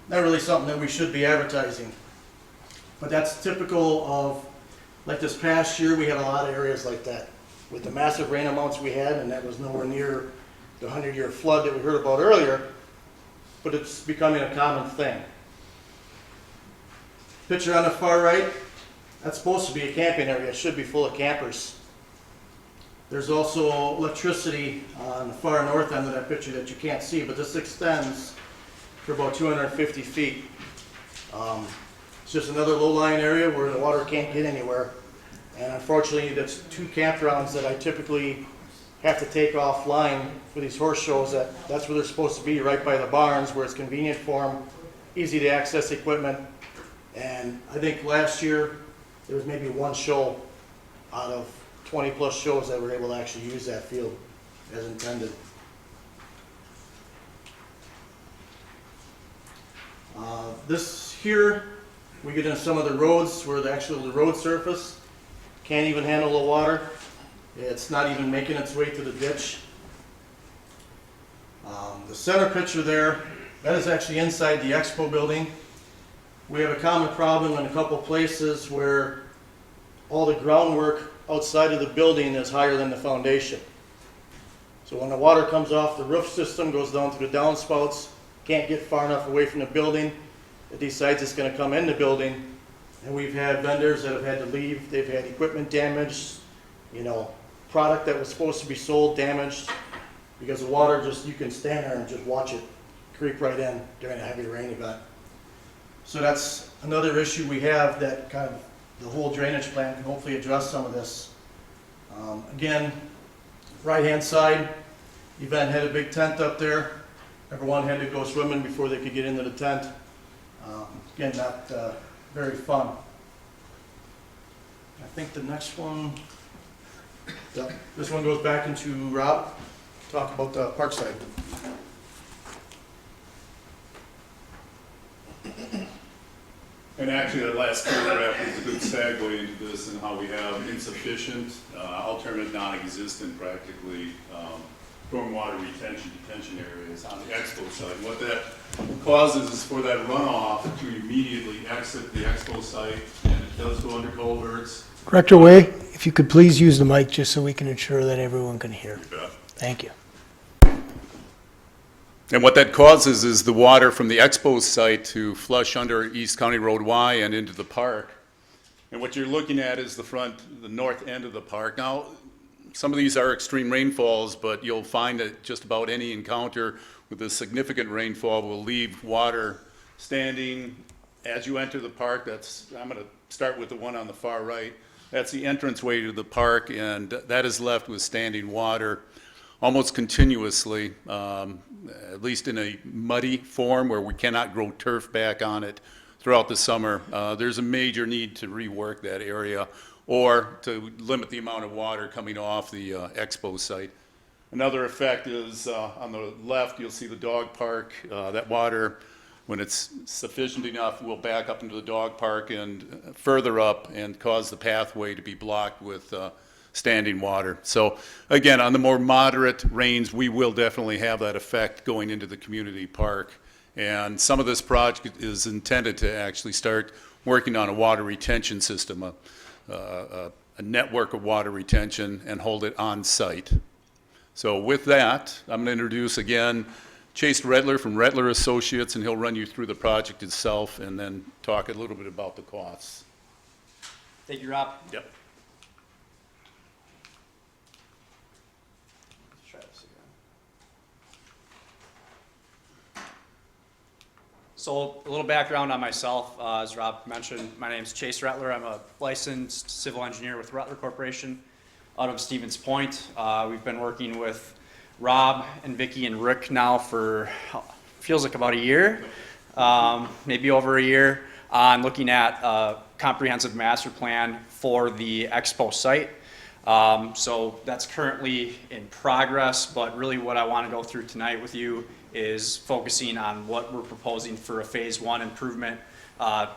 really something that we should be advertising. But that's typical of, like this past year, we had a lot of areas like that. With the massive rain amounts we had, and that was nowhere near the 100-year flood that we heard about earlier, but it's becoming a common thing. Picture on the far right, that's supposed to be a camping area. It should be full of campers. There's also electricity on the far north end of that picture that you can't see, but this extends for about 250 feet. It's just another low-lying area where the water can't get anywhere. And unfortunately, that's 2 campgrounds that I typically have to take offline for these horse shows. That's where they're supposed to be, right by the barns, where it's convenient for them, easy to access equipment. And I think last year, there was maybe 1 show out of 20+ shows that were able to actually use that field as intended. This here, we get into some of the roads where the road surface can't even handle the water. It's not even making its way to the ditch. The center picture there, that is actually inside the Expo building. We have a common problem in a couple places where all the groundwork outside of the building is higher than the foundation. So when the water comes off the roof system, goes down to the downspouts, can't get far enough away from the building, it decides it's going to come in the building. And we've had vendors that have had to leave. They've had equipment damaged, you know, product that was supposed to be sold damaged because the water just, you can stand there and just watch it creep right in during a heavy rain event. So that's another issue we have, that kind of the whole drainage plan can hopefully address some of this. Again, right-hand side, the event had a big tent up there. Everyone had to go swimming before they could get into the tent. Again, not very fun. I think the next one, this one goes back into Rob, talk about the park side. And actually, that last paragraph is a good segue into this and how we have insufficient, alternate non-existent practically, stormwater detention areas on the expo site. What that causes is for that runoff to immediately exit the expo site, and it does go under culverts. Director Way, if you could please use the mic just so we can ensure that everyone can hear. Thank you. And what that causes is the water from the expo site to flush under East County Road Y and into the park. And what you're looking at is the north end of the park. Now, some of these are extreme rainfalls, but you'll find that just about any encounter with a significant rainfall will leave water standing as you enter the park. I'm going to start with the one on the far right. That's the entranceway to the park, and that is left with standing water almost continuously, at least in a muddy form where we cannot grow turf back on it throughout the summer. There's a major need to rework that area or to limit the amount of water coming off the expo site. Another effect is on the left, you'll see the dog park. That water, when it's sufficient enough, will back up into the dog park and further up and cause the pathway to be blocked with standing water. So again, on the more moderate rains, we will definitely have that effect going into the community park. And some of this project is intended to actually start working on a water retention system, a network of water retention, and hold it on site. So with that, I'm going to introduce again Chase Redler from Redler Associates, and he'll run you through the project itself and then talk a little bit about the costs. Thank you, Rob. Yep. Let's try this again. So a little background on myself, as Rob mentioned, my name is Chase Redler. I'm a licensed civil engineer with Redler Corporation out of Stevens Point. We've been working with Rob and Vicki and Rick now for, feels like about a year, maybe over a year, on looking at a comprehensive master plan for the expo site. So that's currently in progress, but really what I want to go through tonight with you is focusing on what we're proposing for a phase one improvement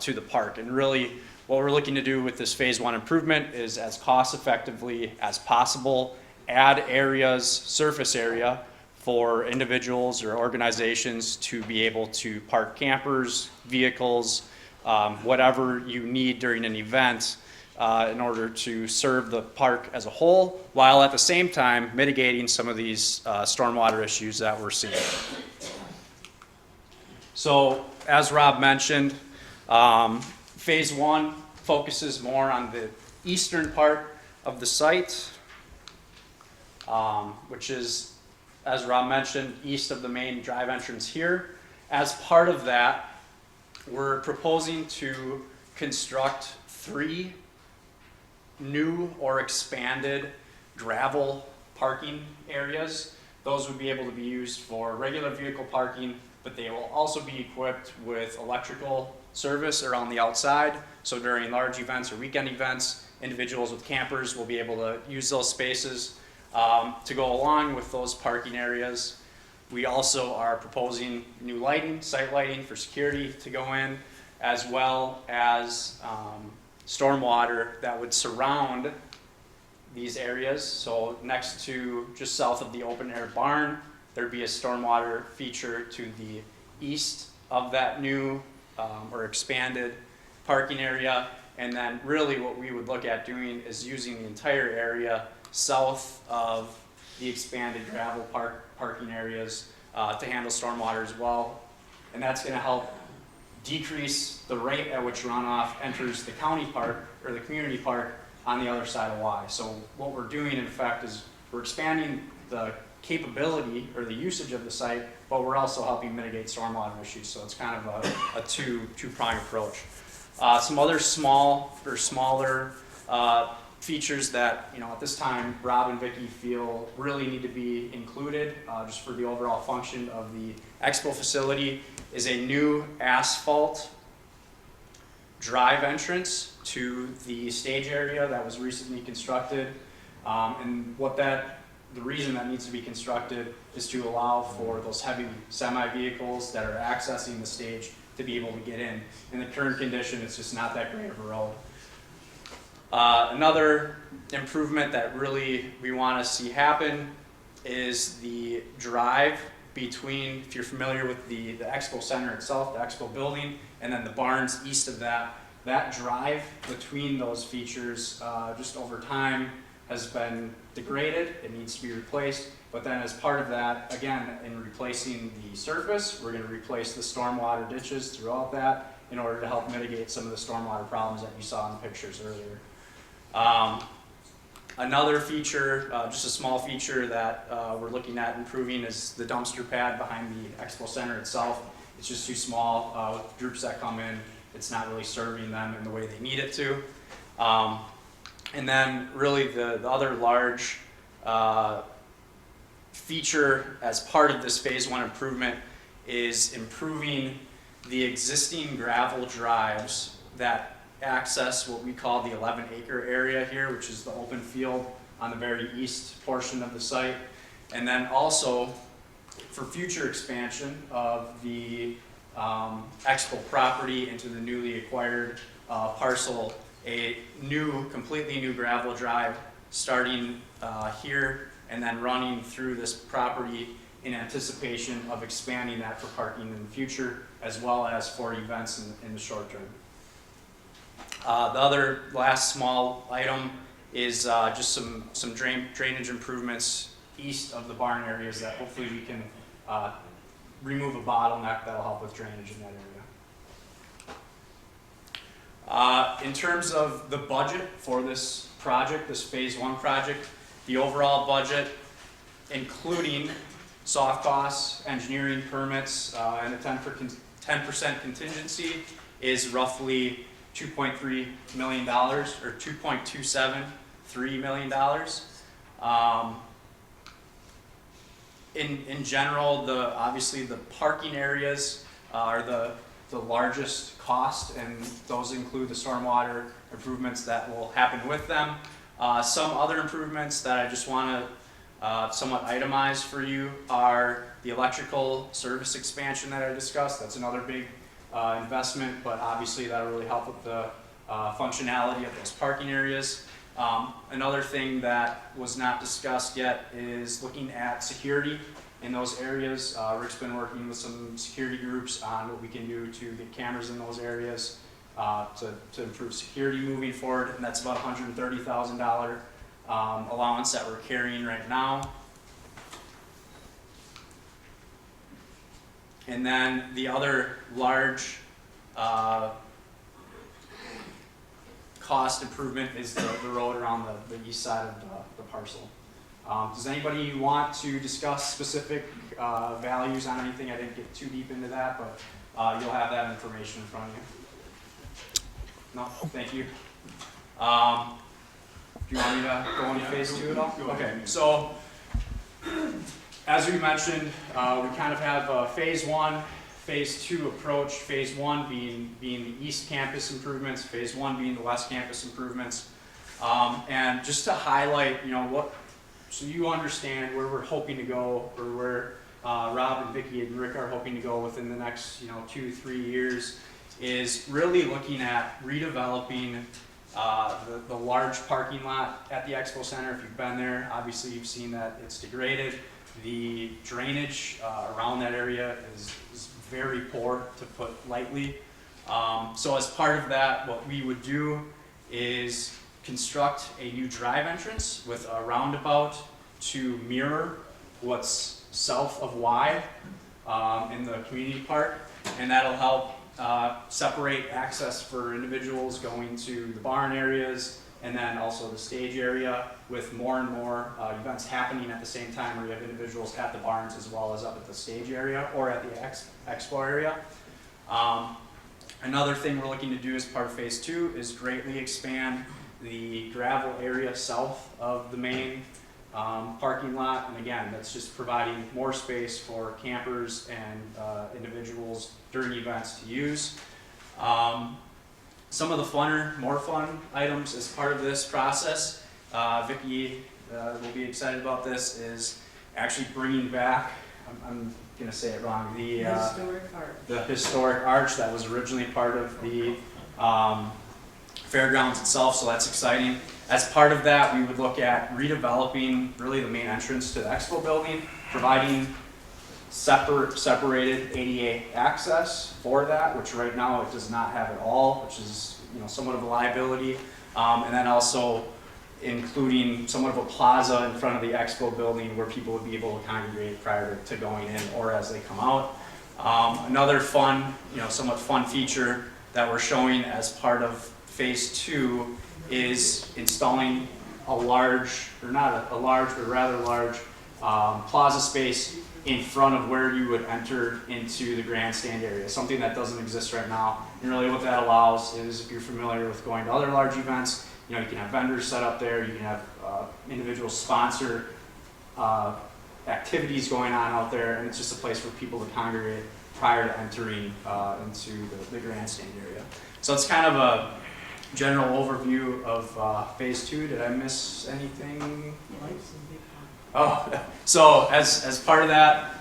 to the park. And really what we're looking to do with this phase one improvement is as cost effectively as possible, add areas, surface area for individuals or organizations to be able to park campers, vehicles, whatever you need during an event in order to serve the park as a whole, while at the same time mitigating some of these stormwater issues that we're seeing. So as Rob mentioned, phase one focuses more on the eastern part of the site, which is, as Rob mentioned, east of the main drive entrance here. As part of that, we're proposing to construct 3 new or expanded gravel parking areas. Those would be able to be used for regular vehicle parking, but they will also be equipped with electrical service around the outside. So during large events or weekend events, individuals with campers will be able to use those spaces to go along with those parking areas. We also are proposing new lighting, site lighting for security to go in, as well as stormwater that would surround these areas. So next to, just south of the open air barn, there'd be a stormwater feature to the east of that new or expanded parking area. And then really what we would look at doing is using the entire area south of the expanded gravel parking areas to handle stormwater as well. And that's going to help decrease the rate at which runoff enters the county park or the community park on the other side of Y. So what we're doing in effect is we're expanding the capability or the usage of the site, but we're also helping mitigate stormwater issues. So it's kind of a two-pronged approach. Some other smaller features that, at this time, Rob and Vicki feel really need to be included just for the overall function of the expo facility is a new asphalt drive entrance to the stage area that was recently constructed. And the reason that needs to be constructed is to allow for those heavy semi-vehicles that are accessing the stage to be able to get in. In the current condition, it's just not that great of a road. Another improvement that really we want to see happen is the drive between, if you're familiar with the expo center itself, the expo building, and then the barns east of that. That drive between those features, just over time, has been degraded. It needs to be replaced. But then as part of that, again, in replacing the surface, we're going to replace the stormwater ditches throughout that in order to help mitigate some of the stormwater problems that you saw in the pictures earlier. Another feature, just a small feature that we're looking at improving, is the dumpster pad behind the expo center itself. It's just too small. With groups that come in, it's not really serving them in the way they need it to. And then really the other large feature as part of this phase 1 improvement is improving the existing gravel drives that access what we call the 11-acre area here, which is the open field on the very east portion of the site. And then also for future expansion of the expo property into the newly acquired parcel, a completely new gravel drive starting here and then running through this property in anticipation of expanding that for parking in the future, as well as for events in the short term. The other last small item is just some drainage improvements east of the barn areas that hopefully we can remove a bottleneck that'll help with drainage in that area. In terms of the budget for this project, this phase 1 project, the overall budget, including soft costs, engineering permits, and a 10% contingency, is roughly $2.3 million, or $2.273 million. In general, obviously the parking areas are the largest cost, and those include the stormwater improvements that will happen with them. Some other improvements that I just want to somewhat itemize for you are the electrical service expansion that I discussed. That's another big investment, but obviously that'll really help with the functionality of those parking areas. Another thing that was not discussed yet is looking at security in those areas. Rick's been working with some security groups on what we can do to get cameras in those areas to improve security moving forward, and that's about $130,000 allowance that we're carrying right now. And then the other large cost improvement is the road around the east side of the parcel. Does anybody want to discuss specific values on anything? I didn't get too deep into that, but you'll have that information in front of you. No? Thank you. Do you want me to go into phase 2 at all? Okay, so as we mentioned, we kind of have a phase 1, phase 2 approach. Phase 1 being the east campus improvements, phase 1 being the west campus improvements. And just to highlight, so you understand where we're hoping to go, or where Rob and Vicki and Rick are hoping to go within the next 2-3 years, is really looking at redeveloping the large parking lot at the Expo Center. If you've been there, obviously you've seen that it's degraded. The drainage around that area is very poor, to put lightly. So as part of that, what we would do is construct a new drive entrance with a roundabout to mirror what's south of Y in the community park, and that'll help separate access for individuals going to the barn areas and then also the stage area, with more and more events happening at the same time, where you have individuals at the barns as well as up at the stage area or at the expo area. Another thing we're looking to do as part of phase 2 is greatly expand the gravel area south of the main parking lot. And again, that's just providing more space for campers and individuals during events to use. Some of the more fun items as part of this process, Vicki will be excited about this, is actually bringing back, I'm going to say it wrong, the historic arch that was originally part of the fairgrounds itself, so that's exciting. As part of that, we would look at redeveloping really the main entrance to the expo building, providing separated ADA access for that, which right now it does not have at all, which is somewhat of a liability. And then also including somewhat of a plaza in front of the expo building where people would be able to congregate prior to going in or as they come out. Another fun, somewhat fun feature that we're showing as part of phase 2 is installing a large, or not a large, but rather large plaza space in front of where you would enter into the grandstand area, something that doesn't exist right now. And really what that allows is, if you're familiar with going to other large events, you can have vendors set up there, you can have individual sponsor activities going on out there, and it's just a place for people to congregate prior to entering into the grandstand area. So it's kind of a general overview of phase 2. Did I miss anything? Oh, so as part of that,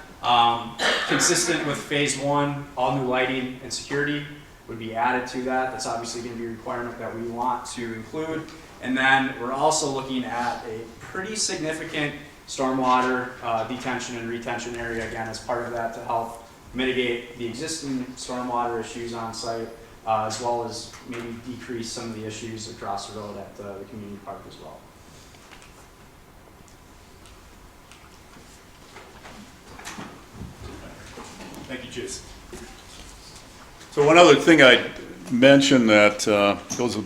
consistent with phase 1, all new lighting and security would be added to that. That's obviously going to be a requirement that we want to include. And then we're also looking at a pretty significant stormwater detention and retention area, again, as part of that to help mitigate the existing stormwater issues on site, as well as maybe decrease some of the issues across the road at the community park as well. Thank you, Jason. So one other thing I'd mention that goes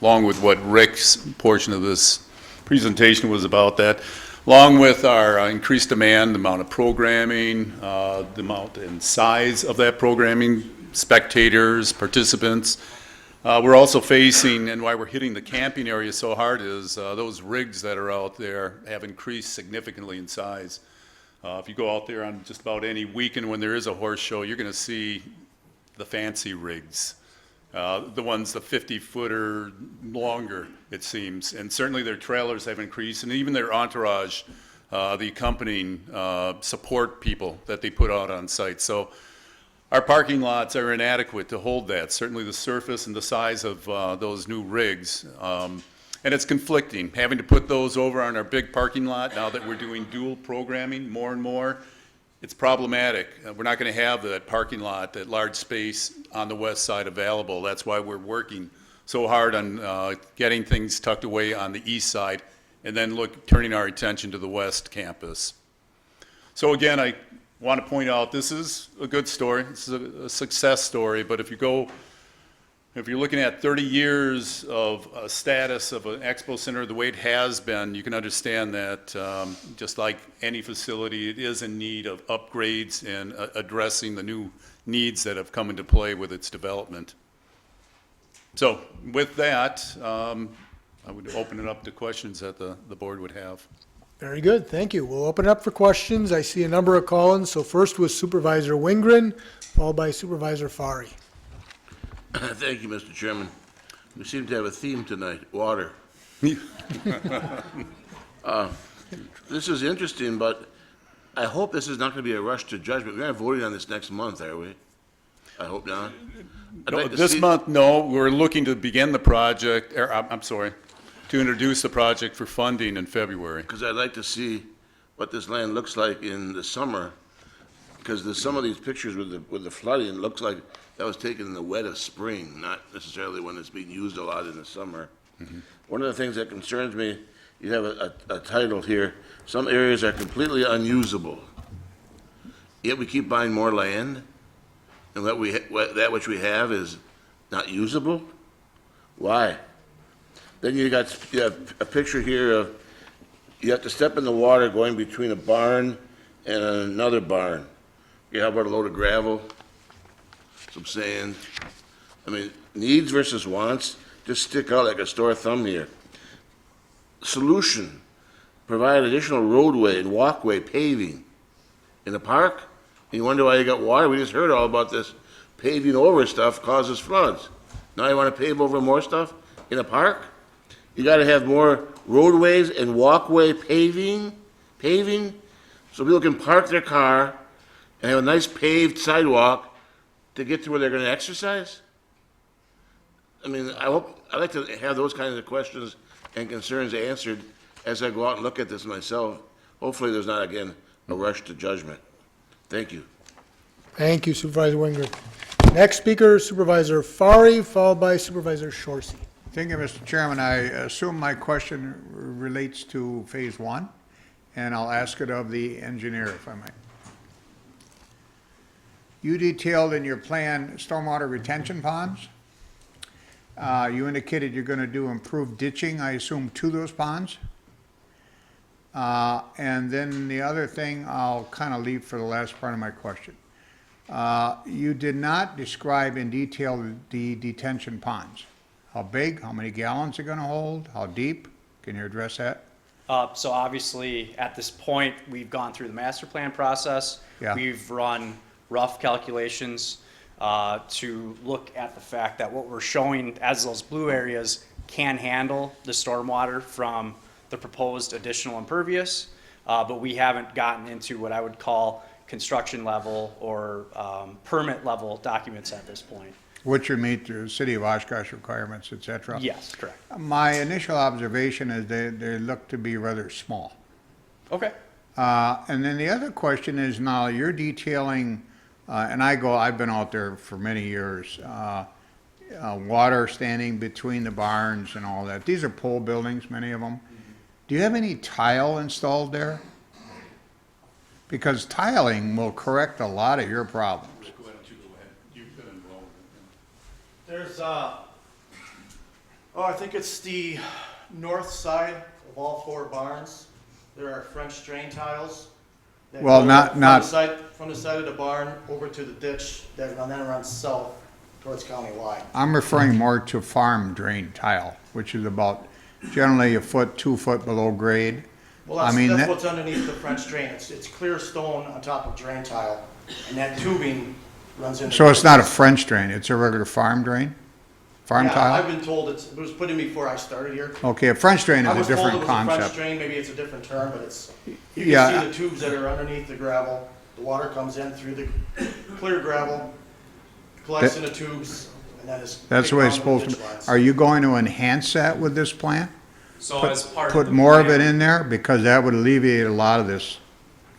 along with what Rick's portion of this presentation was about, that along with our increased demand, the amount of programming, the amount and size of that programming, spectators, participants, we're also facing, and why we're hitting the camping area so hard is those rigs that are out there have increased significantly in size. If you go out there on just about any weekend when there is a horse show, you're going to see the fancy rigs, the ones the 50-footer longer, it seems. And certainly their trailers have increased, and even their entourage, the accompanying support people that they put out on site. So our parking lots are inadequate to hold that, certainly the surface and the size of those new rigs. And it's conflicting, having to put those over on our big parking lot now that we're doing dual programming more and more. It's problematic. We're not going to have that parking lot, that large space on the west side available. That's why we're working so hard on getting things tucked away on the east side and then turning our attention to the west campus. So again, I want to point out this is a good story. This is a success story, but if you're looking at 30 years of status of an expo center the way it has been, you can understand that just like any facility, it is in need of upgrades and addressing the new needs that have come into play with its development. So with that, I would open it up to questions that the board would have. Very good, thank you. We'll open up for questions. I see a number of call-ins. So first was Supervisor Wingren, followed by Supervisor Fari. Thank you, Mr. Chairman. We seem to have a theme tonight, water. This is interesting, but I hope this is not going to be a rush to judgment. We're not voting on this next month, are we? I hope not. No, this month, no. We're looking to begin the project, I'm sorry, to introduce the project for funding in February. Because I'd like to see what this land looks like in the summer, because there's some of these pictures with the flooding, it looks like that was taken in the wet of spring, not necessarily when it's being used a lot in the summer. Mm-hmm. One of the things that concerns me, you have a title here, some areas are completely unusable, yet we keep buying more land, and that which we have is not usable? Why? Then you have a picture here of, you have to step in the water going between a barn and another barn. You have about a load of gravel, some sand. I mean, needs versus wants just stick out like a sore thumb here. Solution, provide additional roadway and walkway paving in the park. And you wonder why you got water. We just heard all about this paving over stuff causes floods. Now you want to pave over more stuff in a park? You got to have more roadways and walkway paving so people can park their car and have a nice paved sidewalk to get to where they're going to exercise? I mean, I'd like to have those kinds of questions and concerns answered as I go out and look at this myself. Hopefully, there's not, again, a rush to judgment. Thank you. Thank you, Supervisor Wingert. Next speaker, Supervisor Fari, followed by Supervisor Shorsey. Thank you, Mr. Chairman. I assume my question relates to Phase 1, and I'll ask it of the engineer, if I might. You detailed in your plan stormwater retention ponds. You indicated you're going to do improved ditching, I assume, to those ponds. And then the other thing I'll kind of leave for the last part of my question. You did not describe in detail the detention ponds. How big, how many gallons they're going to hold, how deep? Can you address that? So obviously, at this point, we've gone through the master plan process. Yeah. We've run rough calculations to look at the fact that what we're showing as those blue areas can handle the stormwater from the proposed additional impervious, but we haven't gotten into what I would call construction level or permit level documents at this point. Which would meet the City of Oshkosh requirements, et cetera? Yes, correct. My initial observation is they look to be rather small. Okay. And then the other question is, now you're detailing, and I've been out there for many years, water standing between the barns and all that. These are pole buildings, many of them. Do you have any tile installed there? Because tiling will correct a lot of your problems. There's, I think it's the north side of all 4 barns. There are French drain tiles. that Well, go not- from not- the side- From the side of the barn over to the ditch that then runs south towards County Line. I'm referring more to farm drain tile, which is about generally a foot, 2 foot below grade. Well, I mean, that's that- what's underneath the French drain. It's clear stone on top of drain tile, and that tubing runs into. So it's not a French drain, it's a regular farm drain? Farm Yeah, tile? I've been told it was put in before I started here. Okay, a French drain I is a was told different it was a French concept. drain, maybe it's a different term, but it's, you Yeah. can see the tubes that are underneath the gravel. The water comes in through the clear gravel, collects in the tubes, and then is. That's the way it's supposed to be. Are you going to enhance that with this plan? So Put- as part of Put the more of it plan- in there, because that would alleviate a lot of this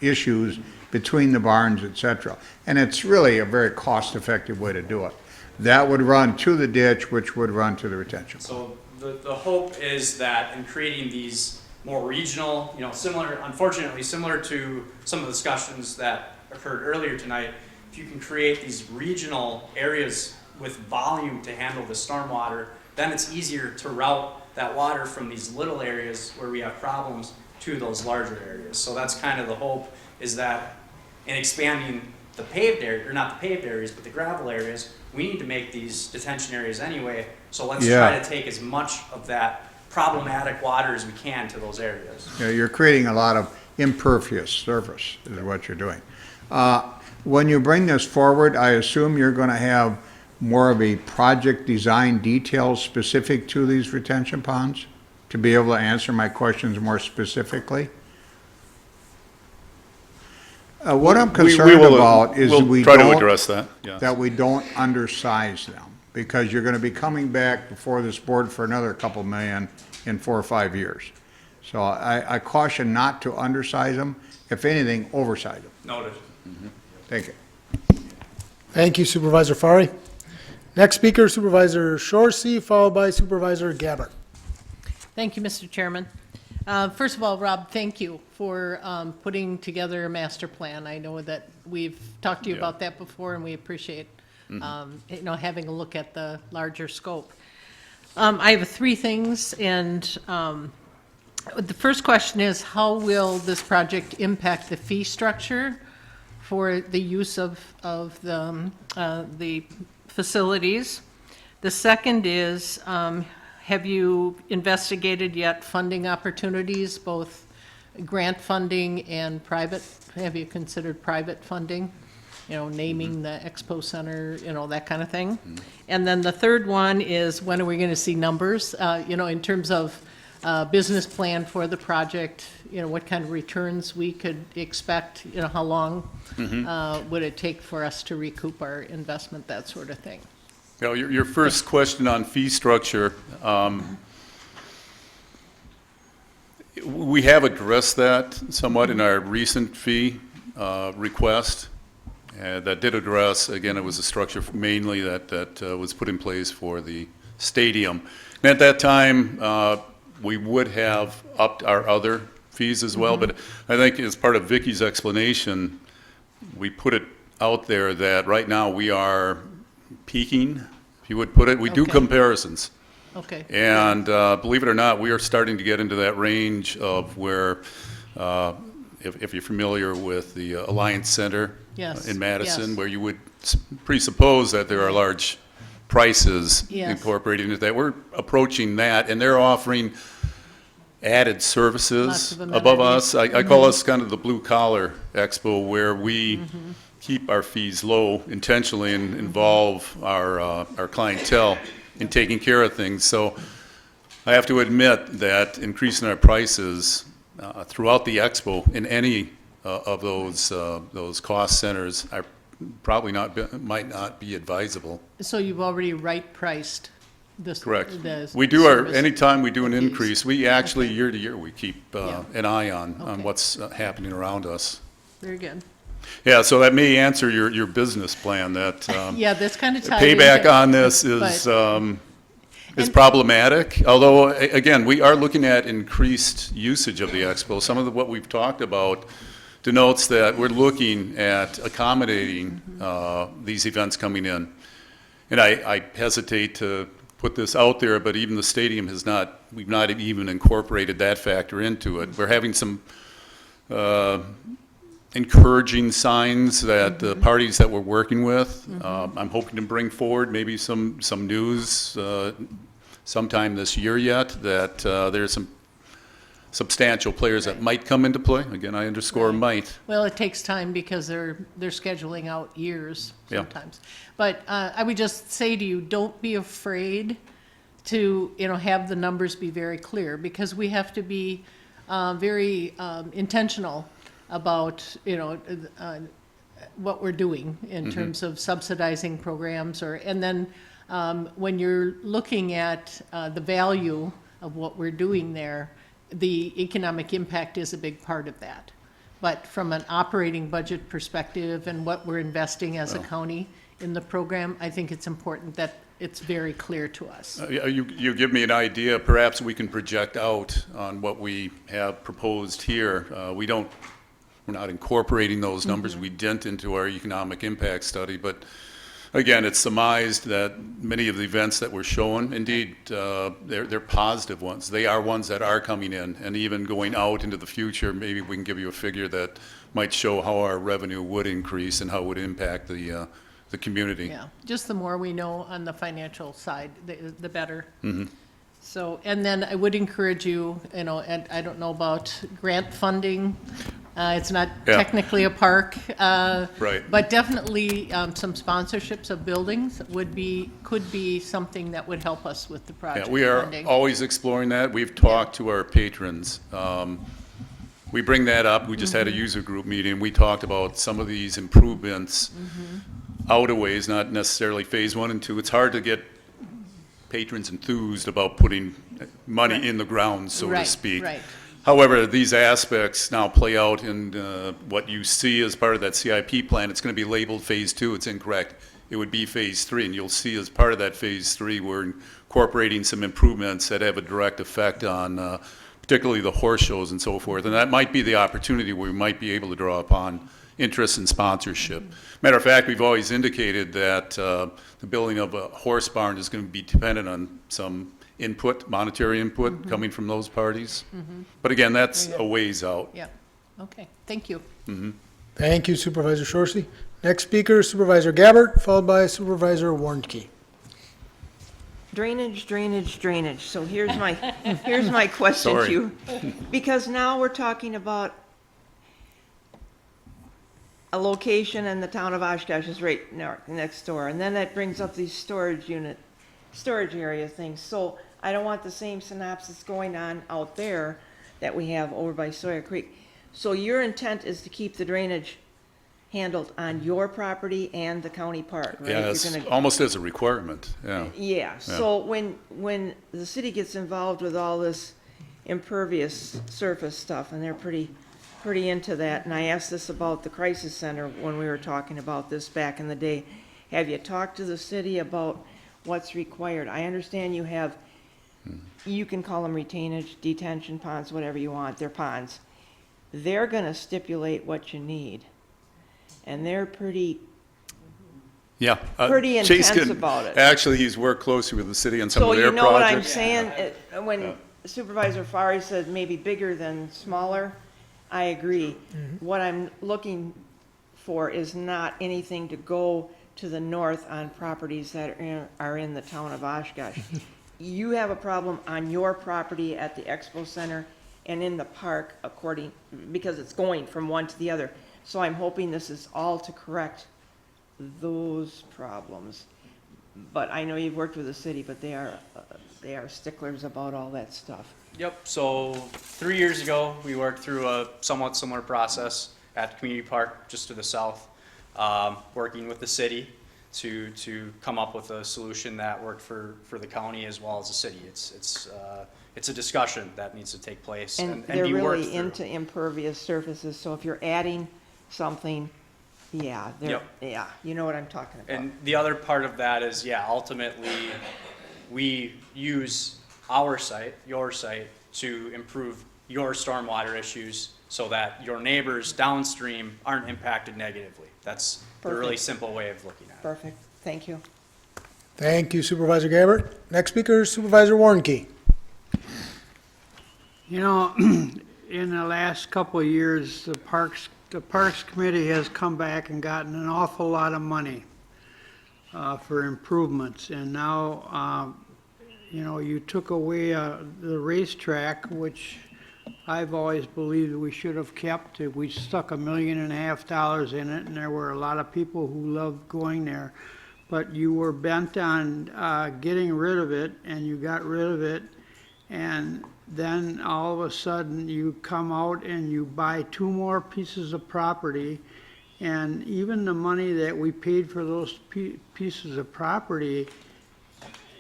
issues between the barns, et cetera. And it's really a very cost-effective way to do it. That would run to the ditch, which would run to the retention. So the hope is that in creating these more regional, unfortunately, similar to some of the discussions that occurred earlier tonight, if you can create these regional areas with volume to handle the stormwater, then it's easier to route that water from these little areas where we have problems to those larger areas. So that's kind of the hope, is that in expanding the paved area, or not the paved areas, but the gravel areas, we need to make these detention areas anyway. So let's try to take as much of that problematic water as we can to those areas. Yeah, you're creating a lot of impervious surface, is what you're doing. When you bring this forward, I assume you're gonna have more of a project design details specific to these retention ponds, to be able to answer my questions more specifically? What I'm concerned about is we'll we try to don't- address that, yes. that we don't undersize them, because you're gonna be coming back before this board for another couple million in 4 or 5 years. So I caution not to undersize them, if anything, oversize them. Noted. Thank you. Thank you, Supervisor Fari. Next speaker, Supervisor Shorsey, followed by Supervisor Gabbard. Thank you, Mr. Chairman. First of all, Rob, thank you for putting together a master plan. I know that we've talked to you about that before, and we appreciate having a look at the larger scope. I have 3 things, and the first question is, how will this project impact the fee structure for the use of the facilities? The second is, have you investigated yet funding opportunities, both grant funding and private? Have you considered private funding? Naming the Expo Center, that kind of thing. And then the third one is, when are we going to see numbers, in terms of business plan for the project, what kind of returns we could expect, how long would it take for us to recoup our investment, that sort of thing. Your first question on fee structure, We have addressed that somewhat in our recent fee request. That did address, again, it was a structure mainly that was put in place for the stadium. And at that time, we would have upped our other fees as well, but I think as part of Vicky's explanation, we put it out there that right now we are peaking, if you would put it. We do Okay. comparisons. Okay. And believe it or not, we are starting to get into that range of where, if you're familiar with the Alliance Center Yes, in Madison, yes. where you would presuppose that there are large prices Yes. incorporated into that. We're approaching that, and they're offering added Lots services of above amenities. us. I call us kind of the blue-collar expo, where we keep our fees low intentionally and involve our clientele in taking care of things. So I have to admit that increasing our prices throughout the expo in any of those cost centers are probably might not be advisable. So you've already right-priced this? Correct. the We do service anytime we do an fees. increase, we actually, year to year, we keep Yeah. an eye on Okay. what's happening around us. Very good. Yeah, so that may answer your business plan, that Yeah, that's kind of the tied payback into- on this but- is problematic, although, again, we are looking at increased usage of the expo. Some of what we've talked about denotes that we're looking at accommodating these events coming in. And I hesitate to put this out there, but even the stadium we've not even incorporated that factor into it. We're having some encouraging signs that the parties that we're working with, I'm hoping to bring forward maybe some news sometime this year yet, that there's some substantial players that might come into play. Again, I underscore might. Well, it takes time because they're scheduling out years Yeah. sometimes. But I would just say to you, don't be afraid to, have the numbers be very clear, because we have to be very intentional about, what we're doing in terms of subsidizing programs, and then when you're looking at the value of what we're doing there, the economic impact is a big part of that. But from an operating budget perspective and what we're investing as a county in the program, I think it's important that it's very clear to us. You give me an idea, perhaps we can project out on what we have proposed here. We're not incorporating those numbers, we didn't into our economic impact study, but again, it's surmised that many of the events that we're showing, indeed, they're positive ones. They are ones that are coming in, and even going out into the future, maybe we can give you a figure that might show how our revenue would increase and how it would impact the community. Yeah, just the more we know on the financial side, the better. So, and then I would encourage you, and I don't know about grant funding. It's not Yeah. technically a park. Right. But definitely some sponsorships of buildings could be something that would help us with the project Yeah, we are funding. always exploring that. We've talked to our patrons. We bring that up. We just had a user group meeting. We talked about some of these improvements out of ways, not necessarily phase 1 and 2. It's hard to get patrons enthused about putting money in the ground, so to Right, speak. right. However, these aspects now play out in what you see as part of that CIP plan. It's going to be labeled phase 2. It's incorrect. It would be phase 3, and you'll see as part of that phase 3, we're incorporating some improvements that have a direct effect on particularly the horse shows and so forth. And that might be the opportunity where we might be able to draw upon interest and sponsorship. Matter of fact, we've always indicated that the building of a horse barn is going to be dependent on some input, monetary input coming from those parties. But again, that's a ways out. Yeah, okay, thank you. Thank you, Supervisor Shorsey. Next speaker, Supervisor Gabbard, followed by Supervisor Warnke. Drainage, drainage, drainage. So here's my question to Sorry. you. Because now we're talking about a location, and the town of Oshkosh is right next door. And then that brings up these storage area things. So I don't want the same synopsis going on out there that we have over by Sawyer Creek. So your intent is to keep the drainage handled on your property and the county park, right? Yeah, You're it's gonna- almost as a requirement, yeah. Yeah, so when the city gets involved with all this impervious surface stuff, and they're pretty into that. And I asked this about the crisis center when we were talking about this back in the day. Have you talked to the city about what's required? I understand you have, you can call them retainage, detention ponds, whatever you want, they're ponds. They're gonna stipulate what you need. And they're pretty Yeah. intense Chase can- about it. Actually, he's worked closely with the city on some So of their you know what I'm projects. saying? When Supervisor Fari said maybe bigger than smaller, I agree. What I'm looking for is not anything to go to the north on properties that are in the town of Oshkosh. You have a problem on your property at the Expo Center and in the park because it's going from one to the other. So I'm hoping this is all to correct those problems. But I know you've worked with the city, but they are sticklers about all that stuff. Yep, so 3 years ago, we worked through a somewhat similar process at Community Park, just to the south, working with the city to come up with a solution that worked for the county as well as the city. It's a discussion that needs to take place And and they're be worked really through. into impervious surfaces, so if you're adding something, yeah, Yep. yeah, you know what I'm talking about. And the other part of that is, yeah, ultimately, we use our site, your site, to improve your stormwater issues so that your neighbors downstream aren't impacted negatively. That's a really Perfect. simple way of looking at it. Perfect, thank you. Thank you Supervisor Gabbard. Next speaker is Supervisor Warnke. You know, in the last couple of years, the Parks Committee has come back and gotten an awful lot of money for improvements. And now, you know, you took away the racetrack, which I've always believed we should have kept. We stuck $1.5 million in it, and there were a lot of people who loved going there. But you were bent on getting rid of it, and you got rid of it. And then all of a sudden, you come out and you buy 2 more pieces of property. And even the money that we paid for those pieces of property,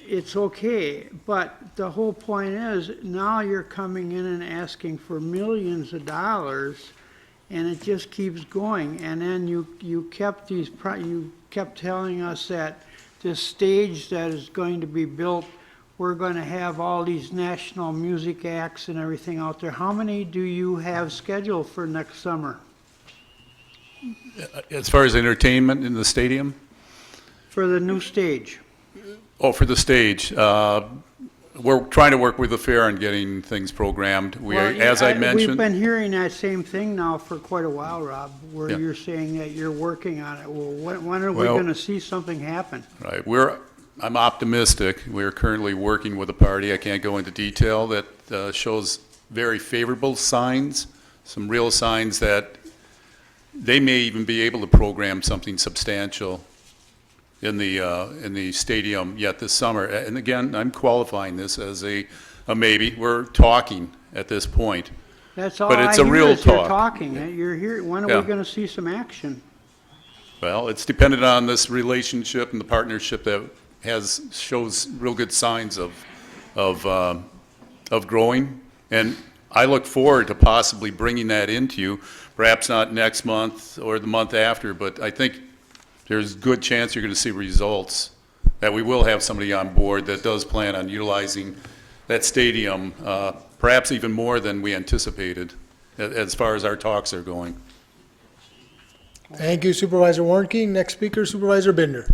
it's okay, but the whole point is, now you're coming in and asking for millions of dollars, and it just keeps going. And then you kept you kept telling us that this stage that is going to be built, we're going to have all these national music acts and everything out there. How many do you have scheduled for next summer? As far as entertainment in the stadium? For the new stage? Oh, for the stage. We're trying to work with the fair on getting things programmed. As I mentioned. We've been hearing that same thing now for quite a while, Rob, where Yeah. you're saying that you're working on it. Well, when are we going to see something happen? Right. I'm optimistic. We're currently working with a party, I can't go into detail, that shows very favorable signs, some real signs that they may even be able to program something substantial in the stadium yet this summer. And again, I'm qualifying this as a maybe. We're talking at this point. That's all But it's I a hear real is you're talk. talking. You're here, when are Yeah. we going to see some action? Well, it's dependent on this relationship and the partnership that shows real good signs of growing. And I look forward to possibly bringing that into you, perhaps not next month or the month after, but I think there's good chance you're going to see results, that we will have somebody on board that does plan on utilizing that stadium, perhaps even more than we anticipated, as far as our talks are going. Thank you Supervisor Warnke. Next speaker is Supervisor Binder.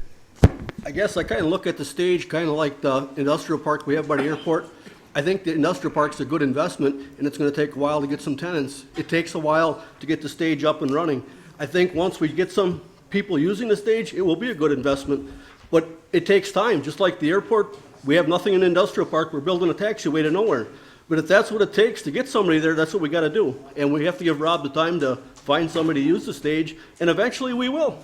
I guess I kind of look at the stage kind of like the industrial park we have by the airport. I think the industrial park's a good investment, and it's going to take a while to get some tenants. It takes a while to get the stage up and running. I think once we get some people using the stage, it will be a good investment. But it takes time, just like the airport. We have nothing in the industrial park. We're building a taxiway to nowhere. But if that's what it takes to get somebody there, that's what we got to do. And we have to give Rob the time to find somebody to use the stage, and eventually we will.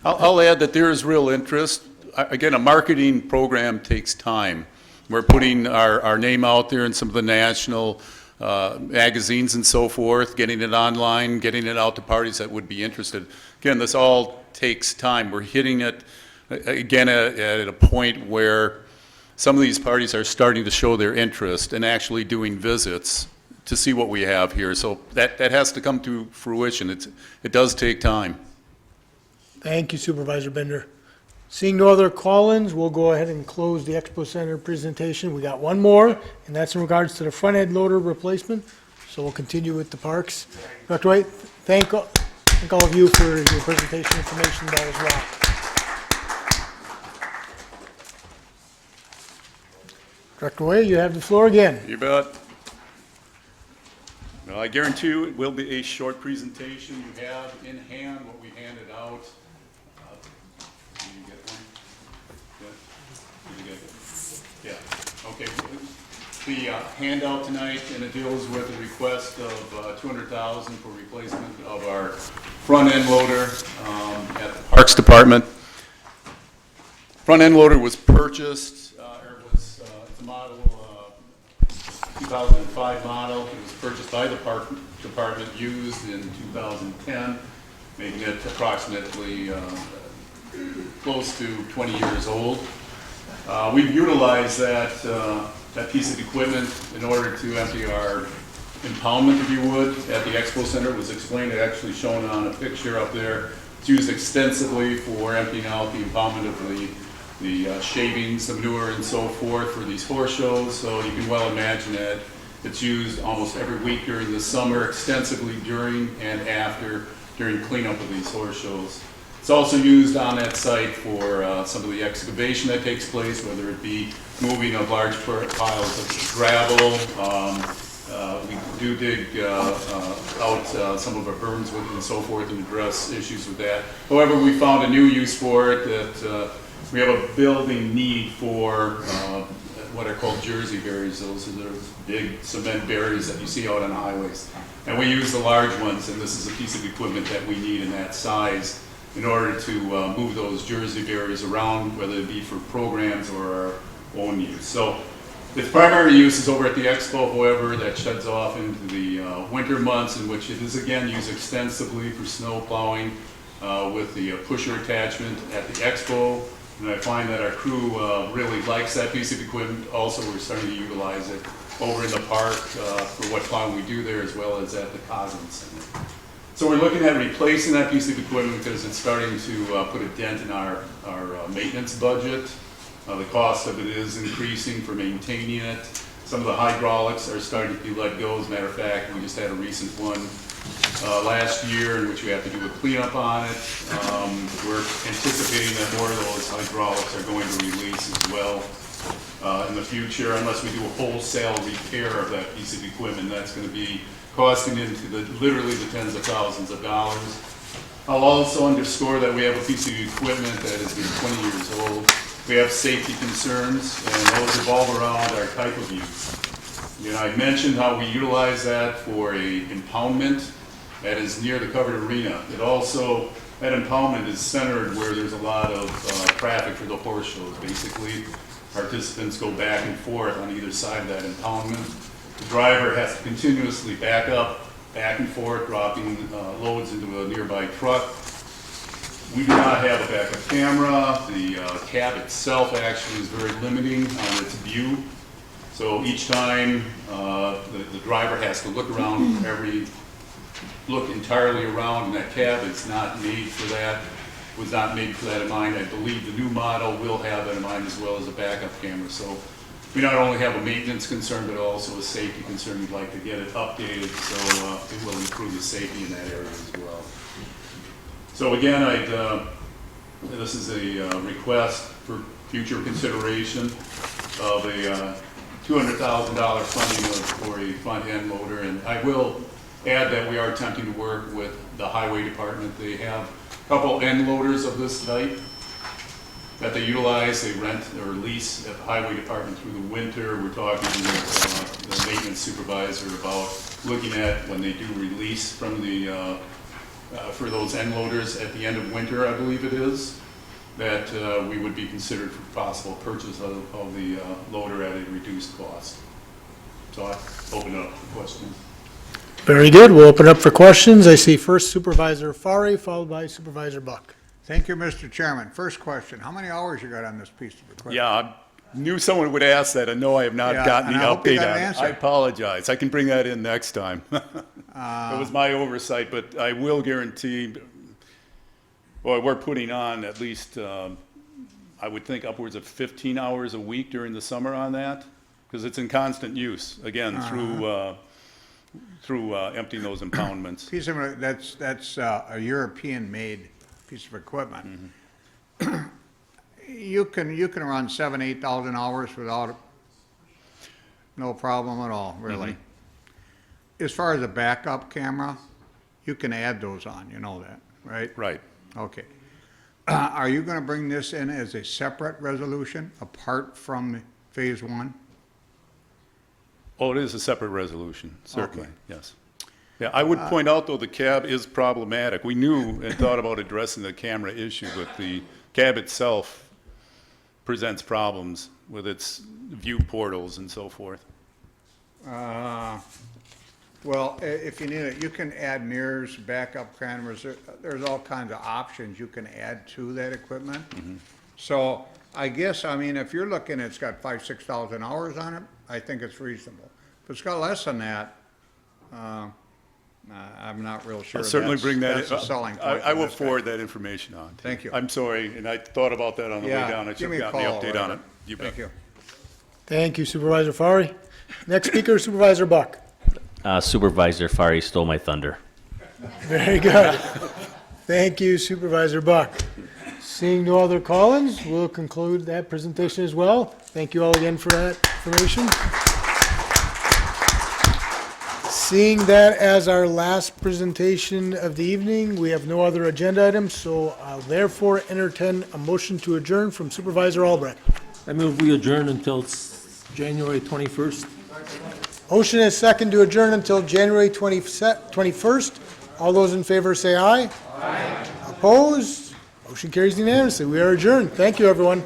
I'll add that there is real interest. Again, a marketing program takes time. We're putting our name out there in some of the national magazines and so forth, getting it online, getting it out to parties that would be interested. Again, this all takes time. We're hitting it, again, at a point where some of these parties are starting to show their interest in actually doing visits to see what we have here. So that has to come to fruition. It does take time. Thank you, Supervisor Bender. Seeing no other call-ins, we'll go ahead and close the Expo Center presentation. We got one more, and that's in regards to the front end loader replacement. So we'll continue with the parks. Dr. White, thank all of you for your presentation information there as well. Dr. White, you have the floor again. You bet. Well, I guarantee you it will be a short presentation. You have in hand what we handed out. Did you get one? Yeah. Did you get it? Yeah. Okay. The handout tonight, and it deals with a request of $200,000 for replacement of our front end loader at the Parks Department. Front end loader was purchased. It's a model 2005 model. It was purchased by the Park Department, used in 2010, making it approximately close to 20 years old. We've utilized that piece of equipment in order to empty our impoundment, if you would, at the Expo Center. It was explained, actually shown on a picture up there. It's used extensively for emptying out the impoundment of the shavings, the manure, and so forth for these horse shows. So you can well imagine that it's used almost every week during the summer, extensively during and after, during cleanup of these horse shows. It's also used on that site for some of the excavation that takes place, whether it be moving of large piles of gravel. We do dig out some of our burns with and so forth and address issues with that. However, we found a new use for it, that we have a building need for what are called Jersey barriers. Those are those big cement barriers that you see out on the highways. And we use the large ones, and this is a piece of equipment that we need in that size in order to move those Jersey barriers around, whether it be for programs or our own use. So its primary use is over at the Expo, however, that sheds off into the winter months, in which it is again used extensively for snow plowing with the pusher attachment at the Expo. And I find that our crew really likes that piece of equipment. Also, we're starting to utilize it over in the park for what plowing we do there, as well as at the Cosmo Center. So we're looking at replacing that piece of equipment because it's starting to put a dent in our maintenance budget. The cost of it is increasing for maintaining it. Some of the hydraulics are starting to be let go. As a matter of fact, we just had a recent one last year in which we have to do a cleanup on it. We're anticipating that more of those hydraulics are going to release as well in the future, unless we do a wholesale repair of that piece of equipment. That's going to be costing into literally the tens of thousands of dollars. I'll also underscore that we have a piece of equipment that has been 20 years old. We have safety concerns, and those revolve around our type of use. You know, I mentioned how we utilize that for a impoundment that is near the covered arena. It also, that impoundment is centered where there's a lot of traffic for the horse shows. Basically, participants go back and forth on either side of that impoundment. The driver has to continuously back up, back and forth, dropping loads into a nearby truck. We do not have a backup camera. The cab itself actually is very limiting on its view. So each time the driver has to look around, look entirely around, and that cab is not made for that. Was not made for that in mind. I believe the new model will have that in mind, as well as a backup camera. So we not only have a maintenance concern, but also a safety concern. We'd like to get it updated so it will improve the safety in that area as well. So again, this is a request for future consideration of a $200,000 funding for a front end loader. And I will add that we are attempting to work with the Highway Department. They have a couple end loaders of this type that they utilize. They rent or lease at the Highway Department through the winter. We're talking with the maintenance supervisor about looking at when they do release from the for those end loaders at the end of winter, I believe it is, that we would be considered for possible purchase of the loader at a reduced cost. So I open it up for questions. Very good. We'll open up for questions. I see first Supervisor Fari, followed by Supervisor Buck. Thank you, Mr. Chairman. First question, how many hours you got on this piece of equipment? Yeah, Knew someone would ask that, and no, I have not Yeah, gotten the and I hope you update got on an it. answer. I apologize. I can bring that in next time. It was my oversight, but I will guarantee, boy, we're putting on at least, I would think upwards of 15 hours a week during the summer on that, because it's in constant use, again, through emptying those impoundments. Piece of, that's a European-made piece of equipment. You can run 7,000, 8,000 hours without, no problem at all, really. As far as a backup camera, you can add those on, you know that, right? Right. Okay. Are you gonna bring this in as a separate resolution, apart from phase one? Oh, it is a separate resolution, certainly, Okay. yes. Yeah, I would point out, though, the cab is problematic. We knew and thought about addressing the camera issue, but the cab itself presents problems with its view portals and so forth. Well, if you need it, you can add mirrors, backup cameras, there's all kinds of options you can add to that equipment. So I guess, I mean, if you're looking, it's got 5,000, 6,000 hours on it, I think it's reasonable. If it's got less than that, I'm not real sure I'll certainly bring that, that's a selling point. I will for this guy. forward that information on. to Thank you. I'm sorry, and I thought about that on the way Yeah, down. I give should me have a gotten the call, update on it. whatever. You bet. Thank you. Thank you Supervisor Fari. Next speaker, Supervisor Buck. Supervisor Fari stole my thunder. Very good. Thank you Supervisor Buck. Seeing no other call-ins, we'll conclude that presentation as well. Thank you all again for that information. Seeing that as our last presentation of the evening, we have no other agenda items, so I'll therefore entertain a motion to adjourn from Supervisor Albrecht. I move we adjourn until January 21st. Motion is second to adjourn until January 21st. All those in favor say aye. Aye. Opposed? Motion carries unanimously. We are adjourned. Thank you, everyone.